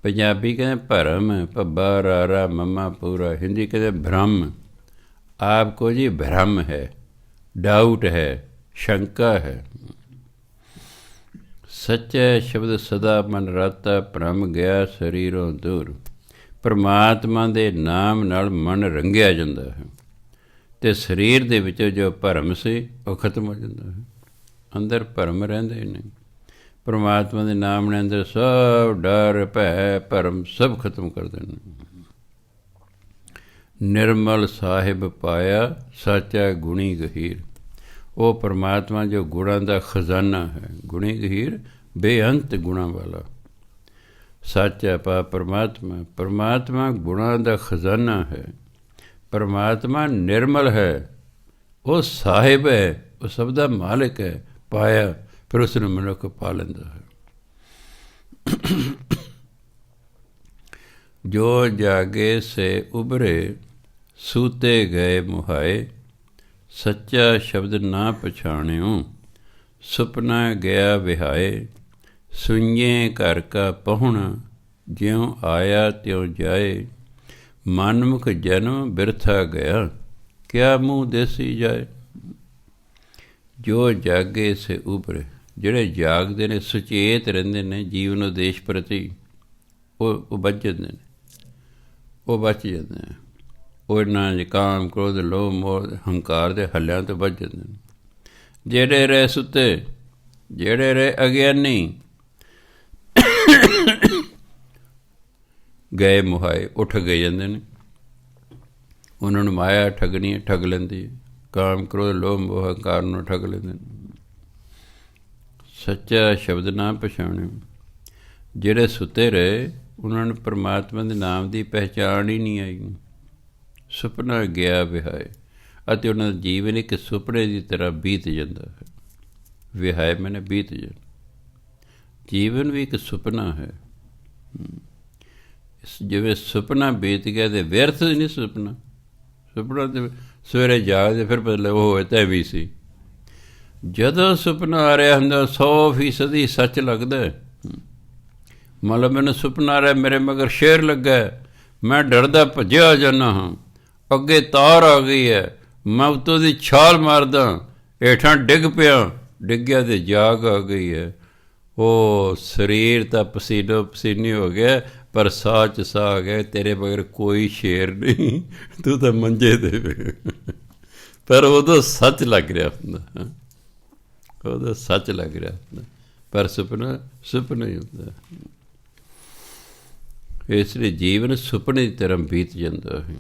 ਪੰਜਾਬੀ ਕਹਿੰਦੇ ਭਰਮ, ਭੱਬਾ ਰਾਰਾ ਮੰਮਾ ਪੂਰਾ। ਹਿੰਦੀ ਕਹਿੰਦੇ ਭ੍ਰਮ। ਆਪ ਕੋ ਜੀ ਭ੍ਰਮ ਹੈ, ਡਾਊਟ ਹੈ, ਸ਼ੰਕਾ ਹੈ। ਸੱਚੈ ਸ਼ਬਦ ਸਦਾ ਮਨ ਰਤਾ, ਭ੍ਰਮ ਗਿਆ ਸਰੀਰੋਂ ਦੂਰ। ਪਰਮਾਤਮਾ ਦੇ ਨਾਮ ਨਾਲ ਮਨ ਰੰਗਿਆ ਜਾਂਦਾ ਹੈ ਅਤੇ ਸਰੀਰ ਦੇ ਵਿੱਚ ਜੋ ਭਰਮ ਸੀ ਉਹ ਖਤਮ ਹੋ ਜਾਂਦਾ ਹੈ। ਅੰਦਰ ਭਰਮ ਰਹਿੰਦੇ ਨਹੀਂ। ਪਰਮਾਤਮਾ ਦੇ ਨਾਮ ਨੇ ਅੰਦਰ ਸਭ ਡਰ ਭੈ ਭਰਮ ਸਭ ਖਤਮ ਕਰ ਦੇਣਾ। ਨਿਰਮਲ ਸਾਹਿਬ ਪਾਇਆ ਸਾਚਾ ਗੁਣੀ ਗਹੀਰ। ਉਹ ਪਰਮਾਤਮਾ ਜੋ ਗੁਣਾਂ ਦਾ ਖਜ਼ਾਨਾ ਹੈ, ਗੁਣੀ ਗਹੀਰ, ਬੇਅੰਤ ਗੁਣਾਂ ਵਾਲਾ। ਸਾਚਾ ਪਾ ਪਰਮਾਤਮਾ। ਪਰਮਾਤਮਾ ਗੁਣਾਂ ਦਾ ਖਜ਼ਾਨਾ ਹੈ। ਪਰਮਾਤਮਾ ਨਿਰਮਲ ਹੈ, ਉਹ ਸਾਹਿਬ ਹੈ, ਉਹ ਸਭ ਦਾ ਮਾਲਕ ਹੈ। ਪਾਇਆ ਫਿਰ ਉਸ ਨੂੰ ਮਨੁੱਖ ਪਾ ਲੈਂਦਾ ਹੈ। ਜੋ ਜਾਗੇ ਸੇ ਉਭਰੇ, ਸੂਤੇ ਗਏ ਮੁਹਾਏ। ਸੱਚਾ ਸ਼ਬਦ ਨਾ ਪਛਾਣਿਓ, ਸੁਪਨਾ ਗਿਆ ਵਿਹਾਏ। ਸੁਈਏ ਘਰ ਕਾ ਪਹੁਣਾ, ਜਿਉਂ ਆਇਆ ਤਿਉਂ ਜਾਏ। ਮਨਮੁਖ ਜਨਮ ਬਿਰਥਾ ਗਿਆ, ਕਿਆ ਮੂੰਹ ਦੇਸੀ ਜਾਏ। ਜੋ ਜਾਗੇ ਸੇ ਉਭਰੇ, ਜਿਹੜੇ ਜਾਗਦੇ ਨੇ, ਸੁਚੇਤ ਰਹਿੰਦੇ ਨੇ ਜੀਵਨ ਉਦੇਸ਼ ਪ੍ਰਤੀ, ਉਹ ਬਚ ਜਾਂਦੇ ਨੇ, ਉਹ ਬਚ ਜਾਂਦੇ ਨੇ। ਉਹ ਇਹਨਾਂ ਕਾਮ, ਕ੍ਰੋਧ, ਲੋਭ, ਮੋਹ, ਹੰਕਾਰ ਦੇ ਹੱਲਿਆਂ ਤੋਂ ਬਚ ਜਾਂਦੇ ਨੇ। ਜਿਹੜੇ ਰਹੇ ਸੁੱਤੇ, ਜਿਹੜੇ ਰਹੇ ਅਗਿਆਨੀ, ਗਏ ਮੁਹਾਏ, ਉੱਠ ਗਏ ਜਾਂਦੇ ਨੇ। ਉਹਨਾਂ ਨੂੰ ਮਾਇਆ ਠੱਗਣੀ ਹੈ, ਠੱਗ ਲੈਂਦੀ ਹੈ। ਕਾਮ, ਕ੍ਰੋਧ, ਲੋਭ, ਮੋਹ, ਹੰਕਾਰ ਨੂੰ ਠੱਗ ਲੈਂਦੇ ਨੇ। ਸੱਚਾ ਸ਼ਬਦ ਨਾ ਪਛਾਣਿਓ। ਜਿਹੜੇ ਸੁੱਤੇ ਰਹੇ ਉਹਨਾਂ ਨੂੰ ਪਰਮਾਤਮਾ ਦੇ ਨਾਮ ਦੀ ਪਹਿਚਾਣ ਹੀ ਨਹੀਂ ਆਈ। ਸੁਪਨਾ ਗਿਆ ਵਿਹਾਏ, ਅਤੇ ਉਹਨਾਂ ਦਾ ਜੀਵਨ ਇੱਕ ਸੁਪਨੇ ਦੀ ਤਰ੍ਹਾਂ ਬੀਤ ਜਾਂਦਾ ਹੈ। ਵਿਹਾਏ ਮੈਨੇ ਬੀਤ ਜਾਂਦਾ। ਜੀਵਨ ਵੀ ਇੱਕ ਸੁਪਨਾ ਹੈ। ਜਿਵੇਂ ਸੁਪਨਾ ਬੀਤ ਗਿਆ ਤੇ ਵਿਅਰਥ ਨਹੀਂ ਸੁਪਨਾ। ਸੁਪਨਾ ਤੇ ਸਵੇਰੇ ਜਾਗਦੇ ਫਿਰ ਬਦਲੇ ਉਹ ਤਾਂ ਵੀ ਸੀ। ਜਦੋਂ ਸੁਪਨਾ ਆ ਰਿਹਾ ਹੁੰਦਾ 100% ਸੱਚ ਲੱਗਦਾ। ਮਤਲਬ ਮੈਨੂੰ ਸੁਪਨਾ ਆ ਰਿਹਾ, ਮੇਰੇ ਮਗਰ ਸ਼ੇਰ ਲੱਗਾ, ਮੈਂ ਡਰਦਾ ਭੱਜਿਆ ਜਾਂਦਾ ਹਾਂ, ਅੱਗੇ ਤਾਰ ਆ ਗਈ ਹੈ, ਮੈਂ ਉੱਤੋਂ ਦੀ ਛਾਲ ਮਾਰਦਾ, ਹੇਠਾਂ ਡਿੱਗ ਪਿਆ, ਡਿੱਗਿਆ ਤੇ ਜਾਗ ਆ ਗਈ ਹੈ। ਉਹ ਸਰੀਰ ਤਾਂ ਪਸੀਨੋ ਪਸੀਨੀ ਹੋ ਗਿਆ, ਪਰ ਸਾਹ 'ਚ ਸਾਹ ਆ ਗਿਆ, ਤੇਰੇ ਮਗਰ ਕੋਈ ਸ਼ੇਰ ਨਹੀਂ, ਤੂੰ ਤਾਂ ਮੰਜੇ 'ਤੇ। ਪਰ ਉਦੋਂ ਸੱਚ ਲੱਗ ਰਿਹਾ ਹੁੰਦਾ, ਉਦੋਂ ਸੱਚ ਲੱਗ ਰਿਹਾ ਹੁੰਦਾ, ਪਰ ਸੁਪਨਾ ਸੁਪਨਾ ਹੀ ਹੁੰਦਾ। ਇਸ ਲਈ ਜੀਵਨ ਸੁਪਨੇ ਦੀ ਤਰ੍ਹਾਂ ਬੀਤ ਜਾਂਦਾ ਹੈ।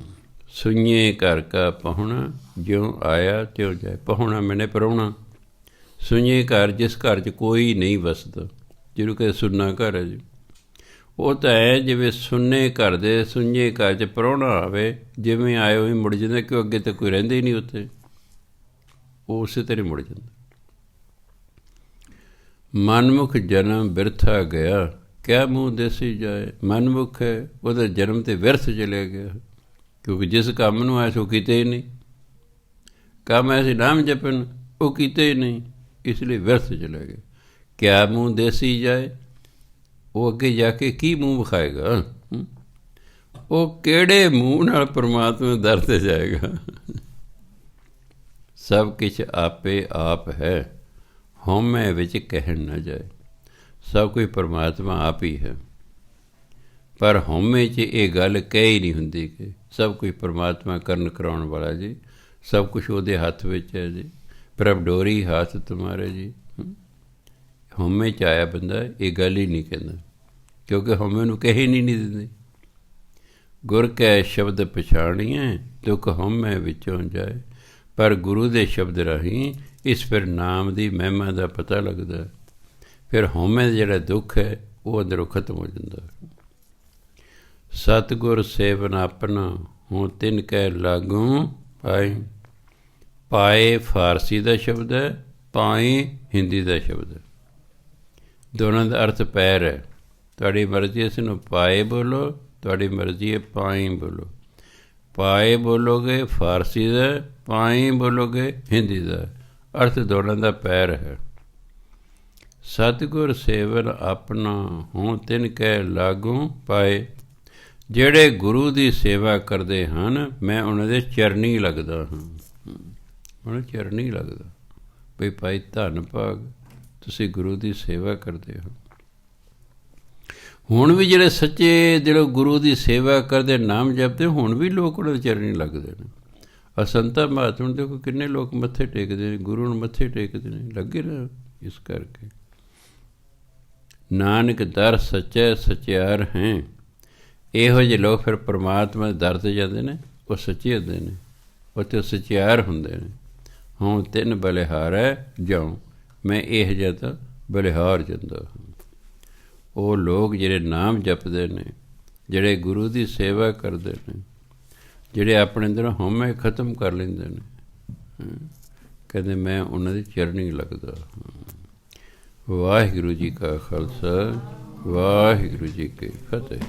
ਸੁਈਏ ਘਰ ਕਾ ਪਹੁਣਾ, ਜਿਉਂ ਆਇਆ ਤਿਉਂ ਜਾਏ। ਪਹੁਣਾ ਮੈਨੇ ਪ੍ਰਾਹੁਣਾ। ਸੁਈਏ ਘਰ, ਜਿਸ ਘਰ 'ਚ ਕੋਈ ਨਹੀਂ ਵਸਦਾ, ਜਿਹਨੂੰ ਕਹਿੰਦੇ ਸੁੰਨਾ ਘਰ ਹੈ ਜੀ। ਉਹ ਤਾਂ ਹੈ ਜਿਵੇਂ ਸੁੰਨੇ ਘਰ ਦੇ ਸੁਈਏ ਘਰ 'ਚ ਪ੍ਰਾਹੁਣਾ ਆਵੇ, ਜਿਵੇਂ ਆਏ ਉਵੇਂ ਮੁੜ ਜਾਂਦਾ, ਕਿਉਂ ਅੱਗੇ ਤਾਂ ਕੋਈ ਰਹਿੰਦਾ ਹੀ ਨਹੀਂ ਉੱਥੇ, ਉਹ ਉਸੇ ਤਰ੍ਹਾਂ ਮੁੜ ਜਾਂਦਾ। ਮਨਮੁਖ ਜਨਮ ਬਿਰਥਾ ਗਿਆ, ਕਿਆ ਮੂੰਹ ਦੇਸੀ ਜਾਏ। ਮਨਮੁਖ ਹੈ, ਉਹਦਾ ਜਨਮ ਤੇ ਵਿਅਰਥ ਚਲਿਆ ਗਿਆ, ਕਿਉਂਕਿ ਜਿਸ ਕੰਮ ਨੂੰ ਆਇਆ ਸੋ ਕੀਤੇ ਹੀ ਨਹੀਂ। ਕੰਮ ਐਸੇ ਨਾਮ ਜਪਣ, ਉਹ ਕੀਤੇ ਹੀ ਨਹੀਂ, ਇਸ ਲਈ ਵਿਅਰਥ ਚਲੇ ਗਏ। ਕਿਆ ਮੂੰਹ ਦੇਸੀ ਜਾਏ, ਉਹ ਅੱਗੇ ਜਾ ਕੇ ਕੀ ਮੂੰਹ ਵਿਖਾਏਗਾ। ਉਹ ਕਿਹੜੇ ਮੂੰਹ ਨਾਲ ਪਰਮਾਤਮਾ ਦਰ 'ਤੇ ਜਾਏਗਾ। ਸਭ ਕੁਛ ਆਪੇ ਆਪ ਹੈ, ਹਉਮੈ ਵਿੱਚ ਕਹਿਣ ਨਾ ਜਾਏ। ਸਭ ਕੁਝ ਪਰਮਾਤਮਾ ਆਪ ਹੀ ਹੈ, ਪਰ ਹਉਮੈ 'ਚ ਇਹ ਗੱਲ ਕਹੀ ਨਹੀਂ ਹੁੰਦੀ ਕਿ ਸਭ ਕੁਝ ਪਰਮਾਤਮਾ ਕਰਨ ਕਰਾਉਣ ਵਾਲਾ ਜੀ, ਸਭ ਕੁਛ ਉਹਦੇ ਹੱਥ ਵਿੱਚ ਹੈ ਜੀ, ਪ੍ਰਭ ਡੋਰੀ ਹੱਥ ਤੁਮਾਰੇ ਜੀ। ਹਉਮੈ 'ਚ ਆਇਆ ਬੰਦਾ ਇਹ ਗੱਲ ਹੀ ਨਹੀਂ ਕਹਿੰਦਾ, ਕਿਉਂਕਿ ਹਉਮੈ ਨੂੰ ਕਹੀ ਨਹੀਂ ਦਿੰਦੀ। ਗੁਰ ਕੈ ਸ਼ਬਦ ਪਛਾਣੀਏ, ਦੁੱਖ ਹਉਮੈ ਵਿੱਚੋਂ ਜਾਏ। ਪਰ ਗੁਰੂ ਦੇ ਸ਼ਬਦ ਰਾਹੀਂ ਇਸ ਫਿਰ ਨਾਮ ਦੀ ਮਹਿਮਾ ਦਾ ਪਤਾ ਲੱਗਦਾ। ਫਿਰ ਹਉਮੈ ਦਾ ਜਿਹੜਾ ਦੁੱਖ ਹੈ ਉਹ ਅੰਦਰੋਂ ਖਤਮ ਹੋ ਜਾਂਦਾ। ਸਤਿਗੁਰ ਸੇਵਨ ਆਪਣਾ, ਹੂੰ ਤਿਨ ਕੈ ਲਾਗੂ ਪਾਏ। ਪਾਏ ਫਾਰਸੀ ਦਾ ਸ਼ਬਦ ਹੈ, ਪਾਏ ਹਿੰਦੀ ਦਾ ਸ਼ਬਦ ਹੈ। ਦੋਨਾਂ ਦਾ ਅਰਥ ਪੈਰ ਹੈ। ਤੁਹਾਡੀ ਮਰਜ਼ੀ ਇਸ ਨੂੰ ਪਾਏ ਬੋਲੋ, ਤੁਹਾਡੀ ਮਰਜ਼ੀ ਹੈ ਪਾਏ ਬੋਲੋ। ਪਾਏ ਬੋਲੋਗੇ ਫਾਰਸੀ ਦਾ, ਪਾਏ ਬੋਲੋਗੇ ਹਿੰਦੀ ਦਾ, ਅਰਥ ਦੋਨਾਂ ਦਾ ਪੈਰ ਹੈ। ਸਤਿਗੁਰ ਸੇਵਨ ਆਪਣਾ, ਹੂੰ ਤਿਨ ਕੈ ਲਾਗੂ ਪਾਏ। ਜਿਹੜੇ ਗੁਰੂ ਦੀ ਸੇਵਾ ਕਰਦੇ ਹਨ, ਮੈਂ ਉਹਨਾਂ ਦੇ ਚਰਨੀ ਲੱਗਦਾ ਹਾਂ। ਉਹਨਾਂ ਚਰਨੀ ਲੱਗਦਾ ਬਈ ਭਾਈ ਧੰਨ ਭਾਗ, ਤੁਸੀਂ ਗੁਰੂ ਦੀ ਸੇਵਾ ਕਰਦੇ ਹੋ। ਹੁਣ ਵੀ ਜਿਹੜੇ ਸੱਚੇ ਜਿਹੜੇ ਗੁਰੂ ਦੀ ਸੇਵਾ ਕਰਦੇ, ਨਾਮ ਜਪਦੇ, ਹੁਣ ਵੀ ਲੋਕ ਉਹਨਾਂ ਦੇ ਚਰਨੀ ਲੱਗਦੇ ਨੇ। ਅਸੰਤਾ ਮਹਾਤਮਾ ਨੂੰ ਦੇਖੋ ਕਿੰਨੇ ਲੋਕ ਮੱਥੇ ਟੇਕਦੇ ਨੇ, ਗੁਰੂ ਨੂੰ ਮੱਥੇ ਟੇਕਦੇ ਨੇ, ਲੱਗੇ ਨਾ। ਇਸ ਕਰਕੇ ਨਾਨਕ ਦਰ ਸੱਚੇ ਸਚਿਆਰ ਹੈ। ਇਹੋ ਜਿਹੇ ਲੋਕ ਫਿਰ ਪਰਮਾਤਮਾ ਦੇ ਦਰ 'ਤੇ ਜਾਂਦੇ ਨੇ, ਉਹ ਸੱਚੇ ਹੁੰਦੇ ਨੇ, ਉੱਥੇ ਸਚਿਆਰ ਹੁੰਦੇ ਨੇ। ਹੁਣ ਤਿੰਨ ਬਲਿਹਾਰੈ ਜਾਉ, ਮੈਂ ਇਹ ਜਿਹਾ ਤਾਂ ਬਲਿਹਾਰ ਜਾਂਦਾ ਹਾਂ। ਉਹ ਲੋਕ ਜਿਹੜੇ ਨਾਮ ਜਪਦੇ ਨੇ, ਜਿਹੜੇ ਗੁਰੂ ਦੀ ਸੇਵਾ ਕਰਦੇ ਨੇ, ਜਿਹੜੇ ਆਪਣੇ ਅੰਦਰ ਹਉਮੈ ਖਤਮ ਕਰ ਲੈਂਦੇ ਨੇ, ਕਹਿੰਦੇ ਮੈਂ ਉਹਨਾਂ ਦੀ ਚਰਨੀ ਲੱਗਦਾ। ਵਾਹਿਗੁਰੂ ਜੀ ਕਾ ਖਾਲਸਾ, ਵਾਹਿਗੁਰੂ ਜੀ ਕੀ ਫਤਿਹ।